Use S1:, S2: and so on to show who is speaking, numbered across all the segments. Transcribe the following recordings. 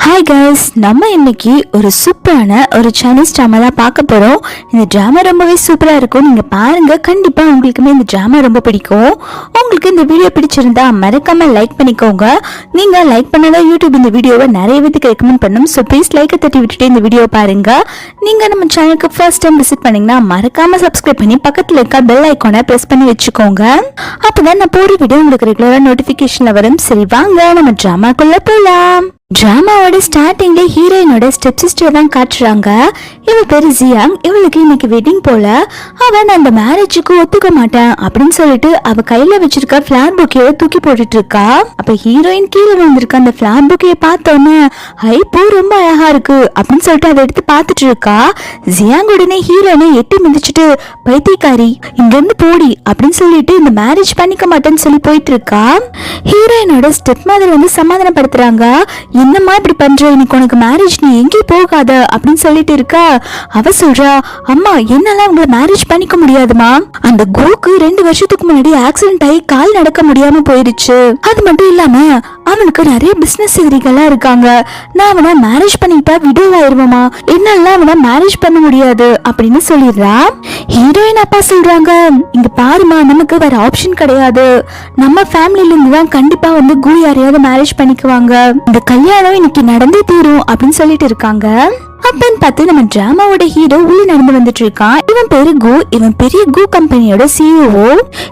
S1: Hi guys, நம்ம இன்னைக்கு ஒரு சூப்பரான ஒரு சைனீஸ் ட்ராமா தான் பார்க்க போகிறோம். இந்த ட்ராமா ரொம்பவே சூப்பராக இருக்கும். நீங்கள் பாருங்கள், கண்டிப்பாக உங்களுக்குமே இந்த ட்ராமா ரொம்ப பிடிக்கும். உங்களுக்கு இந்த வீடியோ பிடிச்சிருந்தா மறக்காமல் லைக் பண்ணிக்கோங்க. நீங்கள் லைக் பண்ணாதான் யூடியூப் இந்த வீடியோவை நிறைய பேருக்கு ரெக்கமெண்ட் பண்ணும். ஸோ ப்ளீஸ் லைக்கை தட்டி விட்டுட்டு இந்த வீடியோ பாருங்கள். நீங்கள் நம்ம சேனலுக்கு ஃபர்ஸ்ட் டைம் விசிட் பண்ணிங்கன்னா மறக்காமல் சப்ஸ்கிரைப் பண்ணி பக்கத்தில் இருக்க பெல் ஐக்கானை ப்ரெஸ் பண்ணி வச்சுக்கோங்க. அப்போ தான் நான் போகிற வீடியோ உங்களுக்கு ரெகுலராக நோட்டிஃபிகேஷனில் வரும். சரி வாங்க நம்ம ட்ராமாக்குள்ளே போகலாம். டிராமாவோட ஸ்டார்டிங்ல ஹீரோயினோட ஸ்டெப் சிஸ்டர் தான் காட்டுறாங்க. இவ பேரு ஜியாங். இவளுக்கு இன்னைக்கு வெட்டிங் போல. அவன் அந்த மேரேஜுக்கு ஒத்துக்க மாட்டேன் அப்படின்னு சொல்லிட்டு அவ கையில வச்சிருக்க ஃபிளவர் புக்கையை தூக்கி போட்டுட்டு இருக்கா. அப்ப ஹீரோயின் கீழே விழுந்திருக்க அந்த ஃபிளவர் புக்கையை பார்த்தோன்னே ஐ பூ ரொம்ப அழகா இருக்கு அப்படின்னு சொல்லிட்டு அதை எடுத்து பார்த்துட்டு இருக்கா. ஜியாங் உடனே ஹீரோயினை எட்டி மிதிச்சுட்டு பைத்தியக்காரி இங்க இருந்து போடி அப்படின்னு சொல்லிட்டு இந்த மேரேஜ் பண்ணிக்க மாட்டேன்னு சொல்லி போயிட்டு இருக்கா. ஹீரோயினோட ஸ்டெப் மதர் வந்து சமாதானப்படுத்துறாங்க. என்னம்மா இப்படி பண்ற, இன்னைக்கு உனக்கு மேரேஜ், நீ எங்கேயும் போகாத அப்படின்னு சொல்லிட்டு இருக்கா. அவ சொல்றா, அம்மா என்னால உங்களை மேரேஜ் பண்ணிக்க முடியாதுமா. அந்த கோக்கு 2 வருஷத்துக்கு முன்னாடி ஆக்சிடென்ட் ஆகி கால் நடக்க முடியாம போயிருச்சு. அது மட்டும் இல்லாம அவனுக்கு நிறைய பிசினஸ் எதிரிகளா இருக்காங்க. நான் அவனை மேரேஜ் பண்ணிட்டா விடவாயிருவமா, என்னால அவனை மேரேஜ் பண்ண முடியாது அப்படின்னு சொல்லிடுறா. ஹீரோயின் அப்பா சொல்றாங்க, இங்க பாருமா, நமக்கு வேற ஆப்ஷன் கிடையாது. நம்ம ஃபேமிலில இருந்து தான் கண்டிப்பா வந்து கு யாரையாவது மேரேஜ் பண்ணிக்குவாங்க. இந்த கல்யாணம் இன்னைக்கு நடந்தே தீரும் அப்படின்னு சொல்லிட்டு இருக்காங்க. அப்பன்னு பார்த்து நம்ம டிராமாவோட ஹீரோ உள்ள நடந்து வந்துட்டு இருக்கான். இவன் பேரு கு. இவன் பெரிய கு கம்பெனியோட சிஇஓ.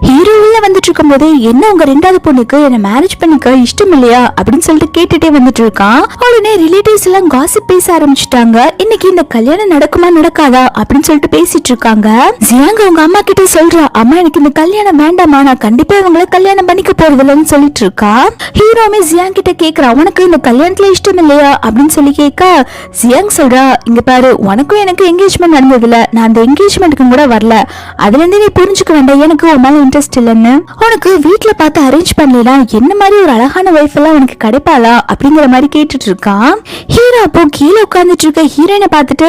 S1: ஹீரோ உள்ள வந்துட்டு இருக்கும் போது, என்ன உங்க 2வது பொண்ணுக்கு என்ன மேரேஜ் பண்ணிக்க இஷ்டம் இல்லையா அப்படின்னு சொல்லிட்டு கேட்டுட்டே வந்துட்டு இருக்கான். உடனே ரிலேட்டிவ்ஸ் எல்லாம் காசிப் பேச ஆரம்பிச்சுட்டாங்க. இன்னைக்கு இந்த கல்யாணம் நடக்குமா நடக்காதா அப்படின்னு சொல்லிட்டு பேசிட்டு இருக்காங்க. ஜியாங் அவங்க அம்மா கிட்ட சொல்றா, அம்மா எனக்கு இந்த கல்யாணம் வேண்டாமா, நான் கண்டிப்பா இவங்களை கல்யாணம் பண்ணிக்க போறதில்லன்னு சொல்லிட்டு இருக்கா. ஹீரோமே ஜியாங் கிட்ட கேக்குறா, உனக்கு இந்த கல்யாணத்துல இஷ்டம் இல்லையா அப்படின்னு சொல்லி கேட்க, ஜியாங் சொல்றா, இங்க பாரு, உனக்கும் எனக்கு என்கேஜ்மெண்ட் நடந்ததுல, நான் அந்த என்கேஜ்மெண்ட்டுக்கு கூட வரல. அதுல இருந்து நீ புரிஞ்சுக்க வேண்டாம், எனக்கு உன் மேல இன்ட்ரெஸ்ட் இல்லைன்னு. உனக்கு வீட்டுல பார்த்து அரேஞ்ச் பண்ணலாம், என்ன மாதிரி ஒரு அழகான வைஃப் எல்லாம் உனக்கு கிடைப்பாளா அப்படிங்கிற மாதிரி கேட்டுட்டு இருக்கான். ஹீரோ அப்போ கீழே உட்கார்ந்துட்டு இருக்க ஹீரோயினை பார்த்துட்டு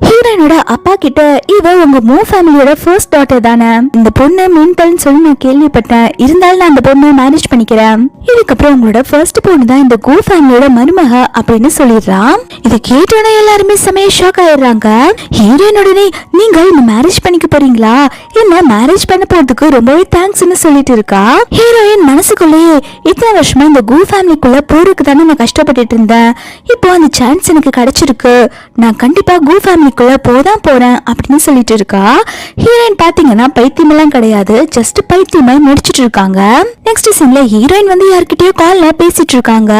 S1: ஹீரோயினோட அப்பா கிட்ட, இவ உங்க மூ ஃபேமிலியோட ஃபர்ஸ்ட் டாட்டர் தானே, இந்த பொண்ணு மீன்பல்னு சொல்லி நான் கேள்விப்பட்டேன், இருந்தாலும் நான் அந்த பொண்ணை மேரேஜ் பண்ணிக்கிறேன். இதுக்கப்புறம் உங்களோட ஃபர்ஸ்ட் பொண்ணு தான் இந்த கு ஃபேமிலியோட மருமக அப்படின்னு சொல்லிடுறான். இதை கேட்டோட எல்லாருமே செமையா ஷாக் ஆயிடுறாங்க. ஹீரோயின் உடனே, நீங்க இந்த மேரேஜ் பண்ணிக்க போறீங்களா, என்ன மேரேஜ் பண்ண போறதுக்கு ரொம்பவே தேங்க்ஸ்னு சொல்லிட்டு இருக்கா. ஹீரோயின் மனசுக்குள்ளேயே, இத்தனை வருஷமா இந்த கு ஃபேமிலிக்குள்ள போறதுக்கு தானே நான் கஷ்டப்பட்டுட்டு இருந்தேன், இப்போ அந்த சான்ஸ் எனக்கு கிடைச்சிருக்கு, நான் கண்டிப்பா கு ஃபேமிலிக்குள்ள போதான் போறேன் அப்படின்னு சொல்லிட்டு இருக்கா. ஹீரோயின் பாத்தீங்கன்னா பைத்தியமெல்லாம் கிடையாது, ஜஸ்ட் பைத்தியமா நடிச்சிட்டு இருக்காங்க. நெக்ஸ்ட் சீன்ல ஹீரோயின் வந்து யார்கிட்டயோ கால்ல பேசிட்டு இருக்காங்க.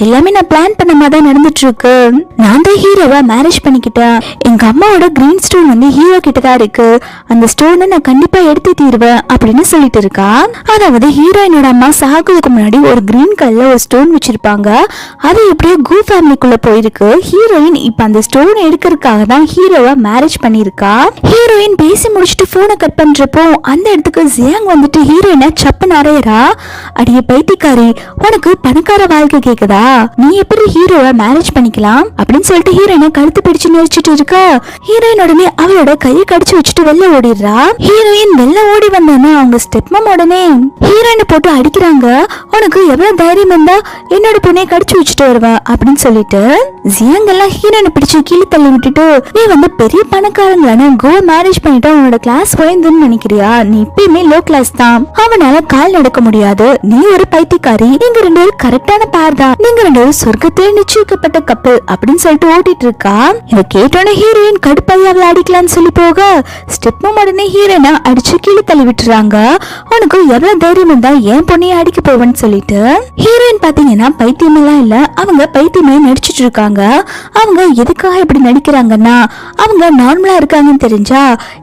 S1: எல்லாமே நான் பிளான் பண்ண மாதிரி தான் நடந்துட்டு இருக்கு. நான் தான் ஹீரோவை மேரேஜ் பண்ணிக்கிட்டேன். எங்க அம்மாவோட கிரீன் ஸ்டோன் வந்து ஹீரோ கிட்ட தான் இருக்கு, அந்த ஸ்டோனை நான் கண்டிப்பா எடுத்து தீருவேன் அப்படின்னு சொல்லிட்டு இருக்கா. அதாவது ஹீரோயினோட அம்மா சாகுறதுக்கு முன்னாடி ஒரு கிரீன் கலர்ல ஒரு ஸ்டோன் வச்சிருப்பாங்க. அது எப்படியோ கு ஃபேமிலிக்குள்ள போயிருக்கு. ஹீரோயின் இப்ப அந்த ஸ்டோன் எடுக்கிறதுக்காக தான் ஹீரோவை மேரேஜ் பண்ணிருக்கா. ஹீரோயின் பேசி முடிச்சுட்டு போனை கட் பண்றப்போ அந்த இடத்துக்கு ஜியாங் வந்துட்டு ஹீரோயினை சப்புன்னு அறையறா. அடிய பைத்தியக்காரி, உனக்கு பணக்கார வாழ்க்கை கேக்குதா, நீ எப்படி ஹீரோவை மேரேஜ் பண்ணிக்கலாம் அப்படின்னு சொல்லிட்டு ஹீரோயினை கழுத்து பிடிச்சு நெரிச்சிட்டு இருக்கா. ஹீரோயின் உடனே அவளோட கையை கடிச்சு வச்சுட்டு வெளில ஓடிடுறா. ஹீரோயின் வெளில ஓடி வந்தானே அவங்க ஸ்டெப் மாம் உடனே ஹீரோயினை போட்டு அடிக்கிறாங்க. உனக்கு எவ்வளவு தைரியம் இருந்தா என்னோட பொண்ணை கடிச்சு வச்சுட்டு வருவேன் அப்படின்னு சொல்லிட்டு ஜியாங் எல்லாம் ஹீரோயினை பிடிச்சு கீழே தள்ளி விட்டுட்டு, நீ வந்து பெரிய பணக்காரங்களான கோ மேரேஜ் பண்ணிட்டா உன்னோட கிளாஸ் உயர்ந்துன்னு நினைக்கிறியா, நீ இப்பயுமே லோ கிளாஸ் தான், அவனால கால் நடக்க முடியாது, நீ ஒரு பைத்தியக்காரி, நீங்க 2 பேரும் கரெக்டான பேர் தான், நீங்க 2 பேரும் சொர்க்கத்திலே நிச்சயிக்கப்பட்ட கப்பல் அப்படின்னு சொல்லிட்டு ஓட்டிட்டு இருக்கா. இதை கேட்டோன்னே ஹீரோயின் கடுப்பாய் அவளை அடிக்கலான்னு சொல்லி போக ஸ்டெப்பும் உடனே ஹீரோயினை அடிச்சு கீழே தள்ளி விட்டுறாங்க. உனக்கு எவ்வளவு தைரியம் இருந்தா என் பொண்ணையை அடிக்க போவேன்னு சொல்லிட்டு ஹீரோயின் பாத்தீங்கன்னா பைத்தியமெல்லாம் இல்ல, அவங்க பைத்தியமே நடிச்சிட்டு இருக்காங்க. அவங்க எதுக்காக இப்படி நடிக்கிறாங்கன்னா, அவங்க நார்மலா இருக்காங்கன்னு தெரிஞ்சா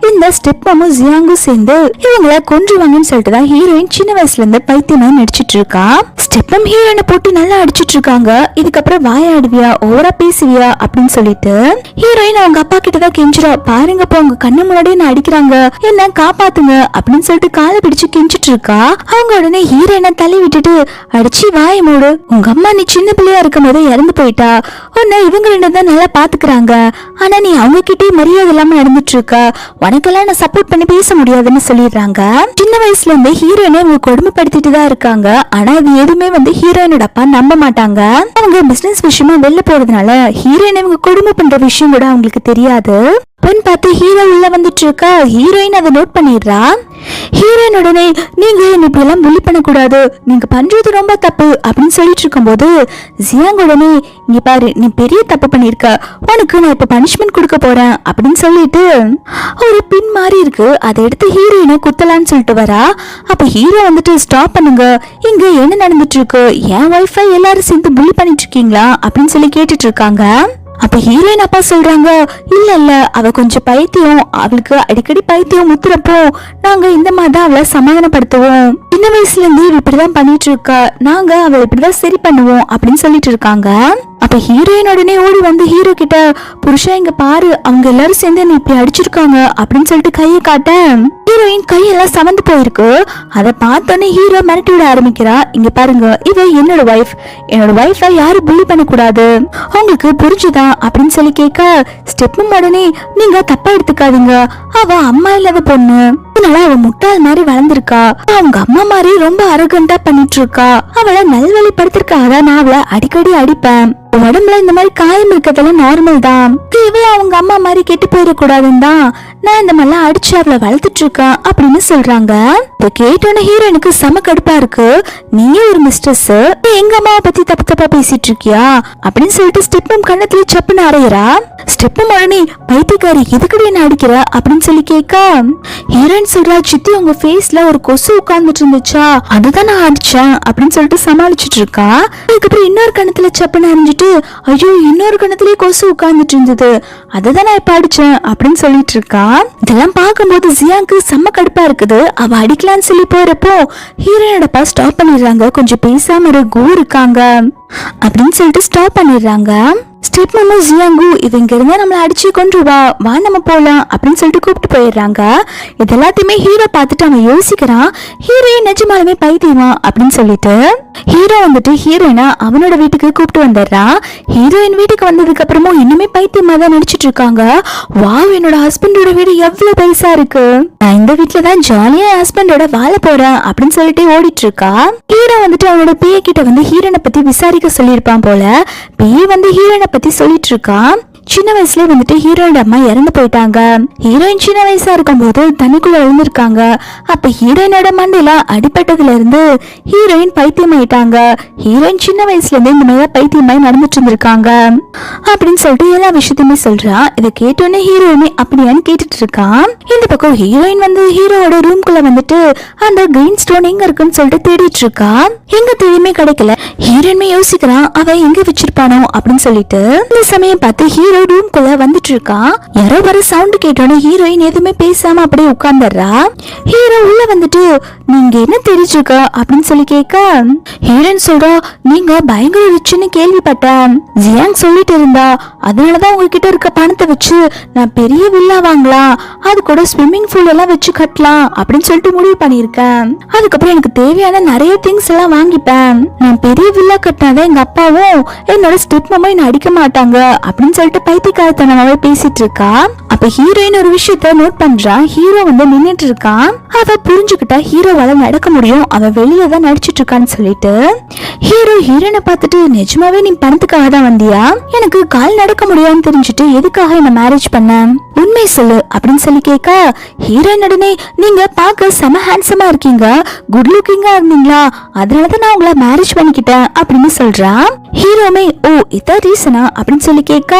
S1: இந்த ஸ்டெப்பும் ஜியாங்கும் சேர்ந்து இவங்கள கொன்றுவாங்கன்னு சொல்லிட்டு தான் ஹீரோயின் சின்ன வயசுல இருந்து பைத்தியமா நடிச்சிட்டு இருக்கா. ஸ்டெப்பும் ஹீரோயினை போட்டு நல்லா அடிச்சிட்டு இருக்காங்க. இதுக்கப்புறம் வாயாடுவியா, ஓவரா பேசுவியா அப்படின்னு சொல்லிட்டு ஹீரோயின் அவங்க அப்பா கிட்ட தான் கெஞ்சிரா, பாருங்க போ, உங்க கண்ணு முன்னாடியே நான் அடிக்கிறாங்க, என்ன காப்பாத்துங்க அப்படின்னு சொல்லிட்டு காலை பிடிச்சு கெஞ்சிட்டு இருக்கா. அவங்க உடனே ஹீரோயினை தள்ளி விட்டுட்டு, அடிச்சு வாய மூடு, உங்க அம்மா நீ சின்ன பிள்ளையா இருக்கும் போதே இறந்து போயிட்டா, உன்னை இவங்க ரெண்டு தான் நல்லா பாத்துக்கிறாங்க, ஆனா நீ அவங்க கிட்டே மரியாதை இல்லாம நடந்துட்டு இருக்க, உனக்கெல்லாம் நான் சப்போர்ட் பண்ணி பேச முடியாதுன்னு சொல்லிடுறாங்க. சின்ன வயசுல இருந்து ஹீரோயினை இவங்க கொடுமைப்படுத்திட்டு தான் இருக்காங்க. ஆனா அது எதுவுமே ஹீரோயினோட அப்பா நம்ப மாட்டாங்க. அவங்க பிசினஸ் விஷயமா வெளில போறதுனால ஹீரோயின் இவங்க கொடுமை பண்ற விஷயம் கூட அவங்களுக்கு தெரியாது. பொன் பார்த்து ஹீரோ உள்ள வந்துட்டு இருக்க ஹீரோயின் அதை நோட் பண்ணிடுறா. ஹீரோயின் உடனே நீங்க இப்படி எல்லாம் புள்ளி பண்ணக்கூடாது, நீங்க பண்றது ரொம்ப தப்பு அப்படின்னு சொல்லிட்டு இருக்கும் போது ஜியாங் உடனே இங்க பாரு, நீ பெரிய தப்பு பண்ணிருக்க, உனக்கு நான் இப்ப பனிஷ்மெண்ட் கொடுக்க போறேன் அப்படின்னு சொல்லிட்டு ஒரு பின் மாதிரி இருக்கு, அதை எடுத்து ஹீரோயினை குத்தலான்னு சொல்லிட்டு வரா. அப்ப ஹீரோ ஸ்டாப் பண்ணுங்க, இங்க என்ன நடந்துட்டு இருக்கு, என் ஒய்ஃபை எல்லாரும் சேர்ந்து புள்ளி பண்ணிட்டு இருக்கீங்களா அப்படின்னு சொல்லி கேட்டுட்டு இருக்காங்க. அப்ப ஹீரோயின் அப்பா சொல்றாங்க, இல்ல அவ கொஞ்சம் பைத்தியம், அவளுக்கு அடிக்கடி பைத்தியம் முத்துறப்போ நாங்க இந்த மாதிரி தான் அவளை சமாதானப்படுத்துவோம், சின்ன வயசுல இருந்து இப்படிதான் பண்ணிட்டு இருக்கா, நாங்க அவளை இப்படிதான் சரி பண்ணுவோம் அப்படின்னு சொல்லிட்டு இருக்காங்க. அப்ப ஹீரோயின் உடனே ஓடி வந்து ஹீரோ கிட்ட, புருஷா இங்க பாரு, அவங்க எல்லாரும் சேர்ந்து என்ன இப்படி அடிச்சிருக்காங்க அப்படின்னு சொல்லிட்டு கையை காட்ட ஹீரோயின் கையெல்லாம் சவந்து போயிருக்கு. அதை பார்த்தோன்னே ஹீரோ மிரட்டி விட ஆரம்பிக்கிறா, இங்க பாருங்க, இவ என்னோட ஒய்ஃபை யாரும் புள்ளி பண்ண கூடாது, உங்களுக்கு புரிஞ்சுதா அப்படின்னு சொல்லி கேட்க ஸ்டெப்பும் உடனே நீங்க தப்பா எடுத்துக்காதீங்க, அவ அம்மா இல்லாத பொண்ணு, அதனால அவ முட்டாள் மாதிரி வளர்ந்துருக்கா, அவங்க அம்மா மாதிரி ரொம்ப அரகண்டா பண்ணிட்டு இருக்கா, அவளை நல்வழிப்படுத்திருக்காக நான் அவளை அடிக்கடி அடிப்பேன், உடம்புல இந்த மாதிரி காயம் இருக்கிறதெல்லாம் நார்மல் தான், இவள அவங்க அம்மா மாதிரி கெட்டு போயிடக்கூடாதுன்னு தான் நான் இந்த மாதிரிலாம் அடிச்சு அவளை வளர்த்துட்டு இருக்கேன் அப்படின்னு சொல்றாங்க. இதை கேட்டோன்னு ஹீரோனுக்கு செம கடுப்பா இருக்கு, நீயே ஒரு மிஸ்டர்ஸ், நீ எங்க அம்மாவை பத்தி தப்பு தப்பா பேசிட்டு இருக்கியா அப்படின்னு சொல்லிட்டு ஸ்டெப்பும் கண்ணத்துல சப்புன்னு அறையிறா. ஸ்டெப்பும் உடனே பைத்தியக்காரி எதுக்கடி என்ன அடிக்கிற அப்படின்னு சொல்லி கேட்க ஹீரோயின் சொல்றா, சித்தி உங்க ஃபேஸ்ல ஒரு கொசு உட்கார்ந்துட்டு இருந்துச்சா, அதுதான் நான் அடிச்சேன் அப்படின்னு சொல்லிட்டு சமாளிச்சுட்டு இருக்கா. அதுக்கப்புறம் இன்னொரு கண்ணத்துல சப்புன்னு அரைஞ்சிட்டு, ஐயோ இன்னொரு கண்ணத்திலேயே கொசு உட்கார்ந்துட்டு இருந்தது, அததான் நான் இப்ப அடிச்சேன் அப்படின்னு சொல்லிட்டு இருக்கா. இதெல்லாம் பார்க்கும்போது ஜியாங்க்கு செம்ம கடுப்பா இருக்குது. அவ அடிக்கலான்னு சொல்லி போறப்போ ஹீரோனோட ஸ்டாப் பண்ணிடுறாங்க, கொஞ்சம் பேசாம இருக்காங்க அப்படின்னு சொல்லிட்டு ஸ்டாப் பண்ணிடுறாங்க. ஸ்டெப் மாமா ஜியாங்கு இவங்க இருந்தா நம்மள அடிச்சு கொண்டு வா நம்ம போலாம் அப்படின்னு சொல்லிட்டு கூப்பிட்டு போயிடுறாங்க. இது எல்லாத்தையுமே ஹீரோ பார்த்துட்டு அவன் யோசிக்கிறான், ஹீரோயின் நிஜமாலுமே பைத்தியமா அப்படின்னு சொல்லிட்டு ஹீரோ ஹீரோயினா அவனோட வீட்டுக்கு கூப்பிட்டு வந்துடுறான். ஹீரோயின் வீட்டுக்கு வந்ததுக்கு அப்புறமும் இன்னுமே பைத்தியமா தான் நடிச்சிட்டு இருக்காங்க. வாவ், என்னோட ஹஸ்பண்டோட வீடு எவ்வளவு பெருசா இருக்கு, நான் இந்த வீட்டுல தான் ஜாலியா ஹஸ்பண்டோட வாழ போறேன் அப்படின்னு சொல்லிட்டு ஓடிட்டு இருக்கா. ஹீரோ அவனோட பிஏ கிட்ட ஹீரோனை பத்தி விசாரிக்க சொல்லியிருப்பான் போல. பிஏ ஹீரோனை பத்தி சொல்லிட்டு இருக்கா. சின்ன வயசுல ஹீரோயின் அம்மா இறந்து போயிட்டாங்க. ஹீரோயின் சின்ன வயசா இருக்கும் போது தண்ணிக்குள்ள விழுந்திருக்காங்க. அப்ப ஹீரோயினோட மண்டையில அடிப்பட்டதுல இருந்து ஹீரோயின் பைத்தியம் ஆயிட்டாங்க. ஹீரோயின் சின்ன வயசுல இருந்து இந்த மாதிரி பைத்தியமாய் நடந்துட்டு இருந்திருக்காங்க அப்படின்னு சொல்லிட்டு எல்லா விஷயத்தையுமே சொல்றா. இதை கேட்டோன்னே ஹீரோயினே அப்படியான்னு கேட்டுட்டு இருக்கான். இந்த பக்கம் ஹீரோயின் ஹீரோட ரூம்குள்ள அந்த கிரீன் ஸ்டோன் எங்க இருக்குன்னு சொல்லிட்டு தேடிட்டு இருக்கா. எங்க தேடியுமே கிடைக்கல. ஹீரோயின்மே யோசிக்கிறான், அவ எங்க வச்சிருப்பானோ அப்படின்னு சொல்லிட்டு. இந்த சமயம் பார்த்து ஹீரோ ரூம்குள்ள வந்துட்டு இருக்கான். யாரோ வர சவுண்ட் கேட்டோன்னு ஹீரோயின் எதுவுமே பேசாம அப்படியே உட்கார்ந்துடுறா. ஹீரோ உள்ள நீங்க என்ன தெரிஞ்சுக்க அப்படின்னு சொல்லி கேட்க ஹீரோயின் சொல்றா, நீங்க பயங்கர ரிச்சுன்னு கேள்விப்பட்டேன், ஜியாங் சொல்லிட்டு இருந்தா, அதனாலதான் உங்ககிட்ட இருக்க பணத்தை வச்சு நான் பெரிய வில்லா வாங்கலாம், அது கூட ஸ்விம்மிங் பூல் எல்லாம் வச்சு கட்டலாம் அப்படின்னு சொல்லிட்டு முடிவு பண்ணிருக்கேன். அதுக்கப்புறம் எனக்கு தேவையான நிறைய திங்ஸ் எல்லாம் வாங்கிப்பேன். நான் பெரிய வில்லா கட்டினாதான் எங்க அப்பாவும் என்னோட ஸ்டெப் மாமா என்ன அடிக்க மாட்டாங்க அப்படின்னு சொல்லிட்டு பைத்தியக்காரத்தனமாவே பேசிட்டு இருக்கா. அப்ப ஹீரோயின் ஒரு விஷயத்த நோட் பண்றா. ஹீரோ நின்னுட்டு இருக்கான். அவ புரிஞ்சுக்கிட்டா ஹீரோவால நடக்க முடியும், அவ வெளியில தான் நடிச்சிட்டு இருக்கான்னு சொல்லிட்டு ஹீரோ ஹீரோயினை பார்த்துட்டு, நிஜமாவே நீ பணத்துக்காக தான் வந்தியா, எனக்கு கால் நடக்க முடியாதுன்னு தெரிஞ்சுட்டு எதுக்காக என்ன மேரேஜ் பண்ண, உண்மை சொல்லு அப்படின்னு சொல்லி கேட்க ஹீரோயின் உடனே, நீங்க பார்க்க செம ஹேண்ட்ஸமா இருக்கீங்க, குட் லுக்கிங்கா இருந்தீங்களா, அதனாலதான் நான் உங்களை மேரேஜ் பண்ணிக்கிட்டேன் அப்படின்னு சொல்றா. ஹீரோமே ஓ இதான் ரீசனா அப்படின்னு சொல்லி கேட்க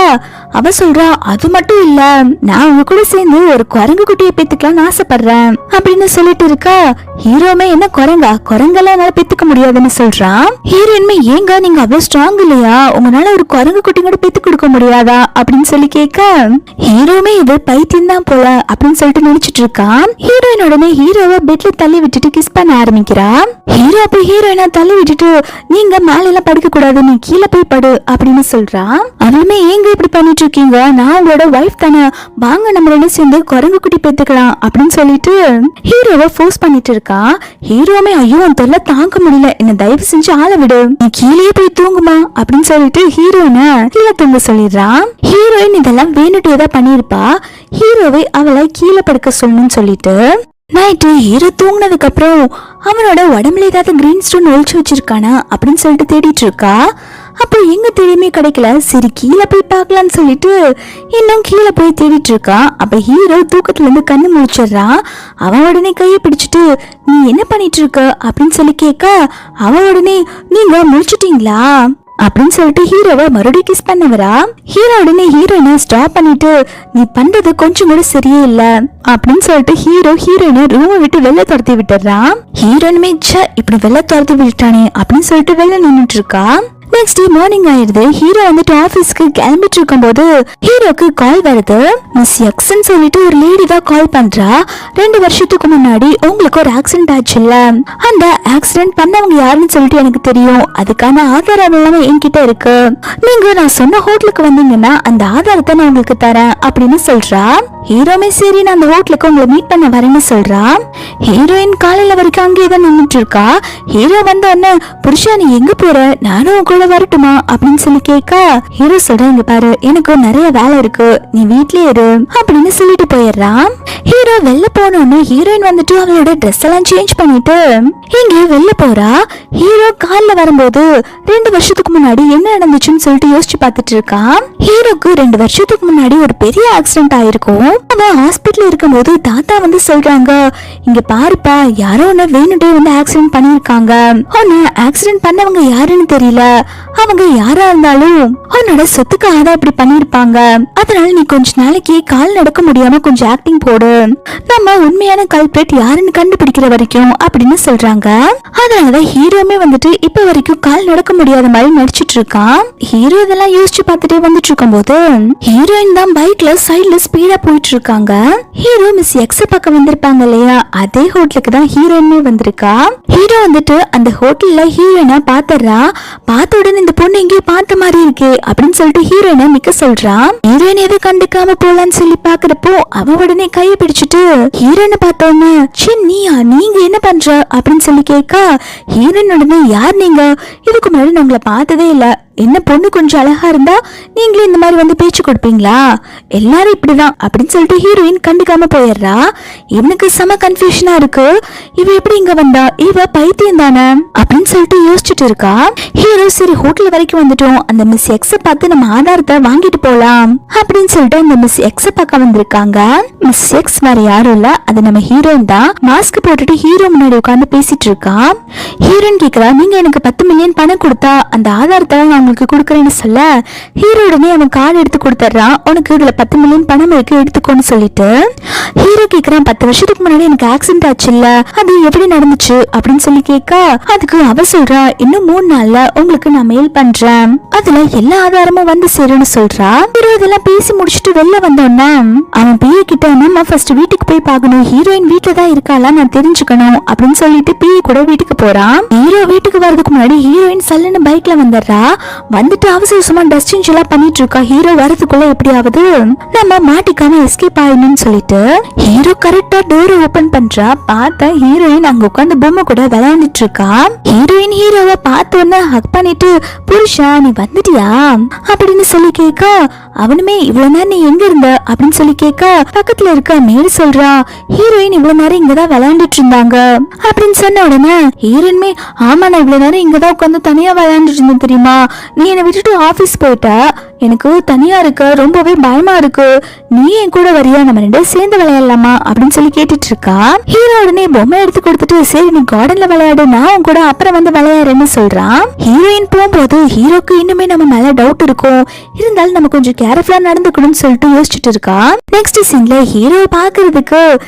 S1: அவ சொல்றா, அது மட்டும் இல்ல, நான் உங்க கூட சேர்ந்து ஒரு குரங்கு குட்டியை பெத்துக்கலாம்னு ஆசைப்படுறேன் அப்படின்னு சொல்லிட்டு இருக்கா. ஹீரோமே என்ன குரங்கெல்லாம் என்னால பெத்துக்க முடியாதுன்னு சொல்றான். ஹீரோயின்மே ஏங்க நீங்க அவ்வளவு ஸ்ட்ராங் இல்லையா, உங்களால ஒரு குரங்கு குட்டி கூட பெத்து கொடுக்க முடியாதா அப்படின்னு சொல்லி கேட்க ஹீரோமே இது பைத்தியம் தான் போல அப்படின்னு சொல்லிட்டு நினைச்சிட்டு இருக்கான். ஹீரோயின் உடனே ஹீரோவை பெட்ல தள்ளி விட்டுட்டு கிஸ் பண்ண ஆரம்பிக்கிறா. ஹீரோ அப்ப ஹீரோயினா தள்ளி விட்டுட்டு, நீங்க மேல எல்லாம் படுக்க கூடாது, நீ கீழே போய் படு அப்படின்னு சொல்றா. அவளுமே ஏங்க இப்படி பண்ணிட்டு இருக்கீங்க, நான் உங்களோட வைஃப் தானே, வாங்க நம்ம ரெண்டு சேர்ந்து குரங்கு குட்டி பெத்துக்கலாம் அப்படின்னு சொல்லிட்டு ஹீரோவை ஃபோர்ஸ் பண்ணிட்டு இருக்கா. ஹீரோமே ஐயோ அந்த தொல்லை தாங்க முடியல, என்ன தயவு செஞ்சு ஆள விடு, நீ கீழே போய் தூங்குமா அப்படின்னு சொல்லிட்டு ஹீரோயினை கீழே தூங்க சொல்லிடுறான். ஹீரோயின் இதெல்லாம் வேணுட்டே தான் பண்ணிருப்பா. ஹீரோவை அவளை கீழே படுக்க சொல்லணும்னு சொல்லிட்டு நைட்டு ஹீரோ தூங்கினதுக்கு அப்புறம் அவனோட உடம்புல ஏதாவது கிரீன் ஸ்டோன் ஒழிச்சு வச்சிருக்கானா அப்படின்னு சொல்லிட்டு தேடிட்டு இருக்கா. அப்போ எங்க தேடியுமே கிடைக்கல. சரி கீழே போய் பார்க்கலான்னு சொல்லிட்டு இன்னும் கீழே போய் தேடிட்டு இருக்கா. அப்ப ஹீரோ தூக்கத்துல இருந்து கண்ணு முழிச்சிடுறான். அவன் உடனே கையை பிடிச்சிட்டு நீ என்ன பண்ணிட்டு இருக்க அப்படின்னு சொல்லி கேட்க, அவன் உடனே நீங்க முழிச்சிட்டீங்களா அப்படின்னு சொல்லிட்டு ஹீரோவை மறுபடியும் கிஸ் பண்ணவரா. ஹீரோ உடனே ஹீரோயினை ஸ்டாப் பண்ணிட்டு நீ பண்றது கொஞ்சம் கூட சரியே இல்ல அப்படின்னு சொல்லிட்டு ஹீரோயினை ரூமை விட்டு வெளில துரத்தி விட்டுறான். ஹீரோயினுமே இப்படி வெளில துரத்தி விட்டானே அப்படின்னு சொல்லிட்டு வெளில நின்னுட்டு இருக்கா. நெக்ஸ்ட் டே மார்னிங் ஆயிருது. ஹீரோ வந்துட்டு ஆபீஸ்க்கு கிளம்பிட்டு இருக்கும் போது ஹீரோக்கு கால் வருது. மிஸ் எக்ஸ்ன்னு சொல்லிட்டு ஒரு லேடி தான் கால் பண்றா. 2 வருஷத்துக்கு முன்னாடி உங்களுக்கு ஒரு ஆக்சிடென்ட் ஆச்சுல்ல, அந்த ஆக்சிடென்ட் பண்ணவங்க யாருன்னு சொல்லிட்டு எனக்கு தெரியும், அதுக்கான ஆதாரம் எல்லாமே என்கிட்ட இருக்கு, நீங்க நான் சொன்ன ஹோட்டலுக்கு வந்தீங்கன்னா அந்த ஆதாரத்தை நான் உங்களுக்கு தரேன் அப்படின்னு சொல்றா. ஹீரோமே சரி நான் அந்த ஹோட்டலுக்கு உங்களை மீட் பண்ண வரேன்னு சொல்றா. ஹீரோயின் காலையில வரைக்கும் அங்கேயே தான் நின்றுட்டு இருக்கா. ஹீரோ வந்த உடனே புருஷா நீ எங்க போற, நானும் கூட வரட்டுமா அப்படின்னு சொல்லி கேட்க, ஹீரோ சொல்றேன் இங்க பாரு எனக்கு நிறைய வேலை இருக்கு, நீ வீட்லயே இரு அப்படின்னு சொல்லிட்டு போயிடுறான். ஹீரோ வெளில போனோன்னு ஹீரோயின் வந்துட்டு அவளோட ட்ரெஸ் எல்லாம் சேஞ்ச் பண்ணிட்டு இங்க வெளில போறா. ஹீரோ கார்ல வரும்போது 2 வருஷத்துக்கு முன்னாடி என்ன நடந்துச்சுன்னு சொல்லிட்டு யோசிச்சு பார்த்துட்டு இருக்கான். ஹீரோக்கு 2 வருஷத்துக்கு முன்னாடி ஒரு பெரிய ஆக்சிடென்ட் ஆயிருக்கும். அவன் ஹாஸ்பிட்டல் இருக்கும் போது தாத்தா வந்து சொல்றாங்க இங்க பாருப்பா யாரோ ஒன்னு வேணுட்டே வந்து ஆக்சிடென்ட் பண்ணிருக்காங்க, உன்னை ஆக்சிடென்ட் பண்ணவங்க யாருன்னு தெரியல, அவங்க யாரா இருந்தாலும் உன்னோட சொத்துக்கு ஆதா இப்படி பண்ணிருப்பாங்க, அதனால நீ கொஞ்ச நாளைக்கு கால் நடக்க முடியாம கொஞ்சம் ஆக்டிங் போடு, நம்ம உண்மையான கல்பிரேட் யாருன்னு கண்டுபிடிக்கிற வரைக்கும் அப்படின்னு சொல்றாங்க. அதனாலதான் ஹீரோமே வந்துட்டு இப்ப வரைக்கும் கால் நடக்க முடியாத மாதிரி நடிச்சிட்டு இருக்கான். ஹீரோ இதெல்லாம் யோசிச்சு பார்த்துட்டே வந்துட்டு இருக்கும் போது ஹீரோயின் தான் பைக்ல சைட்ல ஸ்பீடா போயிட்டு இருக்காங்க. ஹீரோ மிஸ் எக்ஸ் பக்கம் வந்திருப்பாங்க இல்லையா, அதே ஹோட்டலுக்கு தான் ஹீரோயினுமே வந்திருக்கா. ஹீரோ வந்துட்டு அந்த ஹோட்டல்ல ஹீரோயினா பாத்துறா. பார்த்த உடனே இந்த பொண்ணு எங்கேயோ பார்த்த மாதிரி இருக்கே அப்படின்னு சொல்லிட்டு ஹீரோயினை மிக்க சொல்றான். ஹீரோயின் எதை கண்டுக்காம போலான்னு சொல்லி பாக்குறப்போ அவ உடனே கையை பிடிச்சிட்டு ஹீரோயினை பார்த்தோன்னு நீயா நீங்க என்ன பண்ற அப்படின்னு சொல்லி கேட்க, ஹீரோயின் உடனே யார் நீங்க, இதுக்கு முன்னாடி நான் உங்களை பார்த்ததே இல்ல, என்ன பொண்ணு கொஞ்சம் அழகா இருந்தா நீங்களே இந்த மாதிரி வந்து பேச்சு கொடுப்பீங்களா, எல்லாரும் இப்படிதான் அப்படின்னு சொல்லிட்டு ஹீரோயின் கண்டுக்காம போயிடுறா. இவனுக்கு செம கன்ஃபியூஷனா இருக்கு, இவ எப்படி இங்க வந்தா, இவ பைத்தியம் தானே அப்படின்னு சொல்லிட்டு யோசிச்சுட்டு இருக்கா. ஹீரோ சரி ஹோட்டல் வரைக்கும் வந்துட்டோம், அந்த மிஸ் எக்ஸ பார்த்து நம்ம ஆதாரத்தை வாங்கிட்டு போலாம் அப்படின்னு சொல்லிட்டு அந்த மிஸ் எக்ஸ பார்க்க வந்திருக்காங்க. மிஸ் எக்ஸ் வேற யாரும் இல்ல, அது நம்ம ஹீரோயின் தான். மாஸ்க் போட்டுட்டு ஹீரோ முன்னாடி உட்காந்து பேசிட்டு இருக்கா. ஹீரோயின் கேக்குறா நீங்க எனக்கு 10 மில்லியன் பணம் கொடுத்தா அந்த ஆதாரத்தை நான் உங்களுக்கு கொடுக்கறேன்னு சொல்ல, ஹீரோ உடனே அவன் கார்டு எடுத்து கொடுத்துறான், உனக்கு இதுல 10 மில்லியன் பணம் இருக்கு எடுத்துக்கோன்னு சொல்லிட்டு. ஹீரோ கேக்குறான் 10 வருஷத்துக்கு முன்னாடி எனக்கு ஆக்சிடென்ட் ஆச்சு இல்ல, அது எப்படி நடந்துச்சு அப்படின்னு சொல்லி கேட்க, அதுக்கு அவ சொல்றா இன்னும் 3 நாள்ல உங்களுக்கு நான் மெயில் பண்றேன், அதுல எல்லா ஆதாரமும் வந்து சேரும்னு சொல்றா. ஹீரோ இதெல்லாம் பேசி முடிச்சுட்டு வெளில வந்தோன்னா அவன் பிஏ கிட்ட நம்ம ஃபர்ஸ்ட் வீட்டுக்கு போய் பார்க்கணும், ஹீரோயின் வீட்டுல தான் இருக்காளா நான் தெரிஞ்சுக்கணும் அப்படின்னு சொல்லிட்டு பிஏ கூட வீட்டுக்கு போறான். ஹீரோ வீட்டுக்கு வரதுக்கு முன்னாடி ஹீரோயின் சல்லுன்னு பைக்ல வந்துடுறா. வந்துட்டு அவசரமா டஸ்ட் சேஞ்ச் எல்லாம் பண்ணிட்டு இருக்கா. ஹீரோ வரதுக்குள்ள எப்படியாவது நம்ம மாட்டிக்காம எஸ்கேப் ஆயிடணும்னு சொல்லிட்டு ஹீரோ கரெக்டா டோர் ஓபன் பண்றா. பார்த்தா ஹீரோயின் அங்க உட்காந்து பொம்மை கூட விளையாண்டுட்டு இருக்கா. ஹீரோயின் ஹீரோவை பார்த்த உடனே ஹக் பண்ணிட்டு புருஷா நீ வந்துட்டியா அப்படின்னு சொல்லி கேட்க, அவனுமே இவ்வளவு நேரம் நீ எங்க இருந்த அப்படின்னு சொல்லி கேட்க, பக்கத்துல இருக்க மேடு சொல்றா ஹீரோயின் இவ்வளவு நேரம் இங்கதான் விளையாண்டுட்டு இருந்தாங்க அப்படின்னு சொன்ன உடனே ஹீரோயின்மே ஆமா நான் இவ்வளவு நேரம் இங்கதான் உட்காந்து தனியா விளையாண்டுட்டு இருந்தேன் தெரியுமா, நீ என்னை விட்டுட்டு ஆபீஸ் போயிட்ட, எனக்கு தனியா இருக்க ரொம்பவே பயமா இருக்கு, நீ என் கூட வரியா, நம்ம 2 சேர்ந்து விளையாடலாமா அப்படின்னு சொல்லி கேட்டுட்டு இருக்கா. ஹீரோ உடனே பொம்மை எடுத்து கொடுத்துட்டு சரி நீ கார்டன்ல விளையாடு, நான் உன் கூட அப்புறம் வந்து விளையாடுறேன்னு சொல்றான். ஹீரோயின் போகும்போது ஹீரோக்கு இன்னுமே நம்ம மேல டவுட் இருக்கும், இருந்தாலும் நம்ம கொஞ்சம் கேர்ஃபுல்லா நடந்துக்கணும்னு சொல்லிட்டு யோசிச்சுட்டு இருக்கா. நெக்ஸ்ட் சீன்ல ஹீரோ பாக்குறதுக்கு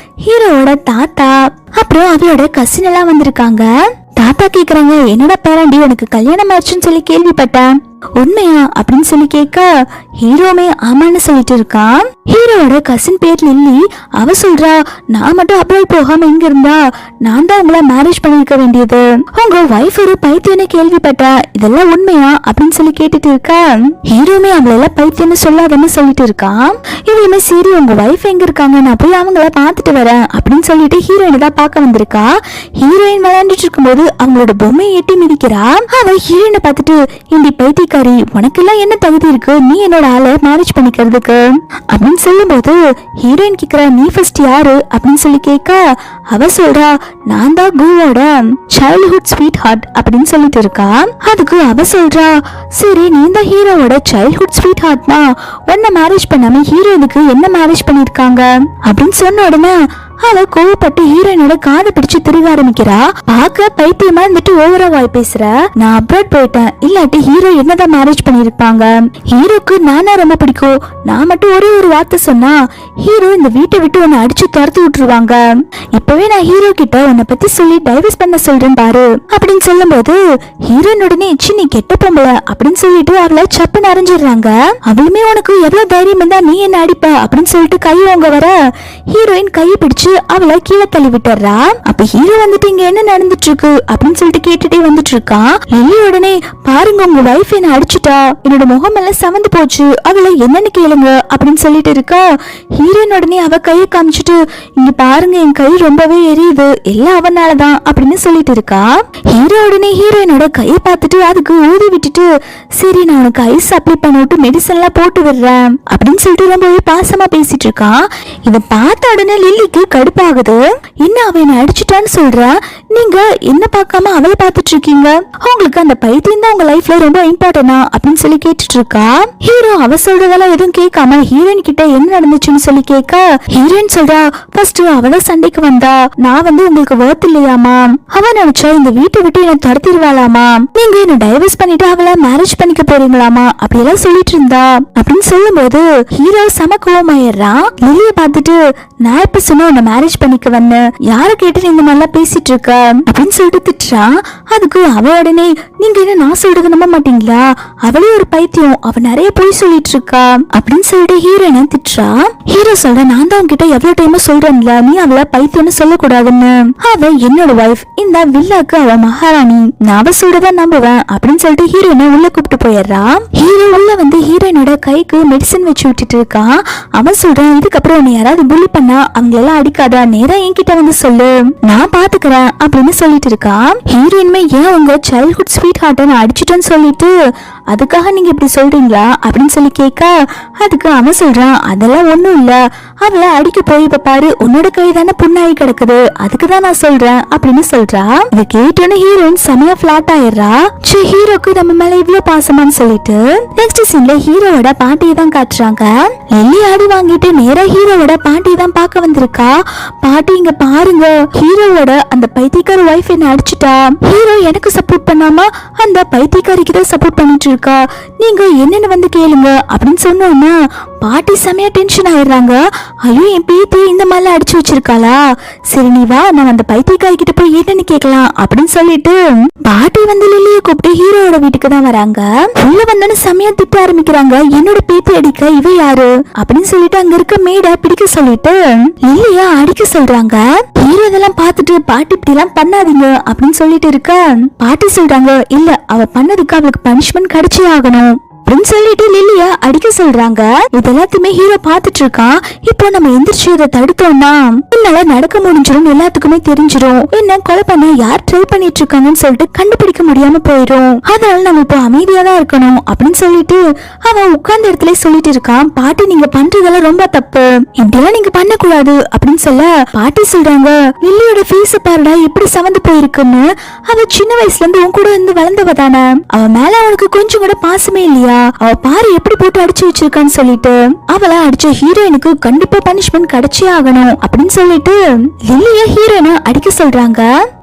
S1: ஹீரோவோட தாத்தா அப்புறம் அவளோட கசின் எல்லாம் வந்திருக்காங்க. தாத்தா கேக்குறாங்க என்னோட பேரண்டி உனக்கு கல்யாணம் ஆச்சுன்னு சொல்லி கேள்விப்பட்டேன், உண்மையா அப்படின்னு சொல்லி கேட்க ஹீரோமே ஆமான்னு சொல்லிட்டு இருக்கான். ஹீரோட கசின் பேர் லில்லி. அவ சொல்றா, நான் மட்டும் அப்ராட் போகாம இங்க இருந்தா நான் தான் உங்களை மேரேஜ் பண்ணிருக்க வேண்டியது. உங்க வைஃப் ஒரு பைத்தியன்னு கேள்விப்பட்டா, இதெல்லாம் உண்மையா அப்படின்னு சொல்லி கேட்டுட்டு இருக்கா. ஹீரோமே அவங்கள பைத்தியன்னு சொல்லாதன்னு சொல்லிட்டு இருக்கான். இவளுமே சரி உங்க வைஃப் எங்க இருக்காங்க, நான் போய் அவங்கள பாத்துட்டு வரேன் அப்படின்னு சொல்லிட்டு ஹீரோயினை தான் பார்க்க வந்திருக்கா. ஹீரோயின் விளையாண்டுட்டு இருக்கும்போது அவங்களோட பொம்மையை எட்டி மிதிக்கிறா. அவ ஹீரோயினை பார்த்துட்டு, இண்டி பைத்தியக்காரி, உனக்கு எல்லாம் என்ன தகுதி இருக்கு நீ என்னோட ஆளை மேரேஜ் பண்ணிக்கிறதுக்கு அப்படின்னு சொல்லும்போது ஹீரோயின் கேக்குறா, நீ ஃபர்ஸ்ட் யாரு அப்படின்னு சொல்லி கேட்க அவ சொல்றா, நான் தான் குவோட சைல்ட்ஹுட் ஸ்வீட் ஹார்ட் அப்படின்னு சொல்லிட்டு இருக்கா. அதுக்கு அவ சொல்றா, சரி நீ தான் ஹீரோவோட சைல்ட்ஹுட் ஸ்வீட் ஹார்ட்னா உன்னை மேரேஜ் பண்ணாம ஹீரோயினுக்கு என்ன மேரேஜ் பண்ணிருக்காங்க அப்படின்னு சொன்ன உடனே அவ கோவப்பட்டு ஹீரோயினோட காதை பிடிச்சு திருக ஆரம்பிக்கிறா. பாக்க பைத்தியமா இருந்துட்டு ஓவரா வாய் பேசுற, நான் அப்ராட் போயிட்டேன், இல்லாட்டி ஹீரோ என்னதான் மேரேஜ் பண்ணிருப்பாங்க, ஹீரோக்கு நானா ரொம்ப பிடிக்கும், நான் மட்டும் ஒரே ஒரு வார்த்தை சொன்னா ஹீரோ இந்த வீட்டை விட்டு உன்னை அடிச்சு துரத்து விட்டுருவாங்க, இப்பவே நான் ஹீரோ கிட்ட உன்னை பத்தி சொல்லி டைவர்ஸ் பண்ண சொல்றேன் பாரு அப்படின்னு சொல்லும் போது ஹீரோயின் உடனே நீ கெட்ட பொம்பளை அப்படின்னு சொல்லிட்டு அவளை சப்புன்னு அரைஞ்சிடுறாங்க. அவளுமே உனக்கு எவ்வளவு தைரியம் இருந்தா நீ என்ன அடிப்ப அப்படின்னு சொல்லிட்டு கை வாங்க வர ஹீரோயின் கையை பிடிச்சு அவளை கீழே தள்ளி விட்டுறா. அப்ப ஹீரோ வந்துட்டு இங்க என்ன நடந்துட்டு இருக்கு அப்படின்னு சொல்லிட்டு கேட்டுட்டே வந்துட்டு இருக்கான். லில்லி உடனே, பாருங்க உங்க வைஃப் என்ன அடிச்சுட்டா, என்னோட முகம் எல்லாம் சவந்து போச்சு, அவளை என்னன்னு கேளுங்க அப்படின்னு சொல்லிட்டு இருக்கா. ஹீரோயின் உடனே அவ கையை காமிச்சிட்டு, இங்க பாருங்க என் கை ரொம்பவே எரியுது, எல்லாம் அவனாலதான் அப்படின்னு சொல்லிட்டு இருக்கா. ஹீரோ உடனே ஹீரோயினோட கையை பார்த்துட்டு அதுக்கு ஊதி விட்டுட்டு, சரி நான் உனக்கு ஐஸ் அப்ளை பண்ணிட்டு மெடிசன் எல்லாம் போட்டு விடுறேன் அப்படின்னு சொல்லிட்டு ரொம்பவே பாசமா பேசிட்டு இருக்கான். இதை பார்த்த உடனே லில்லிக்கு கடுப்பாகுது. என்ன அவன் அடிச்சுட்டான்னு சொல்ற, நீங்க என்ன பார்க்காம அவளை பார்த்துட்டு இருக்கீங்க, உங்களுக்கு அந்த பைத்தியம் தான் உங்க லைஃப்ல ரொம்ப இம்பார்ட்டன்டா அப்படின்னு சொல்லி கேட்டுட்டு இருக்கா. ஹீரோ அவ சொல்றதெல்லாம் எதுவும் கேட்காம ஹீரோயின் கிட்ட என்ன நடந்துச்சுன்னு சொல்லி கேட்க ஹீரோயின் சொல்றா, ஃபர்ஸ்ட் அவதான் சண்டைக்கு வந்தா, நான் வந்து உங்களுக்கு வர்த் இல்லையாமா, அவ நினைச்சா இந்த வீட்டை விட்டு என்ன துரத்திடுவாளாமா, நீங்க என்ன டைவர்ஸ் பண்ணிட்டு அவளை மேரேஜ் பண்ணிக்க போறீங்களாமா அப்படியெல்லாம் சொல்லிட்டு இருந்தா அப்படின்னு சொல்லும் போது ஹீரோ சம கோவமாயிடுறான். லில்லிய பார்த்துட்டு, நான் இப்ப சொன்ன உன்னை மேரேஜ் பண்ணிக்க வந்த, யார கேட்டு இந்த மாதிரிலாம் பேசிட்டு இருக்க அப்படின்னு சொல்லிட்டு திட்டுறான். அதுக்கு அவ உடனே, நீங்க என்ன நான் சொல்றது நம்ப மாட்டீங்களா, அவளே ஒரு பைத்தியம், அவ நிறைய போய் சொல்லிட்டு இருக்கா அப்படின்னு சொல்லிட்டு ஹீரோயினை திட்டுறா. ஹீரோ சொல்ற, நான் தான் உன்கிட்ட எவ்வளவு டைம் சொல்றேன்ல நீ அவளை பைத்தியம்னு சொல்லக்கூடாதுன்னு, அவ என்னோட வைஃப், இந்த வில்லாக்கு அவ மகாராணி, நான் அவ சொல்றத நம்புவேன் அப்படின்னு சொல்லிட்டு ஹீரோயினை உள்ள கூப்பிட்டு போயிடுறா. ஹீரோ உள்ள வந்து ஹீரோயினோட கைக்கு மெடிசன் வச்சு விட்டுட்டு இருக்கான். அவன் சொல்றான், இதுக்கப்புறம் உன்னை யாராவது புள்ளி பண்ணா அவங்களெல்லாம் அடிக்காத, நேரா என்கிட்ட வந்து சொல்லு, நான் பாத்துக்கிறேன் அப்படின்னு சொல்லிட்டு இருக்கா. ஹீரோயின்மே, ஏன் உங்க சைல்ட்ஹுட் ஸ்வீட் ஹார்ட்டை நான் அடிச்சுட்டேன்னு சொல்லிட்டு அதுக்காக நீங்க இப்படி சொல்றீங்களா அப்படின்னு சொல்லி கேட்க அதுக்கு அவன் சொல்றான், அதெல்லாம் ஒண்ணும் இல்ல, அவளை அடிக்க போய் இப்ப பாரு உன்னோட கை தானே புண்ணாகி கிடக்குது, அதுக்குதான் நான் சொல்றேன் அப்படின்னு சொல்றா. இதை கேட்டோன்னு ஹீரோயின் செமையா பிளாட் ஆயிடுறா. ஹீரோக்கு நம்ம மேல இவ்வளவு பாசமான்னு சொல்லிட்டு நெக்ஸ்ட் சீன்ல ஹீரோவோட பாட்டியை தான் காட்டுறாங்க. லில்லி ஆடி வாங்கிட்டு நேரா ஹீரோவோட பாட்டியை தான் பார்க்க வந்திருக்கா. பாட்டி இங்க பாருங்க, ஹீரோவோட அந்த பைத்தியக்கார வைஃப் என்ன அடிச்சுட்டா, ஹீரோ எனக்கு சப்போர்ட் பண்ணாம அந்த பைத்தியக்காரிக்கு தான் சப்போர்ட் பண்ணிட்டு இருக்கா, நீங்க என்னன்னு வந்து கேளுங்க அப்படின்னு சொன்னோன்னா பாட்டி செமையா டென்ஷன் ஆயிடுறாங்க. ஐயோ என் பேத்தி இந்த மாதிரிலாம் அடிச்சு வச்சிருக்காளா, சரி நீ வா நான் அந்த பைத்தியக்காரி கிட்ட போய் என்னன்னு கேட்கலாம் அப்படின்னு சொல்லிட்டு பாட்டி வந்து லில்லியை கூப்பிட்டு ஹீரோவோட வீட்டுக்கு தான் வராங்க. உள்ள வந்தோன்னு செமையா திட்ட ஆரம்பிக்கிறாங்க, என்னோட பேத்தி அடிக்க இவ யாரு அப்படின்னு சொல்லிட்டு அங்க இருக்க மேடை பிடிக்க சொல்லிட்டு லில்லியா அடிக்க சொல்றாங்க. ஹீரோ இதெல்லாம் பார்த்துட்டு, பாட்டி இப்படி எல்லாம் பண்ணாதீங்க அப்படின்னு சொல்லிட்டு இருக்க பாட்டி சொல்றாங்க, இல்ல அவ பண்ணதுக்கு அவளுக்கு பனிஷ்மெண்ட் கிடைச்சே ஆகணும் அப்படின்னு சொல்லிட்டு லில்லிய அடிக்க சொல்றாங்க. இது எல்லாத்தையுமே ஹீரோ பாத்துட்டு இருக்கான். இப்போ நம்ம எந்திரிச்சு இதை தடுத்தோம்னா என்னால நடக்க முடிஞ்சிடும், எல்லாத்துக்குமே தெரிஞ்சிடும் என்ன கொலை பண்ண யார் ட்ரை பண்ணிட்டு இருக்காங்கன்னு சொல்லிட்டு கண்டுபிடிக்க முடியாம போயிடும், அதனால நம்ம இப்போ அமைதியா தான் இருக்கணும் அப்படின்னு சொல்லிட்டு அவன் உட்கார்ந்த இடத்துல சொல்லிட்டு இருக்கான். பாட்டி நீங்க பண்றதெல்லாம் ரொம்ப தப்பு, இப்படியெல்லாம் நீங்க பண்ணக்கூடாது அப்படின்னு சொல்ல பாட்டி சொல்றாங்க, லில்லியோட ஃபேஸ் பாருடா எப்படி சவந்து போயிருக்குன்னு, அவ சின்ன வயசுல இருந்து உன் கூட இருந்து வளர்ந்தவ தானே, அவ மேல அவனுக்கு கொஞ்சம் கூட பாசமே இல்லையா, அவ பாரு எப்படி போட்டு அடிச்சு வச்சிருக்கான்னு சொல்லிட்டு அவளை அடிச்ச ஹீரோயினுக்கு கண்டிப்பா பனிஷ்மெண்ட் கிடைச்சே ஆகணும் அப்படின்னு சொல்லிட்டு லில்லிய ஹீரோயினை அடிக்க சொல்றாங்க.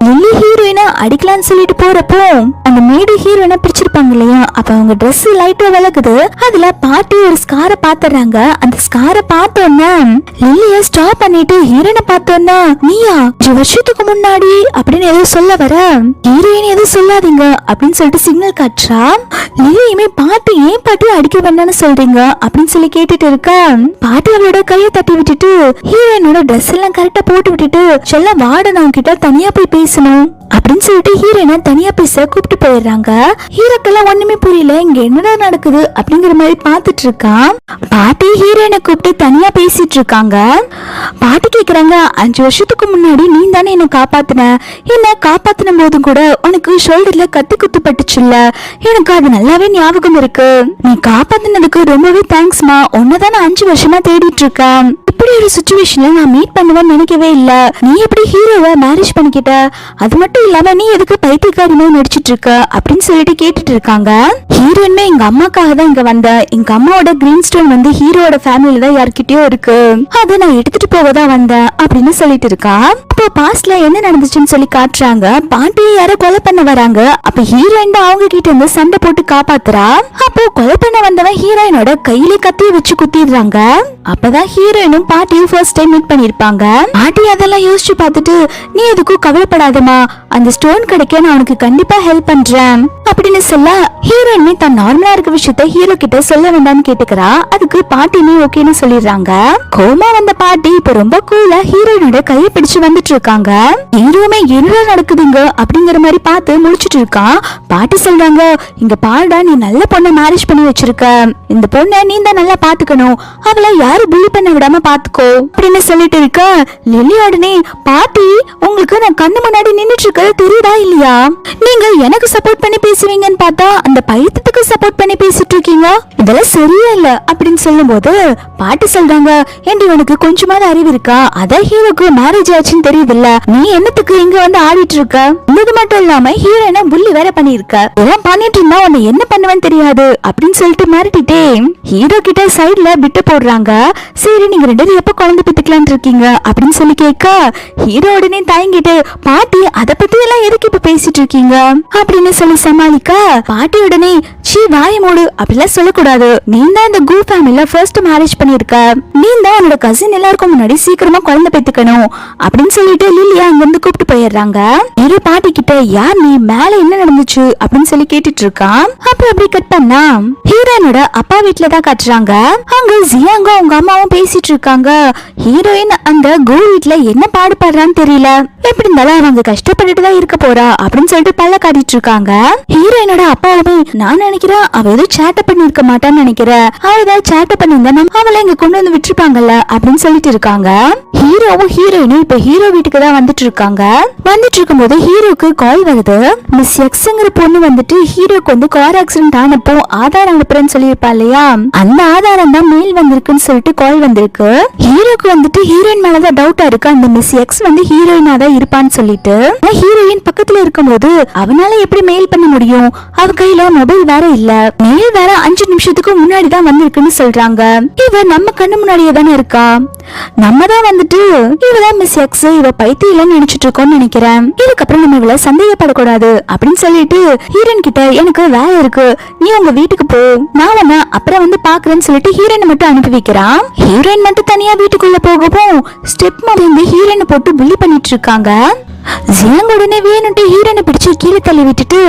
S1: லில்லி ஹீரோயினை அடிக்கலான்னு சொல்லிட்டு போறப்போ அந்த மேடு ஹீரோயினை பிடிச்சிருப்பாங்க இல்லையா, அப்ப அவங்க ட்ரெஸ் லைட்டா விலகுது. அதுல பாட்டி ஒரு ஸ்காரை பாத்துறாங்க. அந்த ஸ்காரை பார்த்தோன்னா லில்லிய ஸ்டாப் பண்ணிட்டு ஹீரோயினை பார்த்தோன்னா நீயா 5 வருஷத்துக்கு முன்னாடி அப்படின்னு ஏதோ சொல்ல வர ஹீரோயின் எதுவும் சொல்லாதீங்க அப்படின்னு சொல்லிட்டு சிக்னல் காட்டுறா. லில்லியுமே பாட்டி ஏன் பாட்டி அடிக்க வேண்டாம்னு சொல்றீங்க அப்படின்னு சொல்லி கேட்டுட்டு இருக்க பாட்டி அவளோட கையை தட்டி விட்டுட்டு ஹீரோயினோட ட்ரெஸ் எல்லாம் கரெக்டா போட்டு விட்டுட்டு சொல்ல வார்டன் அவங்க கிட்ட தனியா போய் பேசணும் அப்படின்னு சொல்லிட்டு ஹீரோயினை தனியா பேச கூப்பிட்டு போயிடுறாங்க. ஹீரோக்கெல்லாம் ஒண்ணுமே புரியல, இங்க என்னடா நடக்குது அப்படிங்கிற மாதிரி பாத்துட்டு இருக்கான். பாட்டி ஹீரோயினை கூப்பிட்டு தனியா பேசிட்டு இருக்காங்க. பாட்டி கேக்குறாங்க 5 வருஷத்துக்கு முன்னாடி நீ தானே என்ன காப்பாத்தின, என்ன காப்பாத்தின போதும் கூட உனக்கு ஷோல்டர்ல கத்தி குத்து பட்டுச்சுல்ல, எனக்கு அது நல்லாவே ஞாபகம் இருக்கு. நீ காப்பாத்தினதுக்கு ரொம்பவே தேங்க்ஸ்மா, உன்னதான் 5 வருஷமா தேடிட்டு இருக்கேன். இப்படி ஒரு சிச்சுவேஷன்ல நான் மீட் பண்ணுவேன்னு நினைக்கவே இல்ல. நீ எப்படி ஹீரோவை மேரேஜ் பண்ணிக்கிட்ட, அது மட்டும் இல்லாம நீ எதுக்கு பைத்தியக்காரமா நடிச்சிட்டு இருக்க அப்படின்னு சொல்லிட்டு கேட்டுட்டு இருக்காங்க. ஹீரோயின்மே எங்க அம்மாக்காக தான் இங்க வந்தேன், எங்க அம்மாவோட கிரீன் ஸ்டோன் வந்து ஹீரோட ஃபேமிலில தான் யார்கிட்டயோ இருக்கு, அதை நான் எடுத்துட்டு போகதான் வந்தேன் அப்படின்னு சொல்லிட்டு இருக்கா. அப்போ பாஸ்ட்ல என்ன நடந்துச்சுன்னு சொல்லி காட்டுறாங்க. பாட்டியை யாரோ கொலை பண்ண வராங்க. அப்ப ஹீரோயின் தான் அவங்க கிட்ட இருந்து சண்டை போட்டு காப்பாத்துறா. அப்போ கொலை பண்ண வந்தவன் ஹீரோயினோட கையில கத்திய வச்சு குத்திடுறாங்க. அப்பதான் ஹீரோயினும் பாட்டியும் ஃபர்ஸ்ட் டைம் மீட் பண்ணிருப்பாங்க. பாட்டி அதெல்லாம் யோசிச்சு பார்த்துட்டு நீ எதுக்கும் கவலைப்படாதமா, அந்த ஸ்டோன் கிடைக்க நான் உனக்கு கண்டிப்பா ஹெல்ப் பண்றேன் அப்படின்னு சொல்ல ஹீரோயினுமே தான் நார்மலா இருக்க விஷயத்த ஹீரோ கிட்ட சொல்ல வேண்டாம்னு கேட்டுக்கிறா. அதுக்கு பாட்டியுமே ஓகேன்னு சொல்லிடுறாங்க. கோமா வந்த பாட்டி இப்ப ரொம்ப கூலா ஹீரோயினோட கையை பிடிச்சு வந்துட்டு இருக்காங்க. ஹீரோமே என்ன நடக்குதுங்க அப்படிங்கிற மாதிரி பார்த்து முடிச்சிட்டு இருக்கான். பாட்டி சொல்றாங்க இங்க பாருடா, நீ நல்ல பொண்ணை மேரேஜ் பண்ணி வச்சிருக்க, இந்த பொண்ணை நீ தான் நல்லா பாத்துக்கணும், அவளை யாரு புள்ளி பண்ண விடாம பாத்துக்கோ அப்படின்னு சொல்லிட்டு இருக்க. லில்லி உடனே பாட்டி உங்களுக்கு நான் கண்ணு முன்னாடி நின்னுட்டு இருக்கிறது தெரியுதா இல்லையா, நீங்க எனக்கு சப்போர்ட் பண்ணி பேசுவீங்கன்னு பார்த்தா அந்த பைத்தியத்துக்கு சப்போர்ட் பண்ணி பேசிட்டு இருக்கீங்க, இதெல்லாம் சரியா இல்ல அப்படின்னு சொல்லும் போது பாட்டி சொல்றாங்க ஏண்டி உனக்கு கொஞ்சமாவது அறிவு இருக்கா, அதான் ஹீரோக்கு மேரேஜ் ஆச்சுன்னு தெரியுது இல்ல, நீ என்னத்துக்கு இங்க வந்து ஆடிட்டு இருக்க, இது மட்டும் இல்லாம ஹீரோயினை புள்ளி வேற பண்ணிருக்க, இதெல்லாம் பண்ணிட்டு இருந்தா உன்னை என்ன பண்ணுவேன்னு தெரியாது அப்படின்னு சொல்லிட்டு மிரட்டிட்டே ஹீரோ கிட்ட சைடுல விட்டு போடுறாங்க. சரி நீங்க 2 பேரும் எப்ப குழந்தை பெத்துக்கலான் இருக்கீங்க அப்படின்னு சொல்லி கேட்க ஹீரோ உடனே தயங்கிட்டு பாட்டி அதை பத்தி எல்லாம் எதுக்கு இப்ப பேசிட்டு இருக்கீங்க அப்படின்னு சொல்லி சமாளிக்க பாட்டி உடனே சீ வாய மூடு, அப்படிலாம் சொல்லக்கூடாது, நீ தான் இந்த கூ ஃபேமிலில ஃபர்ஸ்ட் மேரேஜ் பண்ணிருக்க, நீ தான் உன்னோட கசின் எல்லாருக்கும் முன்னாடி சீக்கிரமா குழந்தை பெத்துக்கணும் அப்படின்னு சொல்லிட்டு லில்லியா அங்க இருந்து கூப்பிட்டு போயிடுறாங்க. ஹீரோ பாட்டி கிட்ட யார் நீ, மேல என்ன நடந்துச்சு அப்படின்னு சொல்லி கேட்டுட்டு இருக்கான். அப்புறம் அப்படி கட் பண்ணா ஹீரோயினோட அப்பா வீட்டுல தான் காட்டுறாங்க. அங்க ஜியாங்க அவங்க அம்மாவும் பேசிட்டு இருக்காங்க. ஹீரோயின் அந்த கூ வீட்டுல என்ன பாடுபடுறான்னு தெரியல, எப்படி இருந்தாலும் அவங்க கஷ்டப்பட்டுட்டு தான் இருக்க போறா அப்படின்னு சொல்லிட்டு பல்ல காட்டிட்டு இருக்காங்க. ஹீரோயினோட அப்பாவுமே நான் நினைக்கிறேன் அவ ஏதோ சேட்டை பண்ணி இருக்க மாட்டான்னு நினைக்கிறேன், அவ ஏதாவது சேட்டை பண்ணிருந்தா நம்ம அவளை இங்க கொண்டு வந்து விட்டுருப்பாங்கல்ல அப்படின்னு சொல்லிட்டு இருக்காங்க. ஹீரோவும் ஹீரோயினும் இப்ப ஹீரோ வீட்டுக்கு தான் வந்துட்டு இருக்காங்க. வந்துட்டு இருக்கும் போது ஹீரோக்கு கால் வருது. மிஸ் எக்ஸ்ங்கிற பொண்ணு வந்துட்டு ஹீரோக்கு வந்து கார் ஆக்சிடென்ட் ஆனப்போ ஆதாரம் அனுப்புறேன்னு சொல்லியிருப்பா இல்லையா, அந்த ஆதாரம் தான் மெயில் வந்திருக்குன்னு சொல்லிட்டு கால் வந்திருக்கு. ஹீரோக்கு வந்துட்டு ஹீரோயின் மேலதான் டவுட்டா இருக்கு, அந்த மிஸ் எக்ஸ் வந்து ஹீரோயினா தான் இருப்பான்னு சொல்லிட்டு. ஹீரோயின் பக்கத்துல இருக்கும் போது அவனால எப்படி மெயில் பண்ண முடியும், அவ கையில மொபைல் வேற இல்ல, மெயில் வேற 5 நிமிஷத்துக்கு முன்னாடி தான் வந்திருக்குன்னு சொல்றாங்க. இவ நம்ம கண்ணு முன்னாடியே தானே இருக்கா, நம்ம தான் வந்துட்டு இவதான் மிஸ் எக்ஸ், இவ பைத்தியம் நினைச்சிட்டு இருக்கோம்னு நினைக்கிறேன், இதுக்கப்புறம் நம்ம இவள சந்தேகப்படக்கூடாது அப்படின்னு சொல்லிட்டு ஹீரோயின் கிட்ட எனக்கு வேலை இருக்கு, நீ உங்க வீட்டுக்கு போ, நான் உன்ன அப்புறம் வந்து பாக்குறேன்னு சொல்லிட்டு ஹீரோயின் மட்டும் அனுப்பி வைக்கிறான். ஹீரோயின் மட்டும் தனியா வீட்டுக்குள்ள போகவும் ஸ்டெப் வந்து ஹீரோயினை போட்டு புள்ளி பண்ணிட்டு இருக்காங்க. ஜியாங் உடனே வேணும்ட்டு ஹீரோனை பிடிச்சு கீழே தள்ளி விட்டுட்டு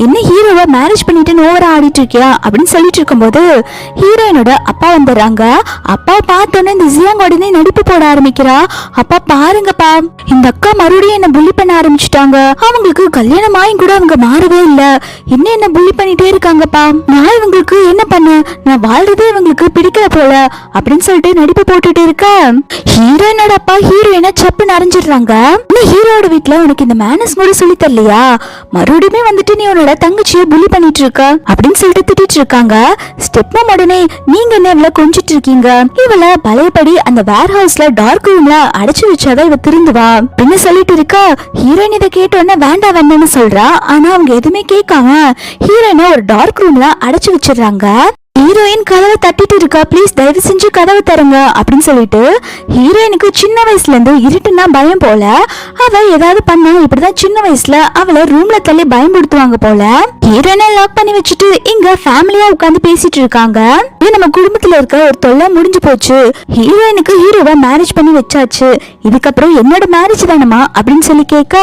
S1: என்ன ஹீரோவை மேரேஜ் பண்ணிட்டு ஓவரா ஆடிட்டு இருக்கியா அப்படின்னு சொல்லிட்டு இருக்கும்போது ஹீரோயினோட அப்பா வந்துடுறாங்க. அப்பா பார்த்தோன்னே இந்த ஜியாங் உடனே நடிப்பு போட ஆரம்பிக்கிறா. அப்பா பாருங்கப்பா, இந்த அக்கா மறுபடியும் என்ன புள்ளி பண்ண ஆரம்பிச்சுட்டாங்க, அவங்களுக்கு கல்யாணம் ஆகி கூட அவங்க மாறவே இல்ல, என்ன புள்ளி பண்ணிட்டே இருக்காங்கப்பா, நான் இவங்களுக்கு என்ன பண்ண, நான் வாழ்றதே இவங்களுக்கு பிடிக்கல போல அப்படின்னு சொல்லிட்டு நடிப்பு போட்டுட்டு இருக்க ஹீரோயினோட அப்பா ஹீரோயினை சப்புன்னு அரைஞ்சிடுறாங்க. ஹீரோட வீட்டுல உனக்கு இந்த மேனஸ் கூட சொல்லி தரலையா, மறுபடியுமே வந்துட்டு நீ உன்னோட தங்கச்சியை புள்ளி பண்ணிட்டு இருக்க அப்படின்னு சொல்லிட்டு திட்டிட்டு இருக்காங்க. ஸ்டெப்மா உடனே நீங்க என்ன இவளை கொஞ்சிட்டு இருக்கீங்க, இவளை பழையபடி அந்த வேர் ஹவுஸ்ல டார்க் ரூம்ல அடைச்சு வச்சாதான் இவ திருந்துவா அப்படின்னு சொல்லிட்டு இருக்கா. ஹீரோயின் இதை கேட்டோன்னே வேண்டாம் வேண்டாம்னு சொல்றா. ஆனா அவங்க எதுவுமே கேட்காம ஹீரோயினை ஒரு டார்க் ரூம்ல அடைச்சு வச்சிடுறாங்க. ஹீரோயின் கதவை தட்டிட்டு இருக்கா, ப்ளீஸ் தயவு செஞ்சு கதவை தருங்க அப்படின்னு சொல்லிட்டு. ஹீரோயினுக்கு சின்ன வயசுல இருந்து இருட்டுன்னா பயம் போல. அவ ஏதாவது பண்ணா இப்படிதான் சின்ன வயசுல அவளை ரூம்ல தள்ளி பயன்படுத்துவாங்க போல. ஹீரோயினை லாக் பண்ணி வச்சுட்டு இங்க ஃபேமிலியா உட்காந்து பேசிட்டு இருக்காங்க. நம்ம குடும்பத்துல இருக்க ஒரு தொல்லை முடிஞ்சு போச்சு. ஹீரோயினுக்கு ஹீரோவை மேரேஜ் பண்ணி வச்சாச்சு. இதுக்கப்புறம் என்னோட மேரேஜ் தானமா அப்படின்னு சொல்லி கேட்க,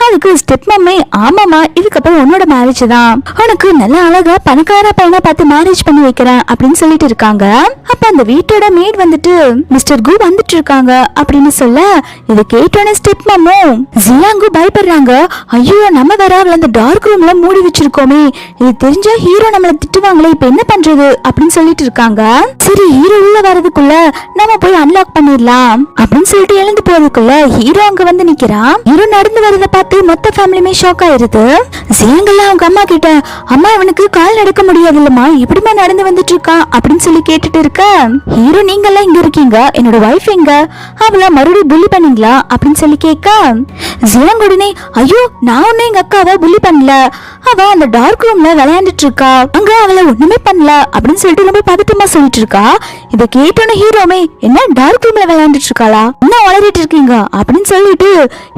S1: அதுக்கு ஸ்டெப் மம்மி ஆமாமா இதுக்கப்புறம் உன்னோட மேரேஜ் தான், உனக்கு நல்ல அழகா பணக்கார பையனா பார்த்து மேரேஜ் பண்ணி வைக்கிறேன் அப்படின்னு சொல்லிட்டு இருக்காங்க. அப்ப அந்த வீட்டோட மேட் வந்துட்டு மிஸ்டர் கு வந்துட்டு இருக்காங்க அப்படின்னு சொல்ல, இதை கேட்டோன்னே ஸ்டெப் மம்மும் ஜியாங்கு பயப்படுறாங்க. ஐயோ நம்ம வேற அவளை அந்த டார்க் ரூம்ல மூடி வச்சிருக்கோமே, இது தெரிஞ்சா ஹீரோ நம்மள திட்டுவாங்களே, இப்ப என்ன பண்றது அப்படின்னு சொல்லிட்டு இருக்காங்க. சரி ஹீரோ உள்ள வரதுக்குள்ள நம்ம போய் அன்லாக் பண்ணிடலாம் அப்படின்னு சொல்லிட்டு எழுந்து போறதுக்குள்ள ஹீரோ அங்க வந்து நிக்கிறான். ஹீரோ நடந்து வரத பார்த்து மொத்த ஃபேமிலியுமே ஷாக் ஆயிருது. ஜியாங்கெல்லாம் அவங்க அம்மா கிட்ட, அம்மா இவனுக்கு கால் நடக்க முடியாது இல்லம்மா, இப்படிமா நடந்து வந்துட்டு இருக்கான் அப்படின்னு சொல்லி கேட்டுட்டு இருக்க, ஹீரோ நீங்க எல்லாம் இங்க இருக்கீங்க, என்னோட வைஃப் எங்க, அவளை மறுபடியும் புள்ளி பண்ணீங்களா அப்படின்னு சொல்லி கேட்க, ஜியாங் உடனே ஐயோ நான் ஒன்னும் எங்க அக்காவை புள்ளி பண்ணல, அவ அந்த டார்க் ரூம்ல விளையாண்டுட்டு இருக்கா, அங்க அவளை ஒண்ணுமே பண்ணல அப்படின்னு சொல்லிட்டு ரொம்ப பதட்டமா சொல்லிட்டு இருக்கா. இதை கேட்டோன்னு ஹீரோமே என்ன டார்க் ரூம்ல விளையாண்டுட்டு இருக்காளா, என்ன வளரிட்டு இருக்கீங்க அப்படின்னு சொல்லிட்டு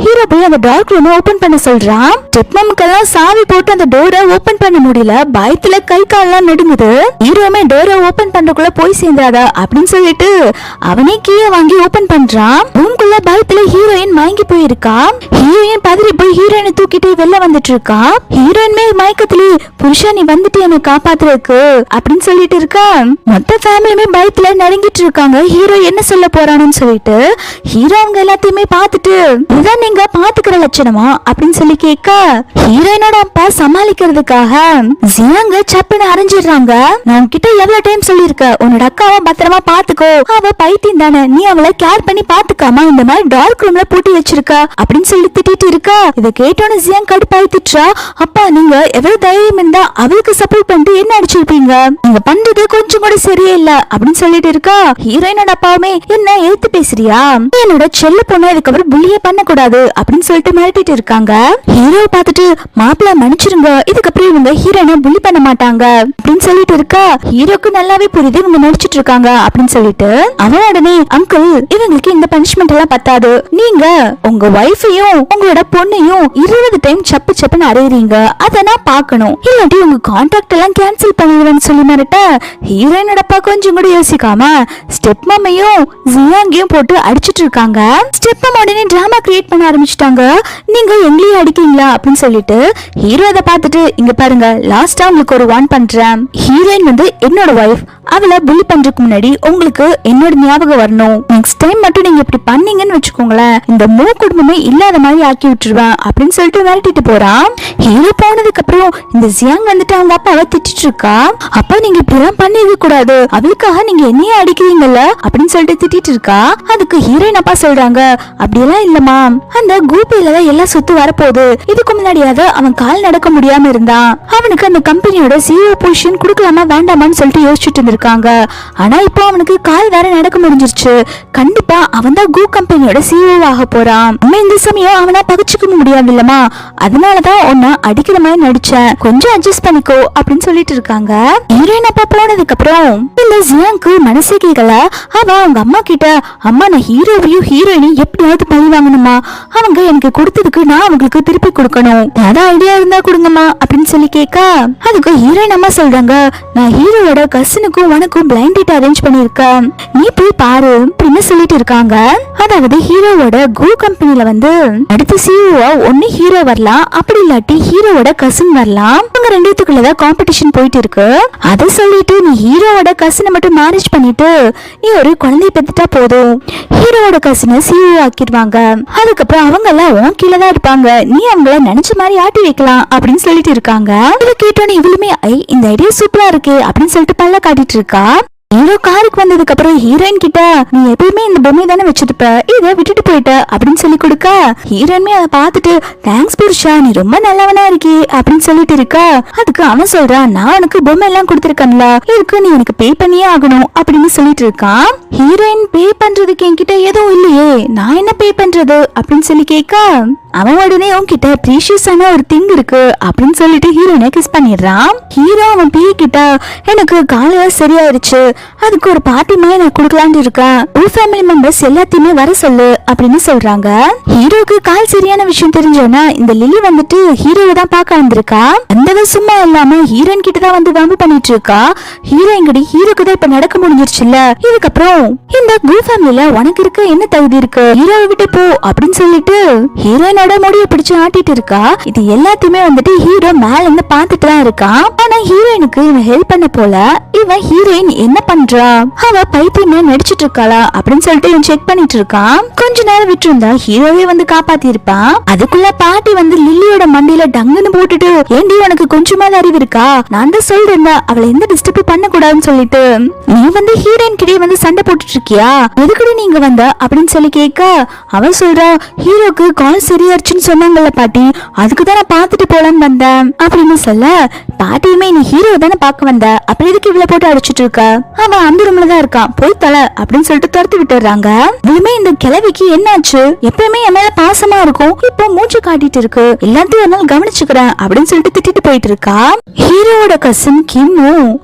S1: ஹீரோ போய் அந்த டார்க் ரூம் ஓபன் பண்ண சொல்றான். ஸ்டெப்மம்க்கெல்லாம் சாவி போட்டு அந்த டோரை ஓபன் பண்ண முடியல, பயத்துல கை கால்லாம் நடுங்குது. ஹீரோமே டோரை ஓபன் பண்றதுக்குள்ள போய் சேர்ந்தாதா அப்படின்னு சொல்லிட்டு அவனே கீழே வாங்கி ஓபன் பண்றான். ரூம்குள்ள பயத்துல ஹீரோயின் மயங்கி போயிருக்கா. ஹீரோயின் பதறி போய் ஹீரோயினை தூக்கிட்டு வெளில வந்துட்டு இருக்கா. ஹீரோயின் மேல் மயக்கத்திலே புருஷா நீ வந்துட்டு என்னை காப்பாத்துறதுக்கு அப்படின்னு சொல்லிட்டு இருக்கா. மொத்த ஃபேமிலியுமே பயத்துல நடுங்கிட்டு இருக்காங்க. ஹீரோ என்ன சொல்ல போறான்னு சொல்லிட்டு ஹீரோ அவங்க எல்லாத்தையுமே பார்த்துட்டு இதான் நீங்க பாத்துக்கிற லட்சணமா அப்படின்னு சொல்லி கேட்க, ஹீரோயினோட அப்பா சமாளிக்கிறதுக்காக ஜியாங்க சப்புன்னு அரைஞ்சிடுறாங்க. நான் உன்கிட்ட எவ்வளவு டைம் சொல்லியிருக்கேன், உன்னோட அக்காவை பத்திரமா பாத்துக்கோ, அவ பைத்தியம் தானே, நீ அவளை கேர் பண்ணி பாத்துக்காம இந்த மாதிரி டார்க் ரூம்ல பூட்டி வச்சிருக்க அப்படின்னு சொல்லி திட்டிட்டு இருக்கா. இதை கேட்டோன்னு ஜியாங் கடுப்பாயிட்டுச்சா, அப்பா நீங்க எவ்வளவு தைரியம் இருந்தா அவளுக்கு சப்போர்ட் பண்ணிட்டு என்ன அடிச்சிருப்பீங்க, நீங்க பண்றது கொஞ்சம் கூட சரியே இல்ல அப்படின்னு சொல்லிட்டு இருக்கா. ஹீரோயினோட அப்பாவுமே என்ன எழுத்து பேசுறியா, என்னோட செல்ல பொண்ணு இதுக்கப்புறம் புள்ளியே பண்ண கூடாது அப்படின்னு சொல்லிட்டு மிரட்டிட்டு இருக்காங்க. ஹீரோ பார்த்துட்டு மாப்பிள்ள மன்னிச்சிருங்க, இதுக்கப்புறம் இவங்க ஹீரோயினை புள்ளி பண்ண மாட்டாங்க அப்படின்னு சொல்லிட்டு இருக்கா. ஹீரோக்கு நல்லாவே புரியுது இவங்க நடிச்சிட்டு இருக்காங்க அப்படின்னு சொல்லிட்டு அவன் உடனே அங்கிள் இவங்களுக்கு இந்த பனிஷ்மெண்ட் எல்லாம் பத்தாது, நீங்க உங்க வைஃபையும் உங்களோட பொண்ணையும் 20 டைம் சப்பு சப்புன்னு அறையறீங்க, அதை நான் பார்க்கணும், இல்லாட்டி உங்க கான்ட்ராக்ட் எல்லாம் கேன்சல் பண்ணிடுவேன்னு சொல்லி மிரட்ட ஹீரோயினோட அப்பா கொஞ்சம் கூட யோசிக்காம ஸ்டெப் மம்மையும் ஜியாங்கையும் போட்டு அடிச்சிட்டு இருக்காங்க. ஸ்டெப் மம் உடனே டிராமா கிரியேட் பண்ண ஆரம்பிச்சிட்டாங்க. நீங்க எங்களையும் அடிக்கீங்களா அப்படின்னு சொல்லிட்டு ஹீரோ அதை பார்த்துட்டு இங்க பாருங்க லாஸ்டா உங்களுக்கு ஒரு வார்ன் பண்றேன், ஹீரோயின் வந்து என்னோட வைஃப், அவளை புள்ளி பண்றதுக்கு முன்னாடி உங்களுக்கு என்னோட ஞாபகம் வரணும், நெக்ஸ்ட் டைம் மட்டும் நீங்க இப்படி பண்ணீங்கன்னு வச்சுக்கோங்களேன் இந்த முழு குடும்பமே இல்லாத மாதிரி ஆக்கி விட்டுருவேன் அப்படின்னு சொல்லிட்டு விரட்டிட்டு போறான். ஹீரோ போனதுக்கு அப்புறம் இந்த ஜியாங் வந்துட்டு அவங்க அப்பாவை திட்டிட்டு இருக்கா. அப்பா நீங்க இப்படி எல்லாம் பண்ணிருக்க கூடாது, அவளுக்காக நீங்க என்னையே அடிக்கிறீங்கல்ல அப்படின்னு சொல்லிட்டு திட்டிட்டு இருக்கா. அதுக்கு ஹீரோயின் அப்பா சொல்றாங்க, அப்படியெல்லாம் இல்லம்மா, அந்த கூப்பில தான் எல்லாம் சொத்து வரப்போகுது, இதுக்கு முன்னாடியாவது அவன் கால் நடக்க முடியாம இருந்தான், அவனுக்கு அந்த கம்பெனியோட CEO பொசிஷன் கொடுக்கலாமா வேண்டாமான்னு சொல்லிட்டு யோசிச்சுட்டு இருந்திருக்காங்க. ஆனா இப்போ அவனுக்கு கால் வேற நடக்க முடிஞ்சிருச்சு, கண்டிப்பா அவன் தான் கூ கம்பெனியோட CEO ஆக போறான், நம்ம இந்த சமயம் அவனா பகிச்சுக்க முடியாது இல்லமா, அதனாலதான் உன்னை அடிக்கிற மாதிரி நடிச்சேன், கொஞ்சம் அட்ஜஸ்ட் பண்ணிக்கோ அப்படின்னு சொல்லிட்டு இருக்காங்க. ஹீரோயின் அப்பா போனதுக்கு அப்புறம் இல்ல ஜியாங்க்கு மனசே கேட்கல. அவ அவங்க அம்மா கிட்ட, அம்மா நான் ஹீரோவையும் ஹீரோயினையும் எப்படியாவது பழி வாங்கணுமா, அவங்க எனக்கு கொடுத்ததுக்கு நான் அவங்களுக்கு திருப்பி கொடுக்கணும், ஏதாவது ஐடியா இருந்தா கொடுங்கம்மா அப்படின்னு சொல்லி கேட்க, அதுக்கு ஹீரோயின் அம்மா சொல்றாங்க, நான் ஹீரோவோட கசினுக்கும் உனக்கும் பிளைண்ட் டேட் அரேஞ்ச் பண்ணிருக்கேன், நீ போய் பாரு அப்படின்னு சொல்லிட்டு இருக்காங்க. அதாவது ஹீரோவோட கோ கம்பெனில வந்து அடுத்த CEO ஒன்னு ஹீரோ வரலாம், அப்படி இல்லாட்டி ஹீரோவோட கசின் வரலாம், அவங்க ரெண்டுத்துக்குள்ளதான் காம்படிஷன் போயிட்டு இருக்கு. அதை சொல்லிட்டு நீ ஹீரோவோட கசினை மட்டும் மேரேஜ் பண்ணிட்டு நீ ஒரு குழந்தைய பெத்துட்டா போதும், ஹீரோவோட கசினை CEO ஆக்கிடுவாங்க, அதுக்கப்புறம் அவங்க எல்லாம் உன் கீழே தான் இருப்பாங்க, நீ அவங்கள நினைச்ச மாதிரி ஆட்டி வைக்கலாம் அப்படின்னு சொல்லிட்டு இருக்காங்க. இதை கேட்டோன்னு இவளுமே இந்த ஐடியா சூப்பரா இருக்கு அப்படின்னு சொல்லிட்டு பல்ல காட்டிட்டு இருக்கா. ஹீரோ காருக்கு வந்ததுக்கு அப்புறம் ஹீரோயின் கிட்ட நீ எப்பயுமே இந்த பொம்மை தானே வச்சிருப்ப, இதை விட்டுட்டு போயிட்ட அப்படின்னு சொல்லி கொடுக்க ஹீரோயின்மே அதை பார்த்துட்டு தேங்க்ஸ் புருஷா, நீ ரொம்ப நல்லவனா இருக்கே அப்படின்னு சொல்லிட்டு இருக்கா. அதுக்கு அவன் சொல்றான், நான் உனக்கு பொம்மை எல்லாம் கொடுத்துருக்கேன்ல, இதுக்கு நீ எனக்கு பே பண்ணியே ஆகணும் அப்படின்னு சொல்லிட்டு இருக்கான். ஹீரோயின் பே பண்றதுக்கு என்கிட்ட எதுவும் இல்லையே, நான் என்ன பே பண்றது அப்படின்னு சொல்லி கேட்க அவன் உடனே உன்கிட்ட ப்ரீஷியஸான ஒரு திங் இருக்கு அப்படின்னு சொல்லிட்டு ஹீரோயினை கிஸ் பண்ணிடுறான். ஹீரோ அவன் பே கிட்ட எனக்கு காலையில சரியாயிருச்சு, அதுக்கு ஒரு பார்ட்டி மாதிரி நான் கொடுக்கலான்னு இருக்கேன், ஒரு ஃபேமிலி மெம்பர்ஸ் எல்லாத்தையுமே வர சொல்லு அப்படின்னு சொல்றாங்க. ஹீரோக்கு கால் சரியான விஷயம் தெரிஞ்சோன்னா இந்த லில்லி வந்துட்டு ஹீரோவை தான் பார்க்க வந்திருக்கா. அந்த சும்மா இல்லாம ஹீரோயின் கிட்ட தான் வந்து வம்பு பண்ணிட்டு இருக்கா. ஹீரோயின்கடி ஹீரோக்கு தான் இப்ப நடக்க முடிஞ்சிருச்சுல்ல, இதுக்கப்புறம் இந்த கு ஃபேமிலில உனக்கு இருக்க என்ன தகுதி இருக்கு, ஹீரோவை விட்டு போ அப்படின்னு சொல்லிட்டு ஹீரோயினோட முடிய பிடிச்சு ஆட்டிட்டு இருக்கா. இது எல்லாத்தையுமே வந்துட்டு ஹீரோ மேல இருந்து பாத்துட்டு தான் இருக்கான். ஆனா ஹீரோயினுக்கு இவன் ஹெல்ப் பண்ண போல இவன் ஹீரோயின் என்ன பண்றா, அவ பைத்தியமே நடிச்சிட்டு இருக்காளா அப்படின்னு சொல்லிட்டு இவன் செக் பண்ணிட்டு இருக்கான். கொஞ்ச நேரம் விட்டு இருந்தா ஹீரோவே வந்து காப்பாத்தி இருப்பான். அதுக்குள்ள பாட்டி வந்து லில்லியோட மண்டியில டங்குன்னு போட்டுட்டு ஏண்டி உனக்கு கொஞ்சமாவது அறிவு இருக்கா, நான் தான் சொல்றேன் அவளை எந்த டிஸ்டர்ப் பண்ண கூடாதுன்னு சொல்லிட்டு நீ வந்து ஹீரோயின் கிட்டே வந்து சண்டை போட்டுட்டு இருக்கியா, எதுக்குடி நீங்க வந்த அப்படின்னு சொல்லி கேட்க அவன் சொல்றா, ஹீரோக்கு கால் சரியாச்சுன்னு சொன்னாங்கல்ல பாட்டி, அதுக்கு தான் நான் பாத்துட்டு போலான்னு வந்தேன் அப்படின்னு சொல்ல பாட்டியுமே நீ ஹீரோ தானே பாக்க வந்த, அப்புறம் எதுக்கு இவ்வளவு போட்டு அடிச்சிட்டு இருக்க, அவன் அந்த ரூம்ல தான் இருக்கான் போய் தலை அப்படின்னு சொல்லிட்டு துரத்து விட்டுறாங்க. இனிமே இந்த கிழவிக்கு என்னாச்சு, எப்பயுமே என் மேல பாசமா இருக்கும், இப்போ மூச்சு காட்டிட்டு இருக்கு, எல்லாத்தையும் ஒரு நாள் கவனிச்சுக்கிறேன் அப்படின்னு சொல்லிட்டு திட்டிட்டு போயிட்டு இருக்கா. ஹீரோவோட கசின் கிம்மு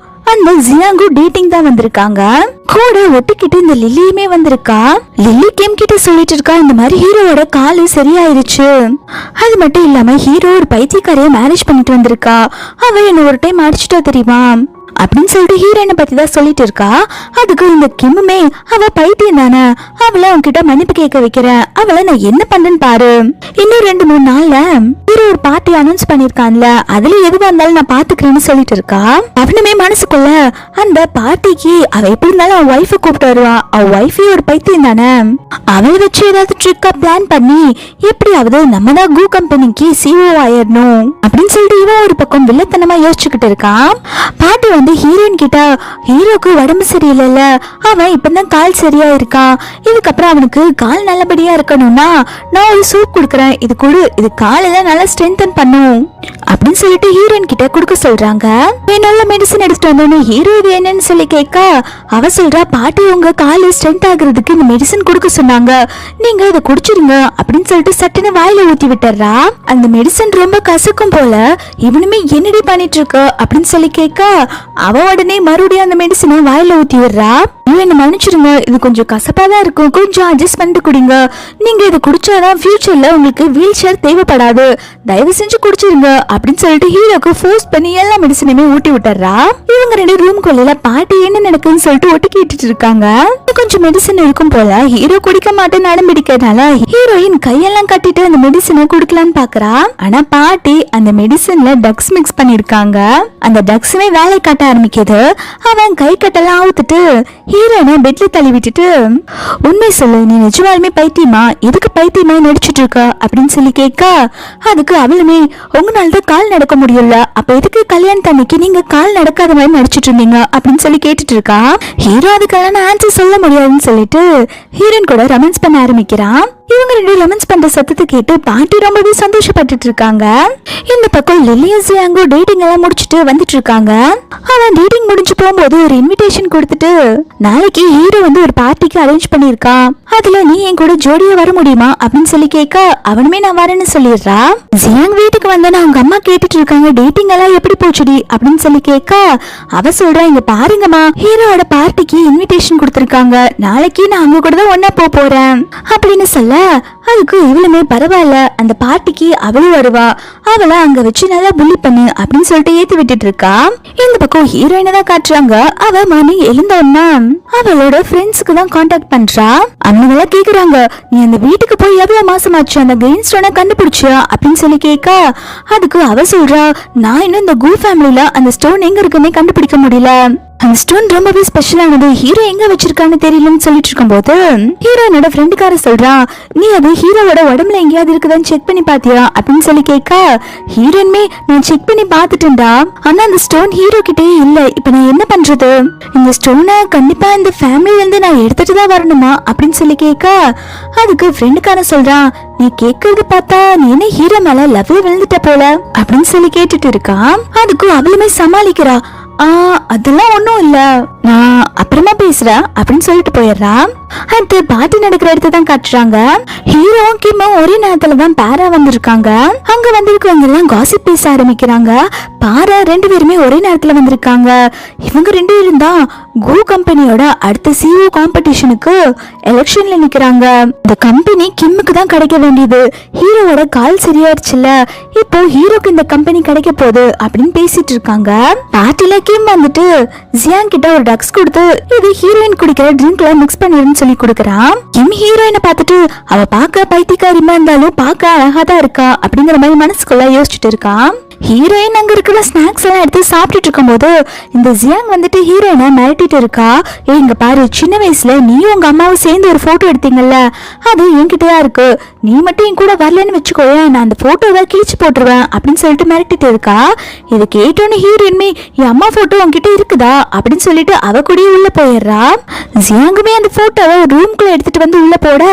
S1: அந்த ஜியாங்கு டேட்டிங் தான் வந்திருக்காங்க. கூட ஒட்டிக்கிட்டு இந்த லில்லியுமே வந்திருக்கா. லில்லி கிம் கிட்ட சொல்லிட்டு இருக்கா, இந்த மாதிரி ஹீரோவோட காலு சரியாயிருச்சு, அது மட்டும் இல்லாம ஹீரோ ஒரு பைத்தியக்காரைய மேரேஜ் பண்ணிட்டு வந்திருக்கா, அவ என்ன ஒரு டைம் அடிச்சுட்டா தெரியுமா அப்படின்னு சொல்லிட்டு ஹீரோயினை பத்தி தான் சொல்லிட்டு இருக்கா. அதுக்கு இந்த கிம்முமே அவ பைத்தியம் தானே, அவளை உன்கிட்ட மன்னிப்பு கேட்க வைக்கிறேன், அவளை நான் என்ன பண்றேன்னு பாரு, இன்னும் 2-3 நாள்ல ஹீரோ ஒரு பார்ட்டி அனௌன்ஸ் பண்ணிருக்கான்ல, அதுல எதுவா இருந்தாலும் நான் பாத்துக்கிறேன்னு சொல்லிட்டு இருக்கா. அவனுமே மனசுக்குள்ள அந்த பார்ட்டிக்கு அவ எப்படி இருந்தாலும் அவன் ஒய்ஃபை கூப்பிட்டு வருவான், அவ ஒய்ஃபே ஒரு பைத்தியம் தானே, அவளை வச்சு ஏதாவது ட்ரிக்கா பிளான் பண்ணி எப்படியாவது நம்ம தான் கூ கம்பெனிக்கு சிஓ ஆயிடணும் அப்படின்னு சொல்லிட்டு இவன் ஒரு பக்கம் வில்லத்தனமா யோசிச்சுக்கிட்டு இருக்கான். பாட்டி வந்து ஹீரோயின் கிட்ட ஹீரோக்கு உடம்பு சரியில்லைல்ல, அவன் இப்பதான் கால் சரியா இருக்கான், இதுக்கப்புறம் அவனுக்கு கால் நல்லபடியா இருக்கணும்னா நான் ஒரு சூப் குடுக்கறேன், இது குடு, இது காலையில நல்லா ஸ்ட்ரென்தன் பண்ணும் அப்படின்னு சொல்லிட்டு ஹீரோயின் கிட்ட குடுக்க சொல்றாங்க. நல்ல மெடிசன் எடுத்துட்டு வந்தோன்னு ஹீரோ இது என்னன்னு சொல்லி கேட்க அவ சொல்றா, பாட்டி உங்க கால் ஸ்ட்ரென்த் ஆகுறதுக்கு இந்த மெடிசன் குடுக்க சொன்னாங்க, நீங்க இதை குடிச்சிருங்க அப்படின்னு சொல்லிட்டு சட்டுன்னு வாயில ஊத்தி விட்டுறா. அந்த மெடிசன் ரொம்ப கசக்கும் போல, இவனுமே என்னடி பண்ணிட்டு இருக்க அப்படின்னு சொல்லி கேட்க அவ உடனே மறுபடியும் அந்த மெடிசனை வாயில ஊத்தி விடுறா. என்ன மன்னிச்சிருங்க, இது கொஞ்சம் கசப்பா தான் இருக்கும், கொஞ்சம் அட்ஜஸ்ட் பண்ணிட்டு குடிங்க, நீங்க இதை குடிச்சாதான் ஃபியூச்சர்ல உங்களுக்கு வீல் சேர் தேவைப்படாது, தயவு செஞ்சு குடிச்சிருங்க அப்படின்னு சொல்லிட்டு ஹீரோக்கு ஃபோர்ஸ் பண்ணி எல்லா மெடிசனுமே ஊட்டி விட்டுறா. இவங்க 2 ரூம்குள்ள பாட்டி என்ன நடக்குன்னு சொல்லிட்டு ஒட்டி கேட்டுட்டு இருக்காங்க. கொஞ்சம் மெடிசன் இருக்கும் போல ஹீரோ குடிக்க மாட்டேன்னு அடம் பிடிக்கிறதுனால ஹீரோயின் கையெல்லாம் கட்டிட்டு அந்த மெடிசனை குடிக்கலான்னு பாக்குறா. ஆனா பாட்டி அந்த மெடிசன்ல டக்ஸ் மிக்ஸ் பண்ணிருக்காங்க. அந்த டக்ஸுமே வேலை காட்ட ஆரம்பிக்குது. அவன் கை கட்டெல்லாம் அவுத்துட்டு ஹீரோனை பெட்ல தள்ளி விட்டுட்டு உண்மை சொல்லு, நீ நிஜமாலுமே பைத்தியமா, எதுக்கு பைத்தியமா நடிச்சிட்டு இருக்க அப்படின்னு சொல்லி கேட்க அதுக்கு அவளுமே உங்களால தான் கால் நடக்க முடியல, அப்ப எதுக்கு கல்யாணத்தன்னைக்கு நீங்க கால் நடக்காத மாதிரி நடிச்சிட்டு இருந்தீங்க அப்படின்னு சொல்லி கேட்டுட்டு இருக்கா. ஹீரோ அதுக்கெல்லாம் ஆன்சர் சொல்ல முடியாதுன்னு சொல்லிட்டு ஹீரோயின் கூட ரொமான்ஸ் பண்ண ஆரம்பிக்கிறான். இவங்க 2 ரொமான்ஸ் பண்ற சத்தத்தை கேட்டு பாட்டி ரொம்பவே சந்தோஷப்பட்டுட்டு இருக்காங்க. இந்த பக்கம் லில்லியும் ஜியாங்கோ டேட்டிங் எல்லாம் முடிச்சுட்டு வந்துட்டு இருக்காங்க. அவன் டேட்டிங் முடிஞ்சு போகும்போது ஒரு இன்விடேஷன் கொடுத்துட்டு நாளைக்கு ஹீரோ வந்து ஒரு பார்ட்டிக்கு அரேஞ்ச் பண்ணிருக்கான், அதுல நீ என் கூட ஜோடியா வர முடியுமா அப்படின்னு சொல்லி கேட்க அவனுமே நான் வரேன்னு சொல்லிடுறா. ஜியாங் வீட்டுக்கு வந்தோன்னு அவங்க அம்மா கேட்டுட்டு இருக்காங்க, டேட்டிங் எல்லாம் எப்படி போச்சுடி அப்படின்னு சொல்லி கேட்க அவ சொல்றா, இங்க பாருங்கம்மா, ஹீரோட பார்ட்டிக்கு இன்விடேஷன் கொடுத்திருக்காங்க, நாளைக்கு நான் அவங்க கூட தான் ஒன்னா போறேன் அப்படின்னு சொல்ல அதுக்கு இவளுமே பரவாயில்ல, அந்த பார்ட்டிக்கு அவளும் வருவா, அவளை அங்க வச்சு நல்லா புள்ளி பண்ணு அப்படின்னு சொல்லிட்டு ஏத்தி விட்டுட்டு இருக்கா. இந்த பக்கம் ஹீரோயினை தான் காட்டுறாங்க. அவ மார்னிங் எழுந்தோன்னா அவளோட ஃப்ரெண்ட்ஸுக்கு தான் கான்டாக்ட் பண்றா. அவங்க கேக்குறாங்க, நீ அந்த வீட்டுக்கு போய் எவ்வளவு மாசமாச்சு, அந்த கிரீன் ஸ்டோனை கண்டுபிடிச்சியா அப்படின்னு சொல்லி கேட்க அதுக்கு அவ சொல்றா, நான் இன்னும் இந்த கூ ஃபேமிலில அந்த ஸ்டோன் எங்க இருக்குன்னே கண்டுபிடிக்க முடியல, அந்த ஸ்டோன் ரொம்பவே ஸ்பெஷலானது, ஹீரோ எங்க வச்சிருக்கான்னு தெரியலன்னு சொல்லிட்டு இருக்கும்போது ஹீரோனோட ஃப்ரெண்டுக்கார சொல்றான், நீ அது ஹீரோவோட உடம்புல எங்கேயாவது இருக்குதான்னு செக் பண்ணி பாத்தியா அப்படின்னு சொல்லி கேட்க, ஹீரோயின்மே நான் செக் பண்ணி பாத்துட்டேன்டா, ஆனா அந்த ஸ்டோன் ஹீரோ கிட்டே இல்ல, இப்ப நான் என்ன பண்றது, இந்த ஸ்டோனை கண்டிப்பா இந்த ஃபேமிலில இருந்து நான் எடுத்துட்டு தான் வரணுமா அப்படின்னு சொல்லி கேட்க, அதுக்கு ஃப்ரெண்டுக்கார சொல்றான், நீ கேக்குறது பார்த்தா நீ என்ன ஹீரோ மேல லவ்ல விழுந்துட்ட போல அப்படின்னு சொல்லி கேட்டுட்டு இருக்கான். அதுக்கு அவளுமே சமாளிக்கிறா, அதெல்லாம் ஒண்ணும் இல்ல, நான் அப்புறமா பேசுறேன் அப்படின்னு சொல்லிட்டு போயிடுறான். அடுத்து பார்ட்டி நடக்கிற இடத்த தான் காட்டுறாங்க. ஹீரோ கிம்மும் ஒரே நேரத்துல தான் பேரா வந்திருக்காங்க. அங்க வந்திருக்கவங்க எல்லாம் காசிப் பேச ஆரம்பிக்கிறாங்க. பாரா 2 பேருமே ஒரே நேரத்துல வந்திருக்காங்க. இவங்க 2 பேரும் தான் கோ கம்பெனியோட அடுத்த சிஇஓ காம்படிஷனுக்கு எலெக்ஷன்ல நிக்கிறாங்க. இந்த கம்பெனி கிம்முக்கு தான் கிடைக்க வேண்டியது, ஹீரோவோட கால் சரியாயிடுச்சுல, இப்போ ஹீரோக்கு இந்த கம்பெனி கிடைக்க போகுது அப்படின்னு பேசிட்டு இருக்காங்க. பார்ட்டில கிம் வந்துட்டு ஜியான் கிட்ட ஒரு ட்ரக்ஸ் கொடுத்து இது ஹீரோயின் குடிக்கிற ட்ரிங்க்ல மிக்ஸ் பண்ணிருன்னு சொல்லி கொடுக்கறான். கிம் ஹீரோயினை பார்த்துட்டு அவ பார்க்க பைத்தியக்காரிமா இருந்தாலும் பார்க்க அழகா தான் இருக்கா அப்படிங்கிற மாதிரி மனசுக்குள்ள யோசிச்சுட்டு இருக்கான். ஹீரோயின் அங்க இருக்கிற ஸ்நாக்ஸ் எல்லாம் எடுத்து சாப்பிட்டுட்டு இருக்கும் போது இந்த ஜியாங் வந்துட்டு ஹீரோயினை மிரட்டிட்டு இருக்கா, இங்க பாரு, சின்ன வயசுல நீயும் உங்க அம்மாவும் சேர்ந்து ஒரு போட்டோ எடுத்தீங்கல்ல, அது என்கிட்டயா இருக்கு, நீ மட்டும் என் கூட வரலன்னு வச்சுக்கோய, நான் அந்த போட்டோவை கிழிச்சு போட்டுருவேன் அப்படின்னு சொல்லிட்டு மிரட்டிட்டு இருக்கா. இதை கேட்டோன்னு ஹீரோயின்மே என் அம்மா போட்டோ உங்ககிட்ட இருக்குதா அப்படின்னு சொல்லிட்டு அவ கூடயே உள்ள போயிடுறா. ஜியாங்குமே அந்த போட்டோவை ரூம்குள்ள எடுத்துட்டு வந்து உள்ள போட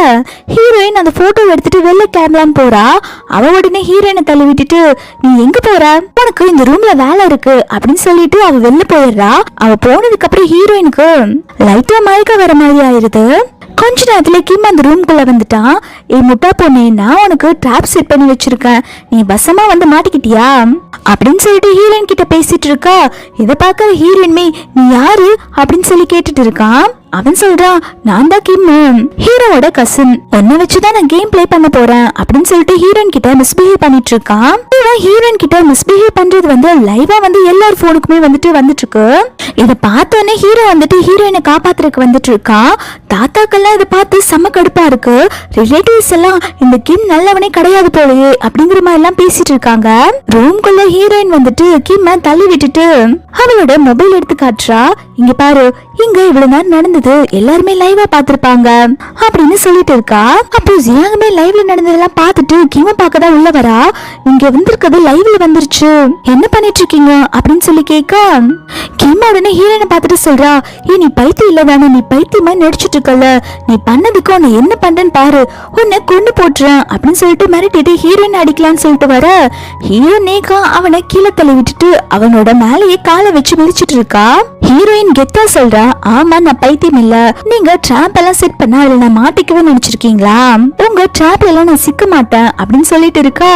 S1: ஹீரோயின் அந்த போட்டோவை எடுத்துட்டு வெளில கிளம்பலான்னு போறா. அவ உடனே ஹீரோயினை தள்ளி விட்டுட்டு, நீ எங்க போற, உனக்கு இந்த ரூம்ல வேலை இருக்கு அப்படின்னு சொல்லிட்டு அவ வெளில போயிடுறா. அவ போனதுக்கு அப்புறம் ஹீரோயினுக்கு லைட்டா மயக்க வர மாதிரி ஆயிருது. கொஞ்ச நேரத்துல கிம் அந்த ரூம்குள்ள வந்துட்டான். முட்டா பொண்ணே, நான் உனக்கு ட்ராப் செட் பண்ணி வச்சிருக்கேன், நீ வசமா வந்து மாட்டிக்கிட்டியா அப்படின்னு சொல்லிட்டு ஹீரோயின் கிட்ட பேசிட்டு இருக்கா. இதை பார்க்கற ஹீரோயின்மே நீ யாரு அப்படின்னு சொல்லி கேட்டுட்டு இருக்கான். அவன் சொல்றான், நான் தான் கிம், ஹீரோவோட கசின், உன்னை வச்சுதான் நான் கேம் பிளே பண்ண போறேன் அப்படின்னு சொல்லிட்டு ஹீரோயின் கிட்ட மிஸ்பிஹேவ் பண்ணிட்டு இருக்கான். ஹீரோயின் கிட்ட மிஸ்பிஹேவ் பண்றது வந்து லைவா வந்து எல்லார் போனுக்குமே வந்துட்டு இருக்கு. இதை பார்த்தோன்னே ஹீரோ வந்துட்டு ஹீரோயினை காப்பாத்துறதுக்கு வந்துட்டு இருக்கான். தாத்தாக்கெல்லாம் இதை பார்த்து செம்ம கடுப்பா இருக்கு. ரிலேட்டிவ்ஸ் எல்லாம் இந்த கிம் நல்லவனே கிடையாது போலயே அப்படிங்கிற மாதிரி எல்லாம் பேசிட்டு இருக்காங்க. ரூம்குள்ள ஹீரோயின் வந்துட்டு கிம்ம தள்ளி விட்டுட்டு அவளோட மொபைல் எடுத்து காட்டுறா. இங்க பாரு, இங்க இவ்வளவு நேரம் நடந்தது எல்லாருமே லைவா பாத்திருப்பாங்க அப்படின்னு சொல்லிட்டு இருக்கா. அப்போ ஜியாங்குமே லைவ்ல நடந்ததெல்லாம் பார்த்துட்டு கிம்ம பார்க்கதான் உள்ள வரா. இங்க வந்திருக்கிறது லைவ்ல வந்துருச்சு, என்ன பண்ணிட்டு இருக்கீங்க அப்படின்னு சொல்லி கேட்க, கிம் உடனே ஹீரோயினை பார்த்துட்டு சொல்றா, நீ பைத்தியம் இல்லதானே, நீ பைத்தியமா நடிச்சிட்டு இருக்கல, நீ பண்ணதுக்கு உன்னை என்ன பண்றேன்னு பாரு, உன்னை கொண்டு போட்டுறேன் அப்படின்னு சொல்லிட்டு மிரட்டிட்டு ஹீரோயின் அடிக்கலான்னு சொல்லிட்டு வர ஹீரோ நேகா அவனை கீழே தள்ளி விட்டுட்டு அவனோட மேலேயே காலை வச்சு மிதிச்சிட்டு இருக்கா. ஹீரோயின் கெத்தா சொல்றா, ஆமா நான் பைத்தியம் இல்ல, நீங்க ட்ராப் எல்லாம் செட் பண்ணா அதுல நான் மாட்டிக்கவே நினைச்சிருக்கீங்களா, உங்க ட்ராப்ல எல்லாம் நான் சிக்க மாட்டேன் அப்படின்னு சொல்லிட்டு இருக்கா.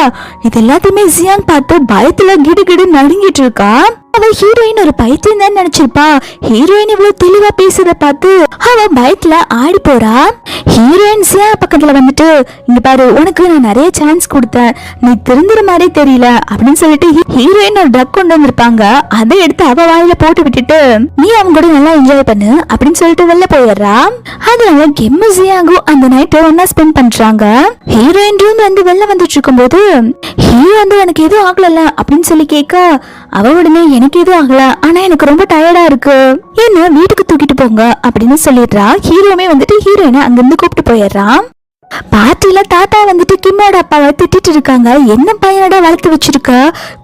S1: இது எல்லாத்தையுமே ஜியாங் பார்த்து பயத்துல கிடு நடுங்கிட்டு இருக்கா. அவ ஹீரோயின் ஒரு பைத்தியம் தான் நினைச்சிருப்பா. ஹீரோயின் இவ்வளவு தெளிவா பேசுறத பார்த்து அவ பயத்துல ஆடி போறா. ஹீரோயின் ஜியா பக்கத்துல வந்துட்டு, இங்க பாரு, உனக்கு நான் நிறைய சான்ஸ் கொடுத்தேன், நீ திருந்துற மாதிரி தெரியல அப்படின்னு சொல்லிட்டு ஹீரோயின் ஒரு ட்ரக் கொண்டு வந்திருப்பாங்க, அதை எடுத்து அவ வாயில போட்டு விட்டுட்டு நீ அவங்க கூட நல்லா என்ஜாய் பண்ணு அப்படின்னு சொல்லிட்டு வெளில போயிடுறா. அதனால கெம்மு ஜியாங்கும் அந்த நைட்டு ஒன்னா ஸ்பெண்ட் பண்றாங்க. ஹீரோயின் ரூம் வந்து வெளில வந்துட்டு இருக்கும் போது ஹீரோ வந்து எனக்கு எதுவும் ஆகல அப்படின்னு சொல்லி கேட்க, அவ உடனே எனக்கு எதுவும் ஆகல, ஆனா எனக்கு ரொம்ப டயர்டா இருக்கு, என்ன வீட்டுக்கு தூக்கிட்டு போங்க அப்படின்னு சொல்லிடுறா. ஹீரோமே வந்துட்டு ஹீரோயினை அங்கிருந்து கூப்பிட்டு போயிடுறான். பார்ட்டில தாத்தா வந்துட்டு கிம்மோட அப்பாவை திட்டிட்டு இருக்காங்க, என்ன பையனோட வளர்த்து வச்சிருக்க,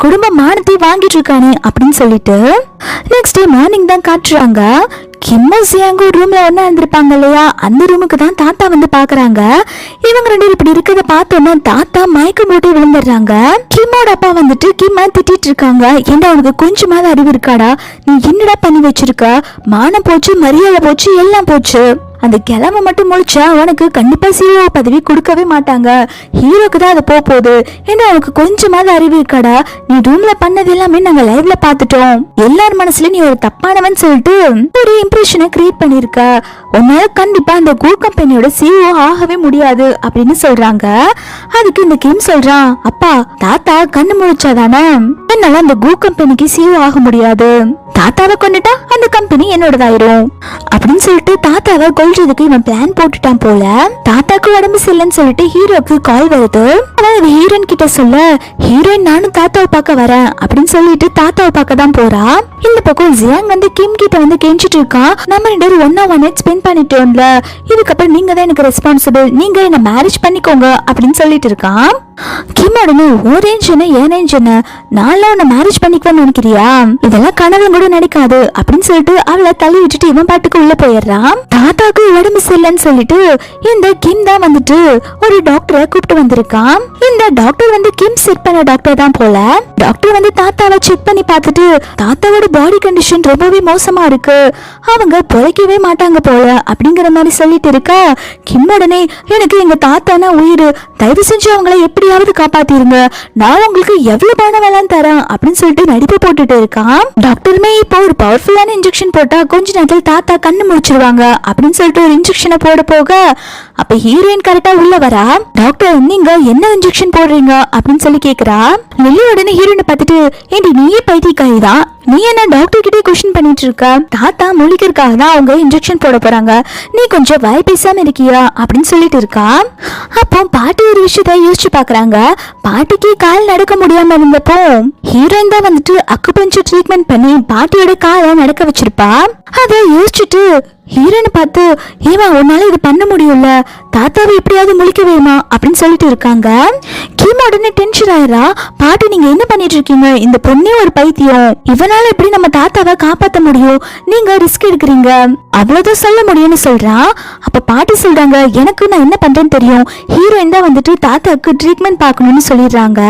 S1: குடும்ப மானத்தை வாங்கிட்டு இருக்கானே அப்படின்னு சொல்லிட்டு. நெக்ஸ்ட் டே மார்னிங் தான் காட்டுறாங்க. கிம்மும் ஜியாங்கும் ரூம்ல ஒண்ணா இருந்திருப்பாங்க இல்லையா, அந்த ரூமுக்கு தான் தாத்தா வந்து பாக்குறாங்க. இவங்க 2 பேரும் இப்படி இருக்கிறத பார்த்தோன்னா தாத்தா மயக்கம் போட்டு விழுந்துடுறாங்க. கிம்மோட அப்பா வந்துட்டு கிம்ம திட்டிட்டு இருக்காங்க, ஏண்டா உனக்கு கொஞ்சமாவது அறிவு இருக்காடா, நீ என்னடா பண்ணி வச்சிருக்க, மானம் போச்சு, மரியாதை போச்சு, எல்லாம் போச்சு, அந்த கிழமை மட்டும் முழிச்சா உனக்கு கண்டிப்பா சிஓ பதவி கொடுக்கவே மாட்டாங்க, ஹீரோக்கு தான் அது போகுது, ஏன்னா உனக்கு கொஞ்சமாவது அறிவு இருக்காடா, நீ ரூம்ல பண்ணது எல்லாமே நாங்க லைவ்ல பாத்துட்டோம், எல்லார் மனசுல நீ ஒரு தப்பானவன் சொல்லிட்டு ஒரு இம்ப்ரெஷனை கிரியேட் பண்ணிருக்க, உன்னால கண்டிப்பா அந்த கோ கம்பெனியோட சிஓ ஆகவே முடியாது அப்படின்னு சொல்றாங்க. அதுக்கு இந்த கிம் சொல்றான், அப்பா தாத்தா கண்ணு முழிச்சாதானே என்னால அந்த கோ கம்பெனிக்கு சிஓ ஆக முடியாது, தாத்தாவை கொண்டுட்டா அந்த கம்பெனி என்னோடதாயிரும் அப்படின்னு சொல்லிட்டு தாத்தாவை கொல்றதுக்கு இவன் பிளான் போட்டுட்டான் போல. தாத்தாக்கு உடம்பு சரியில்லைன்னு சொல்லிட்டு ஹீரோக்கு கால் வருது. அவ ஹீரோயின் கிட்ட சொல்ல ஹீரோயின் நானும் தாத்தாவை பார்க்க வரேன் அப்படின்னு சொல்லிட்டு தாத்தாவை பார்க்க தான் போறா. இந்த பக்கம் ஜியாங் வந்து கிம் கிட்ட வந்து கெஞ்சிட்டு இருக்கா, நம்ம 2 பேரும் ஒன்னா ஒன் நைட் ஸ்பெண்ட் பண்ணிட்டோம்ல, இதுக்கப்புறம் நீங்க தான் எனக்கு ரெஸ்பான்சிபிள், நீங்க என்ன மேரேஜ் பண்ணிக்கோங்க அப்படின்னு சொல்லிட்டு இருக்கான். கிம் உடனே ஓ ரேஞ்ச் என்ன ஏன் ரேஞ்ச் என்ன, நான்லாம் உன்னை மேரேஜ் பண்ணிக்குவேன்னு நினைக்கிறியா, இதெல்லாம் கனவு கூட நினைக்காது அப்படின்னு சொல்லிட்டு அவளை தள்ளி விட்டுட்டு இவன் பாட்டுக்கு உள்ள போயிடுறான். தாத்தாக்கு உடம்பு சரியில்லைன்னு சொல்லிட்டு இந்த கிம் தான் வந்துட்டு ஒரு டாக்டரை கூப்பிட்டு வந்திருக்கான். இந்த டாக்டர் வந்து கிம் செட் பண்ண டாக்டர் தான் போல. டாக்டர் வந்து தாத்தாவை செக் பண்ணி பார்த்துட்டு தாத்தாவோட பாடி கண்டிஷன் ரொம்பவே மோசமா இருக்கு, அவங்க பொழைக்கவே மாட்டாங்க போல அப்படிங்கிற மாதிரி சொல்லிட்டு இருக்கா. கிம் உடனே எனக்கு எங்க தாத்தானா உயிர், தயவு செஞ்சு அவங்கள எப்படியாவது காப்பாத்திருங்க, நான் உங்களுக்கு எவ்வளவு பணம் வேலாம் தரேன் அப்படின்னு சொல்லிட்டு நடிப்பு போட்டுட்டு இருக்கான். டாக்டருமே இப்போ ஒரு பவர்ஃபுல்லான இன்ஜெக்ஷன் போட்டா கொஞ்ச நேரத்தில் தாத்தா கண்ணு முடிச்சிருவாங்க அப்படின்னு சொல்லிட்டு ஒரு இன்ஜெக்ஷனை போட போக அப்ப ஹீரோயின் கரெக்டா உள்ள வரா. டாக்டர் நீங்க என்ன இன்ஜெக்ஷன் போடுறீங்க அப்படின்னு சொல்லி கேக்குறா. லில்லி உடனே ஹீரோயினை பார்த்துட்டு ஏண்டி நீயே பைத்தியக்காரிதான், நீ என்ன டாக்டர் கிட்டே கொஸ்டின் பண்ணிட்டு இருக்க, தாத்தா முழிக்கிறதுக்காக தான் அவங்க இன்ஜெக்ஷன் போட போறாங்க, நீ கொஞ்சம் வாய் பேசாம இருக்கியா அப்படின்னு சொல்லிட்டு இருக்கா. அப்போ பாட்டி ஒரு விஷயத்த யோசிச்சு பாக்குறாங்க. பாட்டிக்கு கால் நடக்க முடியாம இருந்தப்போ ஹீரோயின் தான் வந்துட்டு அக்குபஞ்சர் ட்ரீட்மெண்ட் பண்ணி பாட்டியோட காலை நடக்க வச்சிருப்பா. அதை யோசிச்சுட்டு ஹீரோனை பார்த்து ஏமா உன்னால இது பண்ண முடியும்ல, தாத்தாவை எப்படியாவது முழிக்க வேமா அப்படின்னு சொல்லிட்டு இருக்காங்க. கீமா உடனே டென்ஷன் ஆயிரா. பாட்டி நீங்க என்ன பண்ணிட்டு இருக்கீங்க, இந்த பொண்ணே ஒரு பைத்தியம், இவனால எப்படி நம்ம தாத்தாவை காப்பாற்ற முடியும், நீங்க ரிஸ்க் எடுக்கிறீங்க, அவ்வளவுதான் சொல்ல முடியும்னு சொல்றா. அப்ப பாட்டி சொல்றாங்க எனக்கு நான் என்ன பண்றேன்னு தெரியும், ஹீரோயின் தான் வந்துட்டு தாத்தாவுக்கு ட்ரீட்மெண்ட் பார்க்கணும்னு சொல்லிடுறாங்க.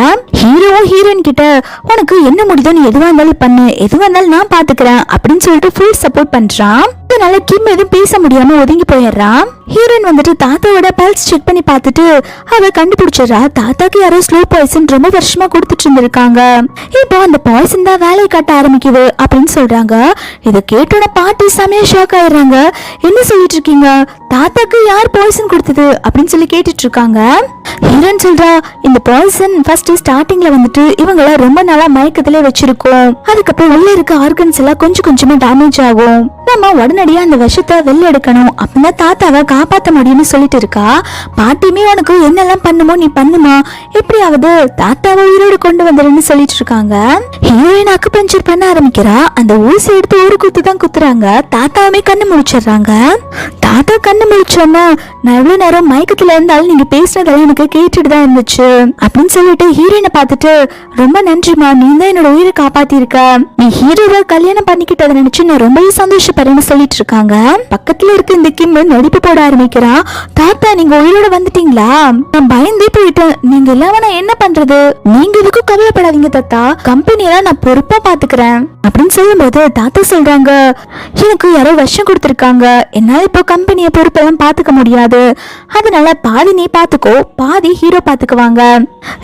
S1: ஹீரோவும் ஹீரோயின் கிட்ட உனக்கு என்ன முடியுதோ நீ எதுவா இருந்தாலும் பண்ணு, எதுவா இருந்தாலும் நான் பாத்துக்கிறேன் அப்படின்னு சொல்லிட்டு ஃபுல் சப்போர்ட் பண்றான். அதனால கிம் எதுவும் பேச முடியாம ஒதுங்கி போயிடுறான். ஹீரோயின் வந்துட்டு தாத்தாவோட பல்ஸ் செக் பண்ணி பார்த்துட்டு அவ கண்டுபிடிச்சிடறா, தாத்தாக்கு யாரோ ஸ்லோ பாய்சன் ரொம்ப வருஷமா கொடுத்துட்டு இருந்திருக்காங்க, இப்போ அந்த பாய்சன் தான் வேலையை காட்ட ஆரம்பிக்குது அப்படின்னு சொல்றாங்க. இதை கேட்டோட பாட்டி செமையா ஷாக் ஆயிடுறாங்க. என்ன சொல்லிட்டு இருக்கீங்க, தாத்தாக்கு யார் பாய்சன் கொடுத்தது அப்படின்னு சொல்லி கேட்டுட்டு இருக்காங்க. ஹீரோயின் சொல்றா இந்த பாய்சன் ஃபர்ஸ்ட் ஸ்டார்டிங்ல வந்துட்டு இவங்கள ரொம்ப நாளா மயக்கத்திலே வச்சிருக்கோம், அதுக்கப்புறம் உள்ள இருக்க ஆர்கன்ஸ் எல்லாம் கொஞ்சம் கொஞ்சமா டேமேஜ் ஆகும், நம்ம உடனடியா அந்த விஷத்தை வெளில எடுக்கணும், அப்படின்னா தாத்தாவை காப்பாற்ற முடியும்னு சொல்லிட்டு இருக்கா. பாட்டியுமே உனக்கு என்னெல்லாம் பண்ணுமோ நீ பண்ணுமா, எப்படியாவது தாத்தாவை உயிரோடு கொண்டு வந்துருன்னு சொல்லிட்டு இருக்காங்க. ஹீரோயின் அக்குபஞ்சர் பண்ண ஆரம்பிக்கிறா. அந்த ஊசி எடுத்து ஒரு குத்து தான் குத்துறாங்க. தாத்தாவுமே கண்ணு முடிச்சிடுறாங்க. தாத்தா கண்ணு முடிச்சோன்னா நான் எவ்வளவு நேரம் மயக்கத்துல இருந்தாலும் நீங்க பேசுனதெல்லாம் எனக்கு கேட்டுட்டு தான் இருந்துச்சு அப்படின்னு சொல்லிட்டு ஹீரோயினை பார்த்துட்டு ரொம்ப நன்றிமா, நீ தான் என்னோட உயிரை காப்பாத்தி இருக்க, நீ ஹீரோவை கல்யாணம் பண்ணிக்கிட்டதை நினைச்சு நான் ரொம்பவே சந்தோஷப்படுறேன்னு சொல்லிட்டு இருக்காங்க. பக்கத்துல இருக்க இந்த கிம் நடிப்பு போட ஆரம்பிக்கிறா. தாத்தா நீங்க உயிரோட வந்துட்டீங்களா, நான் பயந்தே போயிட்டேன், நீங்க இல்லாம நான் என்ன பண்றது, நீங்க இதுக்கும் கவலைப்படாதீங்க தாத்தா, கம்பெனியெல்லாம் நான் பொறுப்பா பாத்துக்கிறேன் அப்படின்னு சொல்லும் போது தாத்தா சொல்றாங்க எனக்கு யாரோ விஷம் கொடுத்திருக்காங்க, என்னால இப்போ கம்பெனியை பொறுப்பெல்லாம் பாத்துக்க முடியாது, அதனால பாதி நீ பாத்துக்கோ பாதி ஹீரோ பாத்துக்குவாங்க,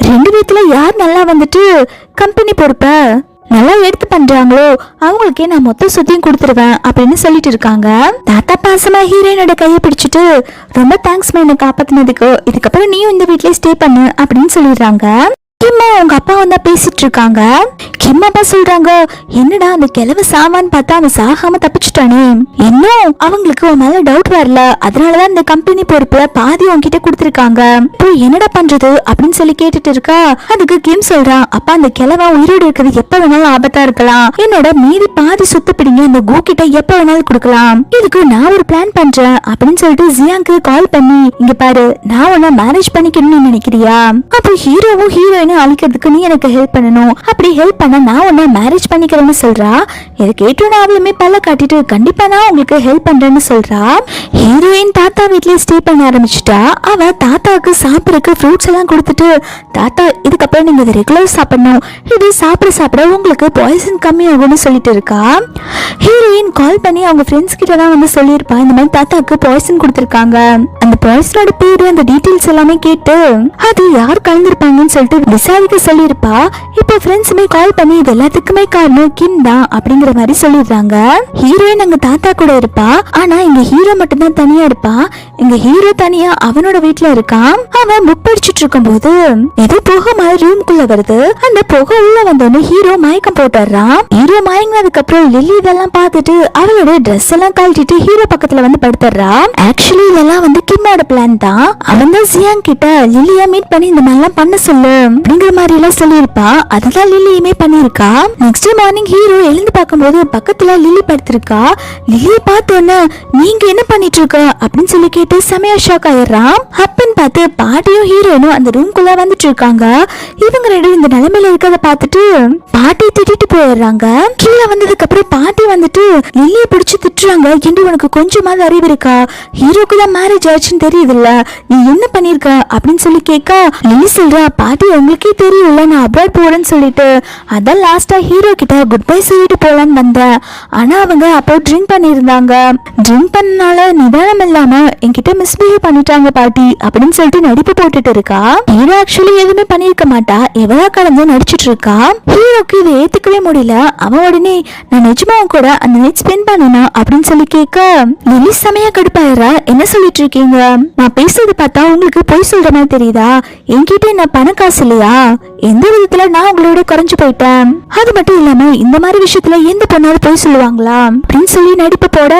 S1: 2 பேத்துல யார் நல்லா வந்துட்டு கம்பெனி பொறுப்ப நல்லா எடுத்து பண்றாங்களோ அவங்களுக்கே நான் மொத்த சொத்தையும் கொடுத்துருவேன் அப்படின்னு சொல்லிட்டு இருக்காங்க. தாத்தா பாசமா ஹீரோயினோட கையை பிடிச்சிட்டு ரொம்ப தேங்க்ஸ் என்னை காப்பாத்தினதுக்கு, இதுக்கப்புறம் நீயும் இந்த வீட்லயே ஸ்டே பண்ணு அப்படின்னு சொல்லிடுறாங்க. கிம்மா அவங்க அப்பா வந்தா பேசிட்டு இருக்காங்க. கிம் அப்பா சொல்றாங்க என்னடா அந்த கிழவ சாவான்னு பார்த்தா அவன் சாகாம தப்பிச்சுட்டானே, இன்னும் அவங்களுக்கு உன் மேல டவுட் வரல, அதனாலதான் இந்த கம்பெனி பொறுப்புல பாதி உன்கிட்ட கொடுத்துருக்காங்க, இப்போ என்னடா பண்றது அப்படின்னு சொல்லி கேட்டுட்டு இருக்கா. அதுக்கு கிம் சொல்றான் அப்பா அந்த கிழவ உயிரோடு இருக்கிறது எப்ப வேணாலும் ஆபத்தா இருக்கலாம், என்னோட மீதி பாதி சொத்து பிடிங்க இந்த கோ கிட்ட எப்ப வேணாலும் கொடுக்கலாம், இதுக்கு நான் ஒரு பிளான் பண்றேன் அப்படின்னு சொல்லிட்டு ஜியாங்க்கு கால் பண்ணி இங்க பாரு நான் உன்ன மேரேஜ் பண்ணிக்கணும்னு நினைக்கிறியா, அப்போ ஹீரோவும் ஹீரோயின் அழிக்கிறதுக்கு நீ எனக்கு ஹெல்ப் பண்ணணும், அப்படி ஹெல்ப் பண்ண நான் உன்னை மேரேஜ் பண்ணிக்கிறேன்னு சொல்றா. இதை கேட்டோன்னு அவளுமே பல்ல காட்டிட்டு கண்டிப்பா நான் உங்களுக்கு ஹெல்ப் பண்றேன்னு சொல்றா. ஹீரோயின் தாத்தா வீட்லயே ஸ்டே பண்ண ஆரம்பிச்சுட்டா. அவ தாத்தாவுக்கு சாப்பிடறதுக்கு ஃப்ரூட்ஸ் எல்லாம் கொடுத்துட்டு தாத்தா இதுக்கப்புறம் நீங்க இதை ரெகுலர் சாப்பிடணும், இது சாப்பிட சாப்பிட உங்களுக்கு பாய்சன் கம்மி ஆகும்னு சொல்லிட்டு இருக்கா. ஹீரோயின் கால் பண்ணி அவங்க ஃப்ரெண்ட்ஸ் கிட்ட தான் வந்து சொல்லியிருப்பா இந்த மாதிரி தாத்தாவுக்கு பாய்சன் கொடுத்துருக்காங்க, அந்த பாய்சனோட பேரு அந்த டீடைல்ஸ் எல்லாமே கேட்டு அது யார் கலந்துருப்பாங்கன்னு சொல்லிட்டு விசாரிக்க சொல்லிருப்பா. இப்போ ஃப்ரெண்ட்ஸுமே கால் பண்ணி இது எல்லாத்துக்குமே காரணம் கிம் தான் அப்படிங்கிற மாதிரி சொல்லிடுறாங்க. ஹீரோயின் அங்க தாத்தா கூட இருப்பா. ஆனா இங்க ஹீரோ மட்டும் தான் தனியா இருப்பா. இங்க ஹீரோ தனியா அவனோட வீட்டுல இருக்கான். அவன் புக் படிச்சுட்டு இருக்கும் போது ஏதோ புகை மாதிரி ரூம்குள்ள வருது. அந்த புகை உள்ள வந்தோடனே ஹீரோ மயக்கம் போட்டுறான். ஹீரோ மயங்கினதுக்கு அப்புறம் லில்லி இதெல்லாம் பார்த்துட்டு அவளோட ட்ரெஸ் எல்லாம் கழட்டிட்டு ஹீரோ பக்கத்துல வந்து படுத்துறா. ஆக்சுவலி இதெல்லாம் வந்து கிம்மோட பிளான் தான். அவன் தான் ஜியாங் கிட்ட லில்லியா மீட் பண்ணி இந்த மாதிரிலாம் பண்ண சொல்லு அப்படிங்கிற மாதிரி எல்லாம் சொல்லியிருப்பா. அதுதான் லில்லியுமே பண்ணிருக்கா. நெக்ஸ்ட் மார்னிங் ஹீரோ எழுந்து பார்க்கும்போது பக்கத்துல லில்லி படுத்திருக்கா. லில்லியை பார்த்தோன்னே நீங்க என்ன பண்ணிட்டு இருக்க அப்படின்னு சொல்லி கேட்டு செமையா ஷாக் ஆயிடுறான். அப்பன்னு பார்த்து பாட்டியும் ஹீரோனும் அந்த ரூம்குள்ள வந்துட்டு இருக்காங்க. இவங்க ரெண்டும் இந்த நிலைமையில இருக்கிறத பார்த்துட்டு பாட்டி திட்டிட்டு போயிடுறாங்க. கீழே வந்ததுக்கு அப்புறம் பாட்டி வந்துட்டு லில்லியை பிடிச்சு திட்டுறாங்க. என்று உனக்கு கொஞ்சமாவது அறிவு இருக்கா? ஹீரோக்கு தான் மேரேஜ் ஆச்சுன்னு தெரியுதுல்ல, நீ என்ன பண்ணிருக்க அப்படின்னு சொல்லி கேட்க லில்லி சொல்றா, பாட்டி உங்களுக்கே தெரியும்ல நான் அப்ராட் போறேன்னு சொல்லிட்டு அதான் லாஸ்டா ஹீரோ கிட்ட குட் பை சொல்லிட்டு போலான்னு வந்தேன். ஆனா அவங்க அப்போ ட்ரிங்க் பண்ணிருந்தாங்க. ட்ரிங்க் பண்ணனால நிதானம் இல்லாம என்கிட்ட மிஸ்பிஹேவ் பண்ணிட்டாங்க பாட்டி அப்படின்னு சொல்லிட்டு நடிப்பு போட்டுட்டு இருக்கா. ஹீரோ ஆக்சுவலி எதுவுமே பண்ணிருக்க மாட்டா, எவ்வளோ கடந்து நடிச்சிட்டு இருக்கா. ஹீரோக்கு இதை ஏத்துக்கவே முடியல. அவன் உடனே நான் நிஜமாவும் கூட அந்த நைட் ஸ்பெண்ட் பண்ணனா அப்படின்னு சொல்லி கேட்க லில்லி செமையா கடுப்பாயிரா. என்ன சொல்லிட்டு இருக்கீங்க? நான் பேசுறது பார்த்தா உங்களுக்கு பொய் சொல்ற மாதிரி தெரியுதா? என்கிட்ட என்ன பண காசு இல்லையா? எந்த விதத்துல நான் உங்களோட குறைஞ்சு போயிட்டேன்? அது மட்டும் இல்லாம இந்த மாதிரி விஷயத்துல எந்த பொண்ணாவது பொய் சொல்லுவாங்களா அப்படின்னு சொல்லி நடிப்பு போட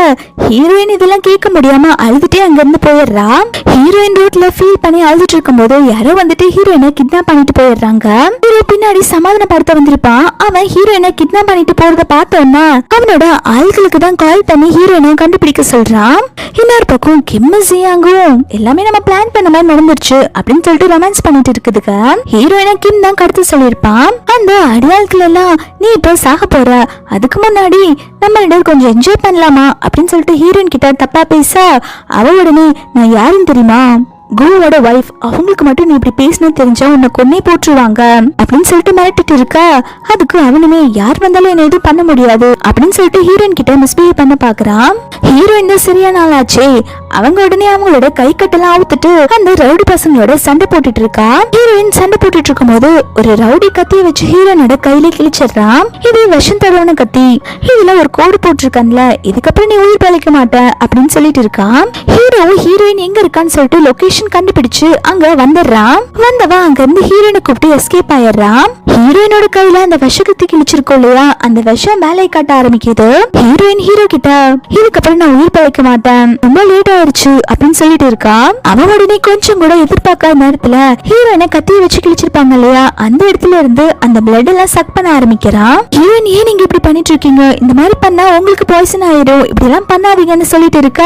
S1: ஹீரோயின் இதெல்லாம் கேட்க முடியாம அழுதுட்டே அங்க இருந்து போயிடுறா. ஹீரோயின் ரோட்ல ஃபீல் பண்ணி அழுதுட்டு இருக்கும் போது யாரோ வந்துட்டு ஹீரோயினை கிட்னாப் பண்ணிட்டு போயிடுறாங்க. ஹீரோ பின்னாடி சமாதானப்படுத்த வந்திருப்பான். அவன் ஹீரோயினை கிட்னாப் பண்ணிட்டு போறத பார்த்தோன்னா அவனோட ஆள்களுக்கு தான் கால் பண்ணி ஹீரோயினை கண்டுபிடிக்க சொல்றான். இன்னொரு பக்கம் கிம் ஜியாங்கும் எல்லாமே நம்ம பிளான் பண்ண மாதிரி நடந்துருச்சு அப்படின்னு சொல்லிட்டு ரொமான்ஸ் பண்ணிட்டு இருக்குதுங்க. ஹீரோயினை கிம் தான் கடத்த சொல்லியிருப்பான். அந்த அடியாட்கள் எல்லாம் நீ இப்போ சாக போற, அதுக்கு முன்னாடி நம்ம கொஞ்சம் என்ஜாய் பண்ணலாமா அப்படின்னு சொல்லிட்டு ஹீரோயின் கிட்ட தப்பா பேச அவ உடனே நான் யாருன்னு தெரியுமா, குருவோட வைஃப், அவங்களுக்கு மட்டும் நீ இப்படி பேசினா தெரிஞ்சா உன்னை கொன்னே போட்டுருவாங்க அப்படின்னு சொல்லிட்டு மிரட்டிட்டு இருக்க. அதுக்கு அவனுமே யார் வந்தாலும் என்ன எதுவும் பண்ண முடியாது அப்படின்னு சொல்லிட்டு ஹீரோயின் கிட்ட மிஸ்பிஹேவ் பண்ண பாக்குறான். ஹீரோயின் தான் சரியான ஆளாச்சே. அவங்க உடனே அவங்களோட கை கட்டெல்லாம் அவுத்துட்டு அந்த ரவுடி பசங்களோட சண்டை போட்டுட்டு இருக்கா. ஹீரோயின் சண்டை போட்டுட்டு இருக்கும் போது ஒரு ரவுடி கத்தியை வச்சு ஹீரோனோட கையில கிழிச்சிடுறான். இது விஷம் தடவான கத்தி. இதுல ஒரு கோடு போட்டிருக்கான்ல, இதுக்கப்புறம் நீ உயிர் பழைக்க மாட்ட அப்படின்னு சொல்லிட்டு இருக்கான். ஹீரோ ஹீரோயின் எங்க இருக்கான்னு சொல்லிட்டு லொகேஷன் கண்டுபிடிச்சு அங்க வந்துடுறான். வந்தவன் அங்க இருந்து ஹீரோயினை கூப்பிட்டு எஸ்கேப் ஆயிடுறான். ஹீரோயினோட கையில அந்த விஷக்கத்தி கிழிச்சிருக்கோம் இல்லையா, அந்த விஷம் வேலையை காட்ட ஆரம்பிக்குது. ஹீரோயின் ஹீரோ கிட்ட இதுக்கப்புறம் நான் உயிர் பழைக்க மாட்டேன், ரொம்ப லேட் ஆயிடுச்சு அப்படின்னு சொல்லிட்டு இருக்கா. அவன் உடனே கொஞ்சம் கூட எதிர்பார்க்காத நேரத்துல ஹீரோயினை கத்தியை வச்சு கிழிச்சிருப்பாங்க இல்லையா, அந்த இடத்துல இருந்து அந்த பிளட் எல்லாம் சக் பண்ண ஆரம்பிக்கிறான். ஹீரோயின் ஏன் நீங்க இப்படி பண்ணிட்டு இருக்கீங்க, இந்த மாதிரி பண்ணா உங்களுக்கு பாய்சன் ஆயிடும், இப்படி எல்லாம் பண்ணாதீங்கன்னு சொல்லிட்டு இருக்க.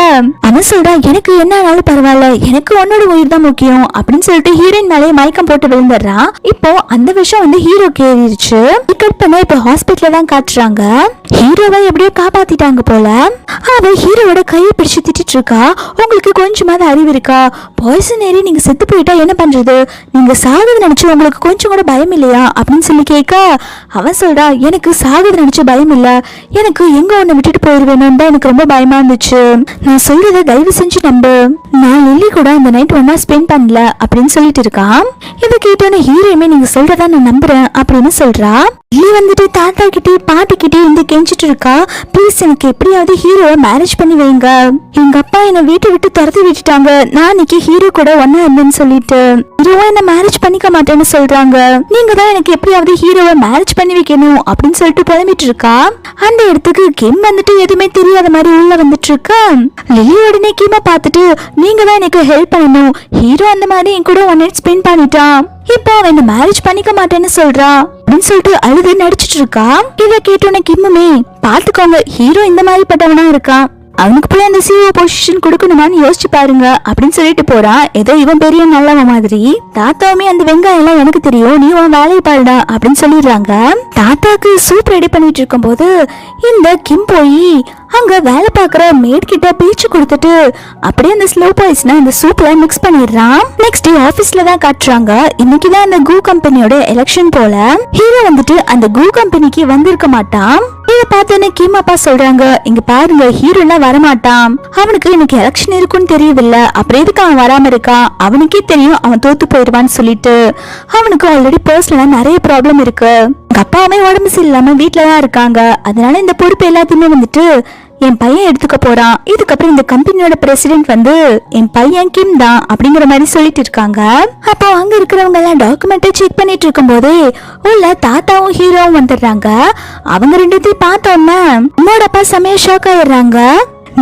S1: அவன் சொல்றா எனக்கு என்ன ஆனாலும் பரவாயில்ல, எனக்கு உன்னோட உயிர் தான் முக்கியம் அப்படின்னு சொல்லிட்டு ஹீரோயின் மேலே மயக்கம் போட்டு விழுந்துடுறான். இப்போ அந்த விஷயம் வந்து ஹீரோ கேறிடுச்சு. கட் பண்ண இப்போ ஹாஸ்பிட்டல்ல தான் காட்டுறாங்க. ஹீரோவை எப்படியோ காப்பாத்திட்டாங்க போல. அவ ஹீரோவோட கையை பிடிச்சு திட்டிட்டு இருக்கா. உங்களுக்கு கொஞ்சமாவது அறிவு இருக்கா? பாய்சன் ஏறி நீங்க செத்து போயிட்டா என்ன பண்றது? நீங்க சாகுது நினைச்சு உங்களுக்கு கொஞ்சம் கூட பயம் இல்லையா அப்படின்னு சொல்லி கேட்க அவன் சொல்றா எனக்கு சாகுது நினைச்சு பயம் இல்ல, எனக்கு எங்க ஒண்ணு விட்டுட்டு போயிருவேணும்னு தான் எனக்கு ரொம்ப பயமா இருந்துச்சு. நான் சொல்றத தயவு செஞ்சு நம்பு, நான் லில்லி கூட அந்த நைட் ஒன்னா ஸ்பெண்ட் பண்ணல அப்படின்னு சொல்லிட்டு இருக்கான். இதை கேட்டோன்னு ஹீரோயுமே நீங்க சொல்றதா நான் நம்புறேன் அப்படின்னு சொல்றா. லில்லி வந்துட்டு தாத்தா கிட்டே பாட்டி கிட்டே இருந்து கெஞ்சிட்டு இருக்கா, ப்ளீஸ் எனக்கு எப்படியாவது ஹீரோவை மேரேஜ் பண்ணி வைங்க, எங்க அப்பா என்னை வீட்டை விட்டு துரத்தி விட்டுட்டாங்க, நான் இன்னைக்கு ஹீரோ கூட ஒன்னா இருந்தேன்னு சொல்லிட்டு ஹீரோவை என்ன மேரேஜ் பண்ணிக்க மாட்டேன்னு சொல்றாங்க, நீங்க தான் எனக்கு எப்படியாவது ஹீரோவை மேரேஜ் பண்ணி வைக்கணும் அப்படின்னு சொல்லிட்டு புலம்பிட்டு இருக்கா. அந்த இடத்துக்கு கிம் வந்துட்டு எதுவுமே தெரியாத மாதிரி உள்ள வந்துட்டு இருக்கா. லில்லி உடனே கிம்ம பார்த்துட்டு நீங்க தான் எனக்கு ஹெல்ப் பண்ணணும், ஹீரோ அந்த மாதிரி என் கூட ஒன் நைட் ஸ்பெண்ட் பண்ணிட்டான், இப்போ அவன் மேரேஜ் பண்ணிக்க மாட்டேன்னு சொல்றா அப்படின்னு சொல்லிட்டு அழுது நடிச்சிட்டு இருக்கா. இதை கேட்டோன்னே கிம்முமே பாத்துக்கோங்க ஹீரோ இந்த மாதிரி பட்டவனா இருக்கான், அவனுக்கு போய் அந்த சிஓ பொசிஷன் கொடுக்கணுமான்னு யோசிச்சு பாருங்க அப்படின்னு சொல்லிட்டு போறான். ஏதோ இவன் பெரிய நல்லவன் மாதிரி. தாத்தாவுமே அந்த வெங்காயம் எல்லாம் எனக்கு தெரியும், நீ உன் வேலையை பாருடா அப்படின்னு சொல்லிடுறாங்க. தாத்தாக்கு சூப் ரெடி பண்ணிட்டு இருக்கும் போது இந்த கிம் போய் அங்க வேலை பாக்குற மேட் கிட்ட பேச்சு கொடுத்துட்டு அப்படியே அந்த ஸ்லோ பாய்ஸ்னா இந்த சூப்ல மிக்ஸ் பண்ணிடுறான். நெக்ஸ்ட் டே ஆபீஸ்ல தான் காட்டுறாங்க. இன்னைக்குதான் அந்த கூ கம்பெனியோட எலெக்ஷன் போல. ஹீரோ வந்துட்டு அந்த கூ கம்பெனிக்கு வந்திருக்க மாட்டான். இத பார்த்தோன்னே கிம் அப்பா சொல்றாங்க, இங்க பாருங்க ஹீரோலாம் வரமாட்டான், அவனுக்கு இன்னைக்கு எலெக்ஷன் இருக்குன்னு தெரியவில்லை, அப்புறம் எதுக்கு அவன் வராம இருக்கான், அவனுக்கே தெரியும் அவன் தோத்து போயிடுவான்னு சொல்லிட்டு. அவனுக்கு ஆல்ரெடி பர்சனலா நிறைய ப்ராப்ளம் இருக்கு, எங்க அப்பாவுமே உடம்பு சரியில்லாம வீட்டுலதான் இருக்காங்க, அதனால இந்த பொறுப்பு எல்லாத்தையுமே வந்துட்டு என் பையன் எடுத்துக்க போறான், இதுக்கப்புறம் இந்த கம்பெனியோட பிரசிடென்ட் வந்து என் பையன் கிம் தான் அப்படிங்கிற மாதிரி சொல்லிட்டு இருக்காங்க. அப்போ அங்க இருக்கிறவங்க எல்லாம் டாக்குமெண்ட்டை செக் பண்ணிட்டு இருக்கும் போதே உள்ள தாத்தாவும் ஹீரோவும் வந்துடுறாங்க. அவங்க ரெண்டுத்தையும் பார்த்தோன்னே உன்னோட அப்பா செமையா ஷாக் ஆயிடுறாங்க.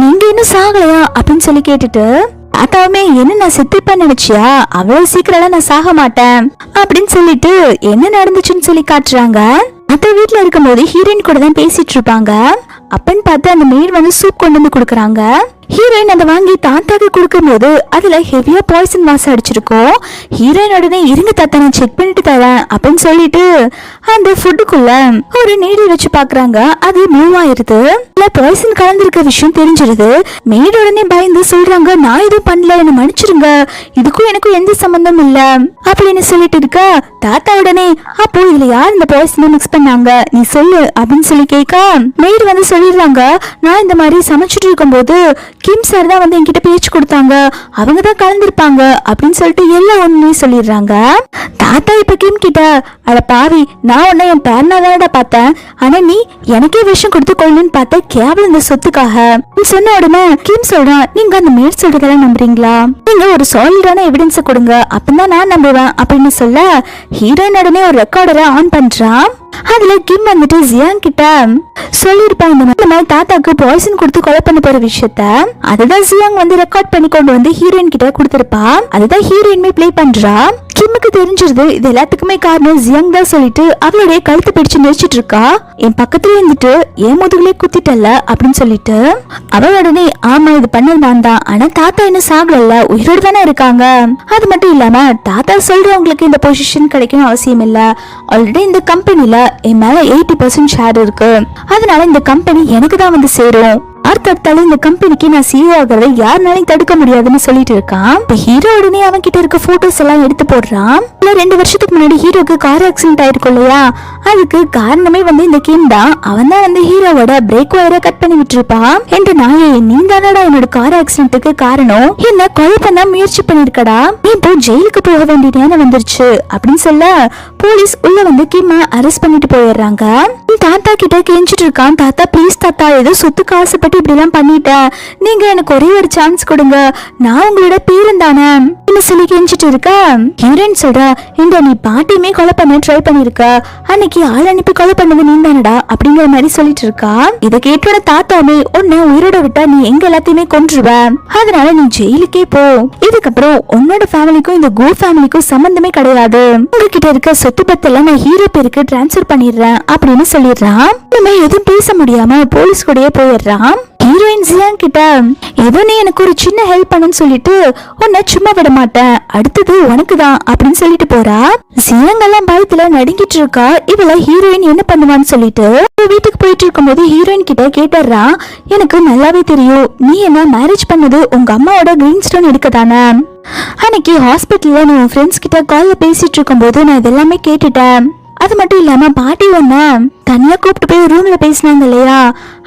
S1: நீங்க இன்னும் சாகலையா அப்படின்னு சொல்லி கேட்டுட்டு தாத்தாவுமே என்ன நான் செத்துப்பேன்னு நினைச்சியா, அவ்வளவு சீக்கிரம் நான் சாக மாட்டேன் அப்படின்னு சொல்லிட்டு என்ன நடந்துச்சுன்னு சொல்லி காட்டுறாங்க. மற்ற வீட்டுல இருக்கும் போது ஹீரோயின் கூட தான் பேசிட்டு இருப்பாங்க. அப்பன்னு பார்த்து அந்த மெய்டு வந்து சூப் கொண்டு வந்து கொடுக்குறாங்க. ஹீரோயின் அதை வாங்கி தாத்தாக்கு கொடுக்கும் போது அதுல ஹெவியா பாய்சன் வாசம் அடிச்சிருக்கோம். ஹீரோயின் உடனே இருங்க தாத்தா நான் செக் பண்ணிட்டு தரேன் அப்படின்னு சொல்லிட்டு அந்த ஃபுட்டுக்குள்ள ஒரு நீடில் வச்சு பாக்குறாங்க. அது மூவ் ஆயிருது, இல்ல பாய்சன் கலந்திருக்க விஷயம் தெரிஞ்சிருது. மெய்டு உடனே பயந்து சொல்றாங்க, நான் எதுவும் பண்ணல, என்ன மன்னிச்சிருங்க, இதுக்கும் எனக்கும் எந்த சம்பந்தம் இல்ல அப்படின்னு சொல்லிட்டு இருக்க. தாத்தா உடனே அப்போ இதுல யார் இந்த பாய்சனை மிக்ஸ் பண்ணாங்க நீ சொல்லு அப்படின்னு சொல்லி கேட்க மெய்டு வந்து சொல்லிடுறாங்க, நான் இந்த மாதிரி சமைச்சிட்டு இருக்கும் போது கிம் சார் தான் வந்து என்கிட்ட பேச்சு கொடுத்தாங்க, அவங்க தான் கலந்துருப்பாங்க அப்படின்னு சொல்லிட்டு எல்லா ஒண்ணுமே சொல்லிடுறாங்க. தாத்தா இப்ப கிம் கிட்ட, அட பாவி, நான் உன்னை என் பேரனாதானடா பார்த்தேன், ஆனா நீ எனக்கே விஷம் கொடுத்து கொள்ளணும்னு பார்த்த கேவலம் இந்த சொத்துக்காக சொன்ன உடனே கிம் சொல்றான், நீங்க அந்த மேட் சொல்றதெல்லாம் நம்புறீங்களா, நீங்க ஒரு சாலிடான எவிடன்ஸ் கொடுங்க அப்பதான் நான் நம்புவேன் அப்படின்னு சொல்ல ஹீரோயின் உடனே ஒரு ரெக்கார்டரை ஆன் பண்றான். அதுல கிம் வந்துட்டு ஜியாங் கிட்ட சொல்லிருப்பான் இந்த மாதிரி தாத்தாக்கு பாய்சன் கொடுத்து கொலை பண்ண போற விஷயத்த. அதுதான் ஜியாங் வந்து ரெக்கார்ட் பண்ணி கொண்டு வந்து ஹீரோயின் கிட்ட கொடுத்திருப்பா. அதுதான் ஹீரோயின்மே பிளே பண்றா. கிம்முக்கு தெரிஞ்சிருது இது எல்லாத்துக்குமே காரணம் ஜியாங் தான் சொல்லிட்டு அவளுடைய கழுத்தை பிடிச்சு நெரிச்சிட்டு இருக்கா. என் பக்கத்துல இருந்துட்டு என் முதுகுலே குத்திட்டல அப்படின்னு சொல்லிட்டு அவள் உடனே ஆமா இது பண்ணது நான் தான், ஆனா தாத்தா என்ன சாகல, உயிரோடு தானே இருக்காங்க, அது மட்டும் இல்லாம தாத்தா சொல்றவங்களுக்கு இந்த பொசிஷன் கிடைக்கணும் அவசியம் இல்ல, ஆல்ரெடி இந்த கம்பெனில என் மேல 80% ஷேர் இருக்கு, அதனால இந்த கம்பெனி எனக்கு தான் வந்து சேரும், அடுத்தாலும் இந்த கம்பெனிக்கு நான் சிஇஓ ஆகிறத யாருனாலையும் தடுக்க முடியாதுன்னு சொல்லிட்டு இருக்கான். ஹீரோ உடனே அவன் கிட்ட இருக்க போட்டோஸ் எல்லாம் எடுத்து போடுறான். 2 வருஷத்துக்கு முன்னாடி ஹீரோக்கு கார் ஆக்சிடென்ட் ஆயிருக்கும் இல்லையா, அதுக்கு காரணமே வந்து இந்த கிம் தான். அவன் தான் வந்து ஹீரோவோட பிரேக் வயரை கட் பண்ணி விட்டுருப்பான். என்று நாயே நீ தானடா என்னோட கார் ஆக்சிடென்ட்டுக்கு காரணம், என்ன கொலை பண்ண முயற்சி பண்ணிருக்கடா, நீ இப்போ ஜெயிலுக்கு போக வேண்டிய நேரம் வந்துருச்சு அப்படின்னு சொல்ல போலீஸ் உள்ள வந்து கிம்ம அரெஸ்ட் பண்ணிட்டு போயிடுறாங்க. தாத்தா கிட்ட கெஞ்சிட்டு இருக்கான், தாத்தா ப்ளீஸ் தாத்தா ஏதோ சொத்துக்கு ஆசைப்பட்டு இப்படி எல்லாம் பண்ணிட்டேன், நீங்க எனக்கு ஒரே ஒரு சான்ஸ் கொடுங்க, நான் உங்களோட பேரன் தானே சொல்லி கெஞ்சிட்டு இருக்க. ஹீரோயின் சொல்ற, இந்த நீ பாட்டியுமே கொலை பண்ண ட்ரை பண்ணிருக்க, அன்னைக்கு ஆள் அனுப்பி கொலை பண்ணது நீ தானடா அப்படிங்கிற மாதிரி சொல்லிட்டு இருக்கா. இதை கேட்டோட தாத்தாமே உன்னை உயிரோட விட்டா நீ எங்க எல்லாத்தையுமே கொன்றுவ, அதனால நீ ஜெயிலுக்கே போ, இதுக்கப்புறம் உன்னோட ஃபேமிலிக்கும் இந்த கோ ஃபேமிலிக்கும் சம்பந்தமே கிடையாது, உங்ககிட்ட இருக்க சொத்து பத்தெல்லாம் நான் ஹீரோ பேருக்கு டிரான்ஸ்பர் பண்ணிடுறேன் அப்படின்னு சொல்லிடுறான். இனிமே எதுவும் பேச முடியாம போலீஸ் கூடயே போயிடுறான். ஹீரோயின் ஜியாங் கிட்ட ஏதோ நீ எனக்கு ஒரு சின்ன ஹெல்ப் பண்ணுன்னு சொல்லிட்டு உன்னை சும்மா விட மாட்டேன், அடுத்தது உனக்கு தான் அப்படின்னு சொல்லிட்டு போறா. ஜியாங் எல்லாம் பயத்துல நடுங்கிட்டு இருக்கா. இவள ஹீரோயின் என்ன பண்ணுவான்னு சொல்லிட்டு வீட்டுக்கு போயிட்டு இருக்கும் போது ஹீரோயின் கிட்ட கேட்டுறான், எனக்கு நல்லாவே தெரியும் நீ என்ன மேரேஜ் பண்ணது உங்க அம்மாவோட கிரீன் ஸ்டோன் எடுக்கதானே, அன்னைக்கு ஹாஸ்பிட்டல்ல நீ உன் ஃப்ரெண்ட்ஸ் கிட்ட கால்ல பேசிட்டு இருக்கும் போது நான் இதெல்லாமே கேட்டுட்டேன், அது மட்டும் இல்லாம பாட்டி ஒண்ணு தனியா கூப்பிட்டு போய் ரூம்ல பேசினாங்க இல்லையா,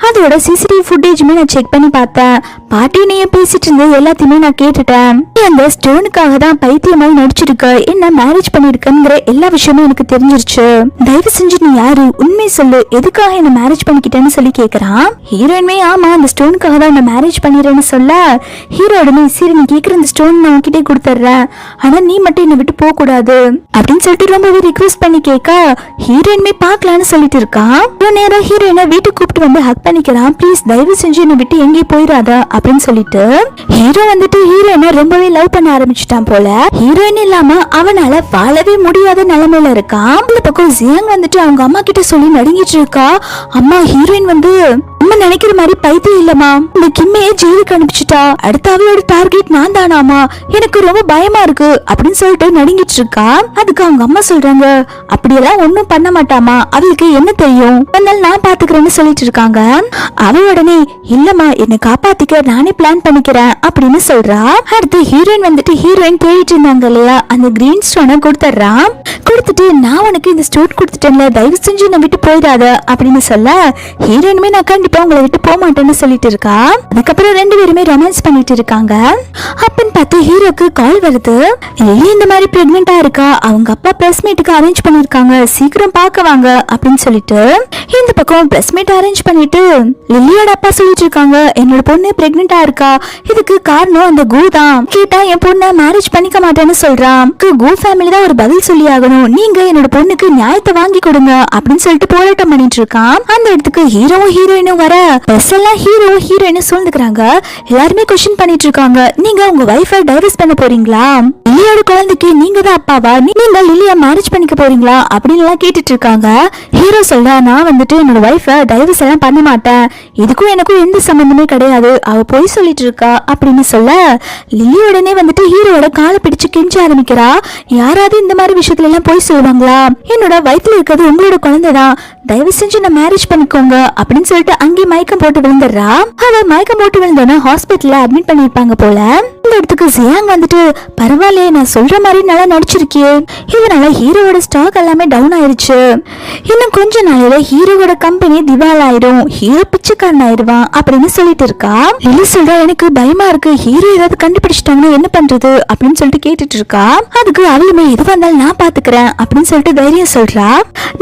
S1: அதோட சிசிடிவி ஃபுட்டேஜுமே நான் செக் பண்ணி பார்த்தேன், பாட்டி நீ பேசிட்டு இருந்தது எல்லாத்தையுமே நான் கேட்டுட்டேன், நீ அந்த ஸ்டோனுக்காக தான் பைத்தியமாய் நடிச்சிருக்க, என்ன மேரேஜ் பண்ணிருக்கங்கிற எல்லா விஷயமும் எனக்கு தெரிஞ்சிருச்சு, தயவு செஞ்சு நீ யாரு உண்மை சொல்லு, எதுக்காக என்ன மேரேஜ் பண்ணிக்கிட்டேன்னு சொல்லி கேக்குறான். ஹீரோயின்மே ஆமா அந்த ஸ்டோனுக்காக தான் என்ன மேரேஜ் பண்ணிடுறேன்னு சொல்ல ஹீரோயினுமே சரி நீ கேக்குற இந்த ஸ்டோன் நான் உன்கிட்டே கொடுத்துட்றேன், ஆனா நீ மட்டும் என்னை விட்டு போக கூடாது அப்படின்னு சொல்லிட்டு ரொம்பவே ரிக்வெஸ்ட் பண்ணி கேட்க ஹீரோயின்மே பாக்கலான்னு சொல்லிட்டு இருக்கா. நேரா ஹீரோயினை வீட்டுக்கு கூப்பிட்டு வந்து ஹக் பண்ணிக்கிறான், ப்ளீஸ் தயவு செஞ்சு என்னை விட்டு எங்கேயும் போயிடாத அப்படின்னு சொல்லிட்டு. ஹீரோ வந்துட்டு ஹீரோயினை ரொம்பவே லவ் பண்ண ஆரம்பிச்சுட்டான் போல, ஹீரோயின் இல்லாம அவனால வாழவே முடியாத நிலைமையில இருக்கான். இந்த பக்கம் ஜியாங் வந்துட்டு அவங்க அம்மா கிட்ட சொல்லி நடுங்கிட்டு இருக்கா, அம்மா ஹீரோயின் வந்து நம்ம நினைக்கிற மாதிரி பைத்தியம் இல்லம்மா. இந்த கிம்மையே ஜெயிலுக்கு அனுப்பிச்சுட்டா. அடுத்த அவளோட டார்கெட் நான் தானாமா. எனக்கு ரொம்ப பயமா இருக்கு அப்படின்னு சொல்லிட்டு நடுங்கிட்டு இருக்கா. அதுக்கு அவங்க அம்மா சொல்றாங்க, அப்படியெல்லாம் ஒண்ணும் பண்ண மாட்டாமா, அவளுக்கு என்ன தெரியும், அதனால நான் பாத்துக்கிறேன்னு சொல்லிட்டு இருக்காங்க. அவ உடனே இல்லம்மா, என்னை காப்பாத்திக்க நானே பிளான் பண்ணிக்கிறேன் அப்படின்னு சொல்றா. அடுத்து ஹீரோயின் வந்துட்டு ஹீரோயின் தேடிட்டு இருந்தாங்க இல்லையா, அந்த கிரீன் ஸ்டோனை கொடுத்துட்றான். கொடுத்துட்டு நான் உனக்கு இந்த ஸ்டோன் கொடுத்துட்டேன்ல, தயவு செஞ்சு நான் விட்டு போயிடாத அப்படின்னு சொல்ல ஹீரோயினுமே நான் கண்டிப்பா உங்களை விட்டு போக மாட்டேன்னு சொல்லிட்டு இருக்கா. அதுக்கப்புறம் ரெண்டு பேருமே ரொமான்ஸ் பண்ணிட்டு இருக்காங்க. அப்பன்னு பார்த்து ஹீரோக்கு கால் வருது. லில்லி இந்த மாதிரி பிரெக்னெண்டா இருக்கா, அவங்க அப்பா பிரஸ் மீட்டுக்கு அரேஞ்ச் பண்ணிருக்காங்க, சீக்கிரம் பார்க்க வாங்க அப்படின்னு சொல்லிட்டு இந்த பக்கம் பிரஸ் மீட் அரேஞ்ச் பண்ணிட்டு லில்லியோட அப்பா சொல்லிட்டு இருக்காங்க, என்னோட பொண்ணு பிரெக்னெண்டா இருக்கா, இதுக்கு காரணம் அந்த கு தான். கேட்டா என் பொண்ணை மேரேஜ் பண்ணிக்க மாட்டேன்னு சொல்றான். கு ஃபேமிலி தான் ஒரு பதில் சொல்லி ஆகணும், நீங்க என்னோட பொண்ணுக்கு நியாயத்தை வாங்கி கொடுங்க அப்படின்னு சொல்லிட்டு போராட்டம் பண்ணிட்டு இருக்கான். அந்த இடத்துக்கு ஹீரோவும் ஹீரோயினும் வர பிரஸ் எல்லாம் ஹீரோ ஹீரோயின் சூழ்ந்துக்கிறாங்க. எல்லாருமே கொஸ்டின் பண்ணிட்டு இருக்காங்க, நீங்க உங்க வைஃபை டைவர்ஸ் பண்ண போறீங்களா, லில்லியோட குழந்தைக்கு நீங்க தான் அப்பாவா, நீங்க லில்லியா மேரேஜ் பண்ணிக்க போறீங்களா அப்படின்னு எல்லாம் கேட்டுட்டு இருக்காங்க. ஹீரோ சொல்றா, நான் வந்துட்டு என்னோட வைஃபை டைவர்ஸ் எல்லாம் பண்ண மாட்டேன், இதுக்கும் எனக்கும் எந்த சம்பந்தமே கிடையாது, அவ போய் சொல்லிட்டு இருக்கா அப்படின்னு சொல்ல லில்லி உடனே வந்துட்டு ஹீரோட காலை பிடிச்சு கெஞ்ச ஆரம்பிக்கிறா. யாராவது இந்த மாதிரி விஷயத்துல எல்லாம் போய் சொல்லுவாங்களா, என்னோட வயித்துல இருக்கிறது உங்களோட குழந்தைதான், தயவு செஞ்சு நான் மேரேஜ் பண்ணிக்கோங்க அப்படின்னு சொல்லிட்டு அங்கே மயக்கம் போட்டு விழுந்துடுறா. அவ மயக்கம் போட்டு விழுந்தோன்னா ஹாஸ்பிட்டல்ல அட்மிட் பண்ணிருப்பாங்க போல. இந்த இடத்துக்கு ஜியாங் வந்துட்டு, பரவாயில்லையே, நான் சொல்ற மாதிரி நல்லா நடிச்சிருக்கியே, இதனால ஹீரோவோட ஸ்டாக் எல்லாமே டவுன் ஆயிருச்சு, இன்னும் கொஞ்ச நாளையில ஹீரோவோட கம்பெனி திவால் ஆயிடும், ஹீரோ பிச்சைக்காரன் ஆயிடுவான் அப்படின்னு சொல்லிட்டு இருக்கா. லில்லி சொல்றா, எனக்கு பயமா இருக்கு, ஹீரோ ஏதாவது கண்டுபிடிச்சிட்டாங்கன்னா என்ன பண்றது அப்படின்னு சொல்லிட்டு கேட்டுட்டு இருக்கா. அதுக்கு அவளுமே எது வந்தாலும் நான் பாத்துக்கிறேன் அப்படின்னு சொல்லிட்டு தைரியம் சொல்றா.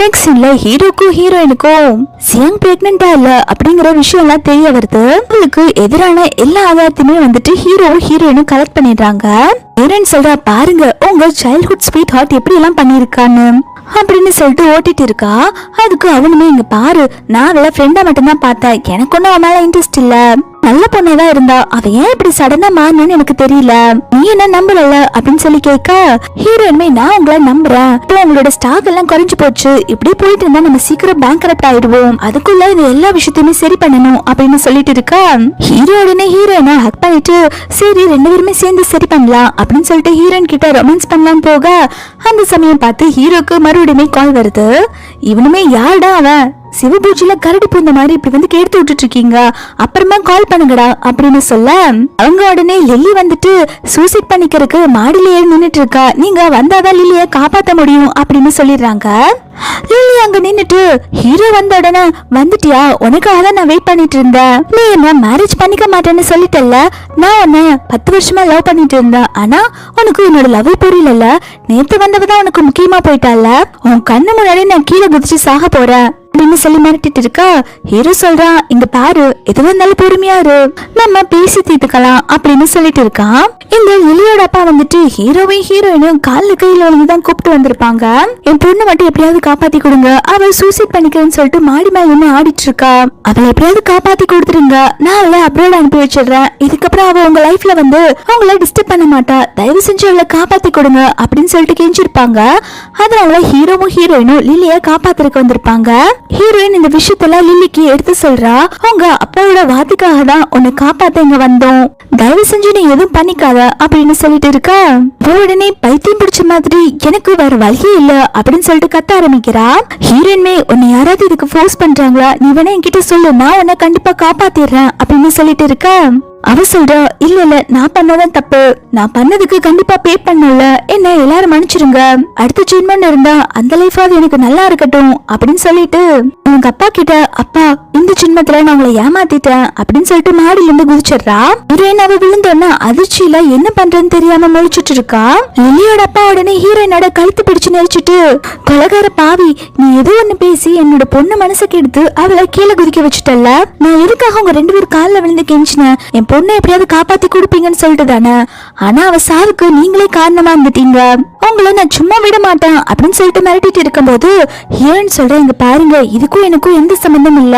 S1: நெக்ஸ்ட் சீன்ல ஹீரோக்கும் ஹீரோயினுக்கும் ஜியாங் பிரெக்னெண்டா இல்ல அப்படிங்கிற விஷயம் எல்லாம் தெரிய வருது. அவளுக்கு எதிரான எல்லா ஆதாரத்தையுமே வந்துட்டு ஹீரோவும் ஹீரோயினும் கலெக்ட் பண்ணிடுறாங்க. ஹீரோயின் சொல்றா, பாருங்க உங்க சைல்ட்ஹுட் ஸ்வீட் ஹார்ட் எப்படி எல்லாம் பண்ணிருக்கான்னு அப்படின்னு சொல்லிட்டு ஓட்டிட்டு இருக்கா. அதுக்கு அவனுமே, இங்க பாரு, நான் அவளை ஃப்ரெண்டா மட்டும்தான் பார்த்தேன், எனக்கு ஒன்னும் அவன் மேல இன்ட்ரெஸ்ட் இல்ல, நல்ல பொண்ணேதான் இருந்தா, அவ ஏன் இப்படி சடனா மாறணும்னு எனக்கு தெரியல, நீ என்ன நம்பல அப்படின்னு சொல்லி கேட்க ஹீரோயின்மே, நான் உங்களை நம்புறேன், இப்போ உங்களோட ஸ்டாக் எல்லாம் குறைஞ்சு போச்சு, இப்படி போயிட்டு இருந்தா நம்ம சீக்கிரம் பேங்க்ரப்ட் ஆயிடுவோம், அதுக்குள்ள இது எல்லா விஷயத்தையுமே சரி பண்ணணும் அப்படின்னு சொல்லிட்டு இருக்கா. ஹீரோ உடனே ஹீரோயினை ஹக் பண்ணிட்டு, சரி ரெண்டு பேருமே சேர்ந்து சரி பண்ணலாம் அப்படின்னு சொல்லிட்டு ஹீரோயின் கிட்ட ரொமான்ஸ் பண்ணலாம் போக அந்த சமயம் பார்த்து ஹீரோக்கு மறுபடியுமே கால் வருது. இவனுமே, யாருடா அவன், சிவபூஜையில கரடி பூந்த மாதிரி இப்படி வந்து கேட்டு விட்டுட்டு இருக்கீங்க, அப்புறமா கால் பண்ணுங்கடா அப்படின்னு சொல்ல அவங்க உடனே லில்லி வந்துட்டு சூசைட் பண்ணிக்கிறதுக்கு மாடியில ஏறி நின்னுட்டு இருக்கா, நீங்க வந்தாதான் லில்லிய காப்பாத்த முடியும் அப்படின்னு சொல்லிடுறாங்க. லில்லி அங்க நின்னுட்டு, ஹீரோ வந்த உடனே, வந்துட்டியா, உனக்காக தான் நான் வெயிட் பண்ணிட்டு இருந்தேன், நீ என்ன மேரேஜ் பண்ணிக்க மாட்டேன்னு சொல்லிட்டல்ல, நான் உன்னை 10 வருஷமா லவ் பண்ணிட்டு இருந்தேன், ஆனா உனக்கு என்னோட லவ் புரியல, நேத்து வந்தவதான் உனக்கு முக்கியமா போயிட்டால, உன் கண்ணு முன்னாடி நான் கீழே குதிச்சு சாக போறேன் அப்படின்னு சொல்லி மிரட்டிட்டு இருக்கா. ஹீரோ சொல்றான், இங்க பாரு, எது வந்தாலும் பொறுமையா இரு, நம்ம பேசி தீர்த்துக்கலாம் அப்படின்னு சொல்லிட்டு இருக்கான். இந்த லில்லியோட அப்பா வந்துட்டு ஹீரோவையும் ஹீரோயினும் காலில் கையில வந்துதான் கூப்பிட்டு வந்திருப்பாங்க. என் பொண்ணு மட்டும் எப்படியாவது காப்பாத்தி கொடுங்க, அவள் சூசைட் பண்ணிக்கிறேன்னு சொல்லிட்டு மாடி மேல ஆடிட்டு இருக்கா, அவளை எப்படியாவது காப்பாத்தி கொடுத்துருங்க, நான் அவளை அப்ரோட் அனுப்பி வச்சிடுறேன், இதுக்கப்புறம் அவ உங்க லைஃப்ல வந்து அவங்கள டிஸ்டர்ப் பண்ண மாட்டா, தயவு செஞ்சு அவளை காப்பாத்தி கொடுங்க அப்படின்னு சொல்லிட்டு கெஞ்சிருப்பாங்க. அதனால ஹீரோவும் ஹீரோயினும் லில்லிய காப்பாத்துறதுக்கு வந்திருப்பாங்க. ஹீரோயின் இந்த விஷயத்துல லில்லிக்கு எடுத்து சொல்றா, உங்க அப்பாவோட வார்த்தைக்காக தான் உன்னை காப்பாத்த இங்க வந்தோம், தயவு செஞ்சு நீ எதுவும் பண்ணிக்காத அப்படின்னு சொல்லிட்டு இருக்கா. உடனே பைத்தியம் பிடிச்ச மாதிரி, எனக்கு வேற வழியே இல்ல அப்படின்னு சொல்லிட்டு கத்த ஆரம்பிக்கிறா. ஹீரோயின்மே, உன்னை யாராவது இதுக்கு ஃபோர்ஸ் பண்றாங்களா, நீ வேணா என்கிட்ட சொல்லு, நான் உன்னை கண்டிப்பா காப்பாத்திடுறேன் அப்படின்னு சொல்லிட்டு இருக்கா. அவ சொல்றா, இல்ல இல்ல, நான் பண்ணதான் தப்பு, நான் பண்ணதுக்கு கண்டிப்பா பே பண்ணல, என்ன எல்லாரும் மன்னிச்சிருங்க, அடுத்த ஜென்மம் இருந்தா அந்த லைஃபாவது எனக்கு நல்லா இருக்கட்டும் அப்படின்னு சொல்லிட்டு உங்க அப்பா கிட்ட, அப்பா இந்த ஜென்மத்துல நான் உங்களை ஏமாத்திட்டேன் அப்படின்னு சொல்லிட்டு மாடியில இருந்து குதிச்சிடுறா. ஹீரோயின் அவ விழுந்தோன்னா அதிர்ச்சியில என்ன பண்றதுன்னு தெரியாம முழிச்சிட்டு இருக்கா. லில்லியோட அப்பா உடனே ஹீரோயினோட கழுத்து பிடிச்சு நெரிச்சிட்டு, கொலகார பாவி, நீ ஏதோ ஒண்ணு பேசி என்னோட பொண்ணு மனசுக்கு எடுத்து அவளை கீழே குதிக்க வச்சுட்டல்ல, நான் எதுக்காக உங்க 2 பேரும் காலில் விழுந்து கெஞ்சினேன், என் பொண்ணை எப்படியாவது காப்பாத்தி கொடுப்பீங்கன்னு சொல்லிட்டு தானே, ஆனா அவ சாவுக்கு நீங்களே காரணமா இருந்துட்டீங்க, உங்களை நான் சும்மா விட மாட்டேன் அப்படின்னு சொல்லிட்டு மிரட்டிட்டு இருக்கும்போது ஹீரோயின் சொல்றேன், இங்க பாருங்க, இதுக்கும் எனக்கும் எந்த சம்பந்தம் இல்ல,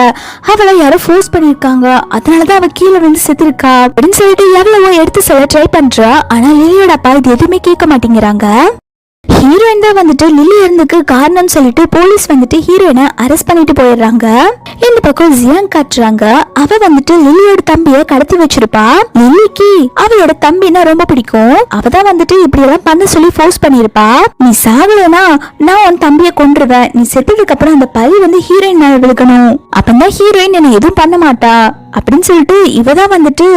S1: அவளை யாரோ ஃபோர்ஸ் பண்ணிருக்காங்க, அதனாலதான் அவ கீழே வந்து செத்துருக்கா அப்படின்னு சொல்லிட்டு எவ்வளவோ எடுத்து சொல்ல ட்ரை பண்றா. ஆனா லில்லியோட அப்பா இது எதுவுமே கேட்க மாட்டேங்கிறாங்க. ஹீரோயின் தான் வந்துட்டு லில்லி இருந்துக்கு காரணம் சொல்லிட்டு போலீஸ் வந்துட்டு ஹீரோயினை அரெஸ்ட் பண்ணிட்டு போயிடுறாங்க. இந்த பக்கம் ஜியாங் காட்டுறாங்க. அவ வந்துட்டு லில்லியோட தம்பிய கடத்தி வச்சிருப்பா. லில்லிக்கு அவளோட தம்பினா ரொம்ப பிடிக்கும். அவதான் வந்துட்டு இப்படி எல்லாம் பண்ண சொல்லி ஃபோர்ஸ் பண்ணிருப்பா. நீ சாகலனா நான் உன் தம்பிய கொன்றுவேன், நீ செத்ததுக்கு அப்புறம் அந்த பழி வந்து ஹீரோயின் மேல விழுக்கணும், அப்பதான் ஹீரோயின் என்ன எதுவும் பண்ண மாட்டா அப்படின்னு சொல்லிட்டு இவதான் வந்துட்டு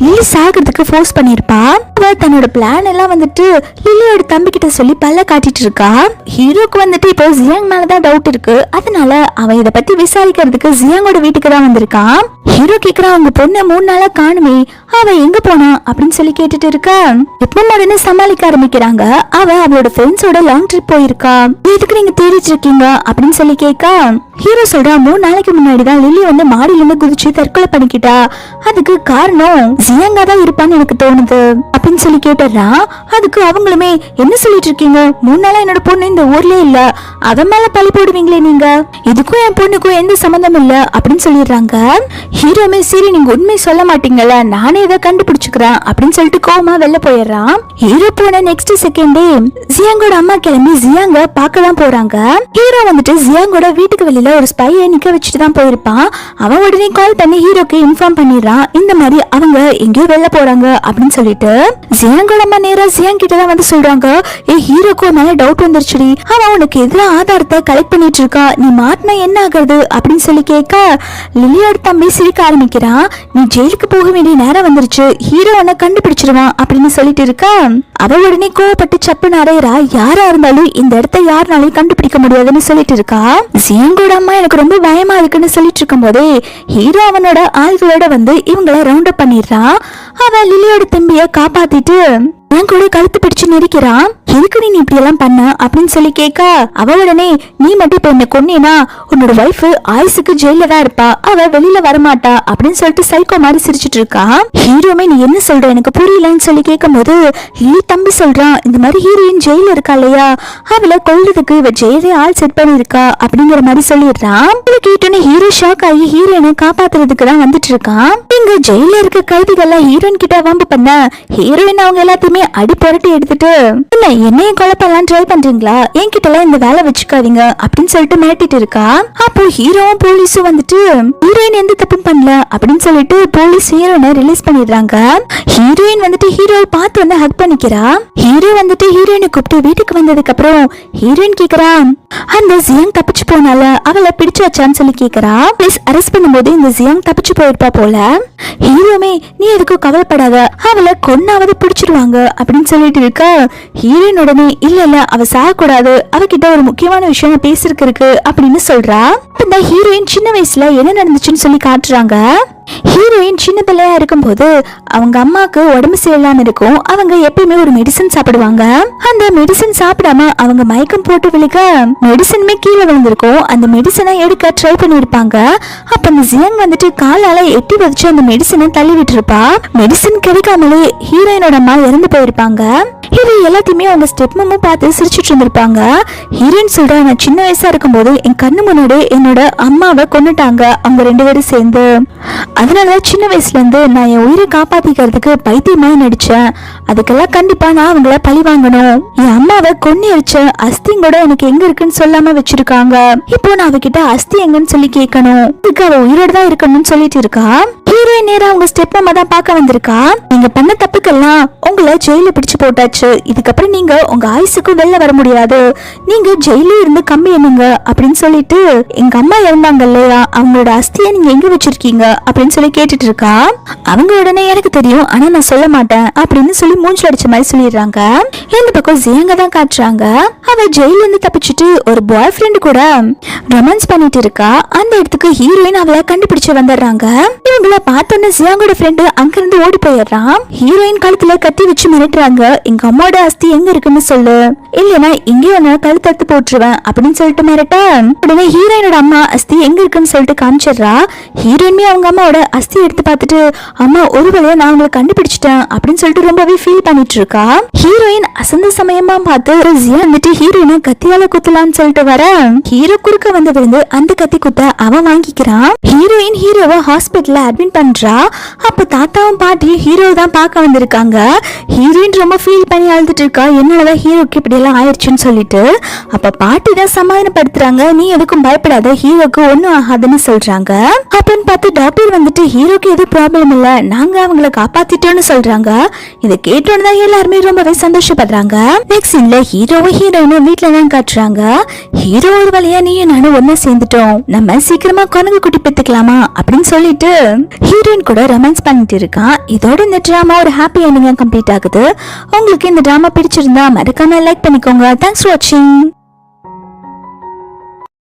S1: லில்லி சாகிறதுக்கு ஃபோர்ஸ் பண்ணிருப்பா. அவ தன்னோட பிளான் எல்லாம் வந்துட்டு லில்லியோட தம்பி கிட்ட சொல்லி பல்ல காட்டிட்டு இருக்கா. ஹீரோக்கு வந்துட்டு இப்போ ஜியாங் மேலதான் டவுட் இருக்கு. அதனால அவன் இத பத்தி விசாரிக்கிறதுக்கு ஜியாங்கோட வீட்டுக்கு தான் வந்திருக்கான். ஹீரோ கேக்குறா, அவங்க பொண்ணு 3 நாளா காணுமே, அவ எங்க போனா அப்படின்னு சொல்லி கேட்டுட்டு இருக்கா. எப்ப உடனே சமாளிக்க ஆரம்பிக்கிறாங்க. அவ அவளோட ஃப்ரெண்ட்ஸோட லாங் ட்ரிப் போயிருக்கா, எதுக்கு நீங்க தேடிட்டு இருக்கீங்க அப்படின்னு சொல்லி கேட்க ஹீரோ சொல்றா, 3 நாளைக்கு முன்னாடிதான் லில்லி வந்து மாடியில இருந்து குதிச்சு தற்கொலை பண்ணிக்கிட்டா, அதுக்கு காரணம் ஜியாங்கா தான் இருப்பான்னு எனக்கு தோணுது அப்படின்னு சொல்லி கேட்டுறா. அதுக்கு அவங்களுமே என்ன சொல்லிட்டு இருக்கீங்க, 3 நாளா என்னோட பொண்ணு இந்த ஊர்லயே இல்ல, அவன் மேல பழி போடுவீங்களே நீங்க, இதுக்கும் என் பொண்ணுக்கும் எந்த சம்பந்தம் இல்ல அப்படின்னு சொல்லிடுறாங்க. ஹீரோமே சரி நீங்க உண்மை சொல்ல மாட்டீங்கல்ல, நானே இதை கண்டுபிடிச்சுக்கிறேன் அப்படின்னு சொல்லிட்டு கோவமா வெளில போயிடுறான். ஹீரோ போன நெக்ஸ்ட் செகண்டே ஜியாங்கோட அம்மா கிளம்பி ஜியாங்க பார்க்க தான் போறாங்க. ஹீரோ வந்துட்டு ஜியாங்கோட வீட்டுக்கு வெளியில ஒரு ஸ்பையை நிக்க வச்சுட்டு தான் போயிருப்பான். அவன் உடனே கால் பண்ணி ஹீரோக்கு இன்ஃபார்ம் பண்ணிடுறான், இந்த மாதிரி அவங்க எங்கேயோ வெளில போறாங்க அப்படின்னு சொல்லிட்டு. ஜியாங்கோட அம்மா நேரா ஜியாங் கிட்ட தான் வந்து சொல்றாங்க, ஹீரோக்கு மேல டவுட் வந்துருச்சுடி, அவன் உனக்கு எதிராக ஆதாரத்தை கலெக்ட் பண்ணிட்டு இருக்கா, நீ மாட்டினா என்ன ஆகுறது அப்படின்னு சொல்லி கேட்க லில்லியோட தம்பி சிரிக்க ஆரம்பிக்கிறான். நீ ஜெயிலுக்கு போக வேண்டிய நேரம் வந்துருச்சு, ஹீரோ உன்னை கண்டுபிடிச்சிருவான் அப்படின்னு சொல்லிட்டு இருக்கா. அவ உடனே கோவப்பட்டு சப்பு நடையறா, யாரா இருந்தாலும் இந்த இடத்த யாருனாலையும் கண்டுபிடிக்க முடியாதுன்னு சொல்லிட்டு இருக்கா. ஜியாங்கோட அம்மா எனக்கு ரொம்ப பயமா இருக்குன்னு சொல்லிட்டு இருக்கும் போதே ஹீரோ அவனோட ஆள்களோட வந்து இவங்களை ரவுண்ட் அப் பண்ணிடுறான். அவன் லில்லியோட தம்பிய காப்பாத்திட்டு என் கூட கழுத்து பிடிச்சு நெரிக்கிறான். எதுக்கு நீ இப்படி எல்லாம் பண்ண அப்படின்னு சொல்லி கேட்க அவ உடனே, நீ மட்டும் இப்ப என்ன கொன்னேனா உன்னோட வைஃப் ஆயுசுக்கு ஜெயில தான் இருப்பா, அவ வெளியில வரமாட்டா அப்படின்னு சொல்லிட்டு சைக்கோ மாதிரி சிரிச்சுட்டு இருக்கா. ஹீரோமே நீ என்ன சொல்ற எனக்கு புரியலன்னு சொல்லி கேட்கும் போது லில்லி தம்பி சொல்றான், இந்த மாதிரி ஹீரோயின் ஜெயில இருக்கா இல்லையா, அவளை கொல்றதுக்கு இவ ஜெயிலே ஆள் செட் பண்ணிருக்கா அப்படிங்கிற மாதிரி சொல்லிடுறான். இதை கேட்டோன்னு ஹீரோ ஷாக் ஆகி ஹீரோயினை காப்பாத்துறதுக்கு தான் வந்துட்டு இருக்கான். இங்க ஜெயில இருக்க கைதிகள்லாம் ஹீரோயின் கிட்ட வம்பு பண்ண ஹீரோயின் அவங்க எல்லாத்தையுமே அடி புரட்டி எடுத்துட்டு, இல்ல என்னையும் குழப்பெல்லாம் ட்ரை பண்றீங்களா, என்கிட்ட எல்லாம் இந்த வேலை வச்சுக்காதீங்க அப்படின்னு சொல்லிட்டு மிரட்டிட்டு இருக்கா. அப்போ ஹீரோவும் போலீஸும் வந்துட்டு ஹீரோயின் எந்த தப்பும் பண்ணல அப்படின்னு சொல்லிட்டு போலீஸ் ஹீரோயினை ரிலீஸ் பண்ணிடுறாங்க. ஹீரோயின் வந்துட்டு ஹீரோவை பார்த்து வந்து ஹக் பண்ணிக்கிறா. ஹீரோ வந்துட்டு ஹீரோயினை கூப்பிட்டு வீட்டுக்கு வந்ததுக்கு அப்புறம் ஹீரோயின் கேக்குறா, அந்த ஜியாங் தப்பிச்சு போனால அவளை பிடிச்சு வச்சான்னு சொல்லி கேக்குறா. போலீஸ் அரெஸ்ட் பண்ணும்போது இந்த ஜியாங் தப்பிச்சு போயிருப்பா போல. ஹீரோமே நீ எதுக்கும் கவலைப்படாத, அவளை கொன்னாவது பிடிச்சிருவாங்க அப்படின்னு சொல்லிட்டு இருக்க. ஹீரோயின் உடனே இல்ல இல்ல அவ சாகக்கூடாது, அவகிட்ட ஒரு முக்கியமான விஷயம் பேசிருக்கு இருக்கு அப்படின்னு சொல்றா. இந்த ஹீரோயின் சின்ன வயசுல என்ன நடந்துச்சுன்னு சொல்லி காட்டுறாங்க. ஹீரோயின் சின்ன பிள்ளையா இருக்கும் போது அவங்க அம்மாக்கு உடம்பு சரியில்லாம இருக்கும். அவங்க எப்பயுமே ஒரு மெடிசன் சாப்பிடுவாங்க. அந்த மெடிசன் சாப்பிடாம அவங்க மயக்கம் போட்டு விழுக மெடிசனுமே கீழே விழுந்திருக்கும். அந்த மெடிசனை எடுக்க ட்ரை பண்ணிருப்பாங்க. அப்ப அந்த ஜியாங் வந்துட்டு காலால எட்டி வச்சு அந்த மெடிசனை தள்ளி விட்டு இருப்பா. மெடிசன் கிடைக்காமலே ஹீரோயினோட அம்மா இறந்து போயிருப்பாங்க. இது எல்லாத்தையுமே அவங்க ஸ்டெப் மாமும் பார்த்து சிரிச்சுட்டு இருந்திருப்பாங்க. ஹீரோயின் சொல்றா, நான் சின்ன வயசா இருக்கும் போது என் கண்ணு முன்னாடி என்னோட அம்மாவை கொன்னுட்டாங்க அவங்க 2 பேரும் சேர்ந்து. அதனால சின்ன வயசுல இருந்து நான் என் உயிரை காப்பாத்திக்கிறதுக்கு பைத்தியமா நடிச்சேன். அதுக்கெல்லாம் கண்டிப்பா நான் அவங்கள பழி வாங்கணும். என் அம்மாவை கொன்னி வச்ச அஸ்தியும் கூட எனக்கு எங்க இருக்குன்னு சொல்லாம வச்சிருக்காங்க. இப்போ நான் அவகிட்ட அஸ்தி எங்கன்னு சொல்லி கேட்கணும். இதுக்கு அவ உயிரோட தான் இருக்கணும்னு சொல்லிட்டு இருக்கா. ஹீரோயின் நேரா அவங்க ஸ்டெப் மாமா தான் பார்க்க வந்திருக்கா. நீங்க பண்ண தப்புக்கெல்லாம் உங்களை ஜெயில பிடிச்சு போட்டாச்சு, இதுக்கப்புறம் நீங்க உங்க ஆயுசுக்கும் வெளில வர முடியாது, நீங்க ஜெயில இருந்து கம்மி என்னங்க அப்படின்னு சொல்லிட்டு எங்க அம்மா இறந்தாங்க இல்லையா, அவங்களோட அஸ்தியை நீங்க எங்க வச்சிருக்கீங்க அப்படின்னு சொல்லி கேட்டுட்டு இருக்கா. அவங்க உடனே எனக்கு தெரியும் ஆனா நான் சொல்ல மாட்டேன் அப்படின்னு சொல்லி மூஞ்சில அடிச்ச மாதிரி சொல்லிடுறாங்க. இந்த பக்கம் ஜியாங்க தான் காட்டுறாங்க. அவ ஜெயில இருந்து தப்பிச்சுட்டு ஒரு பாய் ஃப்ரெண்ட் கூட ரொமான்ஸ் பண்ணிட்டு இருக்கா. அந்த இடத்துக்கு ஹீரோயின் அவளை கண்டுபிடிச்சு வந்துடுறாங்க. இவங்கள பார்த்தோன்னே ஜியாங்கோட ஃப்ரெண்டு அங்கிருந்து ஓடி போயிடுறான். ஹீரோயின் கழுத்துல கத்தி வச்சு மிரட்டுறாங்க, எங்க அம்மாவோட அஸ்தி எங்க இருக்குன்னு சொல்லு, இல்லைன்னா இங்கே உன்ன கழுத்தடுத்து போட்டுருவேன் அப்படின்னு சொல்லிட்டு மிரட்ட உடனே ஹீரோயினோட அம்மா அஸ்தி எங்க இருக்குன்னு சொல்லிட்டு காமிச்சிடுறா. ஹீரோயின்மே அவங்க அம்மாவோட அஸ்தி எடுத்து பார்த்துட்டு, அம்மா ஒரு வேளையை நான் உங்களை கண்டுபிடிச்சிட்டேன் அப்படின்னு சொல்லிட்டு ரொம்பவே ஃபீல் பண்ணிட்டு இருக்கா. ஹீரோயின் அசந்த சமயமா பார்த்து ஜியா வந்துட்டு ஹீரோயினை கத்தியால குத்தலான்னு சொல்லிட்டு வர ஹீரோ குறுக்க வந்து விழுந்து அந்த கத்தி குத்த அவன் வாங்கிக்கிறான். ஹீரோயின் ஹீரோவை ஹாஸ்பிட்டல்ல அட்மிட் ஃபீல் பண்றா. அப்ப தாத்தாவும் பாட்டியும் ஹீரோ தான் பார்க்க வந்திருக்காங்க. ஹீரோயின் ரொம்ப ஃபீல் பண்ணி அழுதுட்டு இருக்கா, என்னதான் ஹீரோக்கு இப்படி எல்லாம் ஆயிடுச்சுன்னு சொல்லிட்டு. அப்ப பாட்டி தான் சமாதானப்படுத்துறாங்க, நீ எதுக்கும் பயப்படாத, ஹீரோக்கு ஒன்னும் ஆகாதுன்னு சொல்றாங்க. அப்படின்னு பார்த்து டாக்டர் வந்துட்டு ஹீரோக்கு எதுவும் ப்ராப்ளம் இல்ல, நாங்க அவங்களை காப்பாத்திட்டோம்னு சொல்றாங்க. இதை கேட்டோன்னு தான் எல்லாருமே ரொம்பவே சந்தோஷப்படுறாங்க. நெக்ஸ்ட் சீன்ல ஹீரோவும் ஹீரோயினும் வீட்டுல தான் காட்டுறாங்க. ஹீரோ ஒரு வழியா நீயும் நானும் ஒன்னா சேர்ந்துட்டோம், நம்ம சீக்கிரமா குரங்கு குட்டி பெத்துக்கலாமா அப்படின்னு சொல்லிட்டு ஹீரோயின் கூட ரொமான்ஸ் பண்ணிட்டு இருக்கான். இதோட இந்த டிராமா ஒரு ஹாப்பி எண்டிங்கா கம்ப்ளீட் ஆகுது. உங்களுக்கு இந்த டிராமா பிடிச்சிருந்தா மறக்காம லைக் பண்ணிக்கோங்க. தேங்க்ஸ் ஃபார் வாட்சிங்.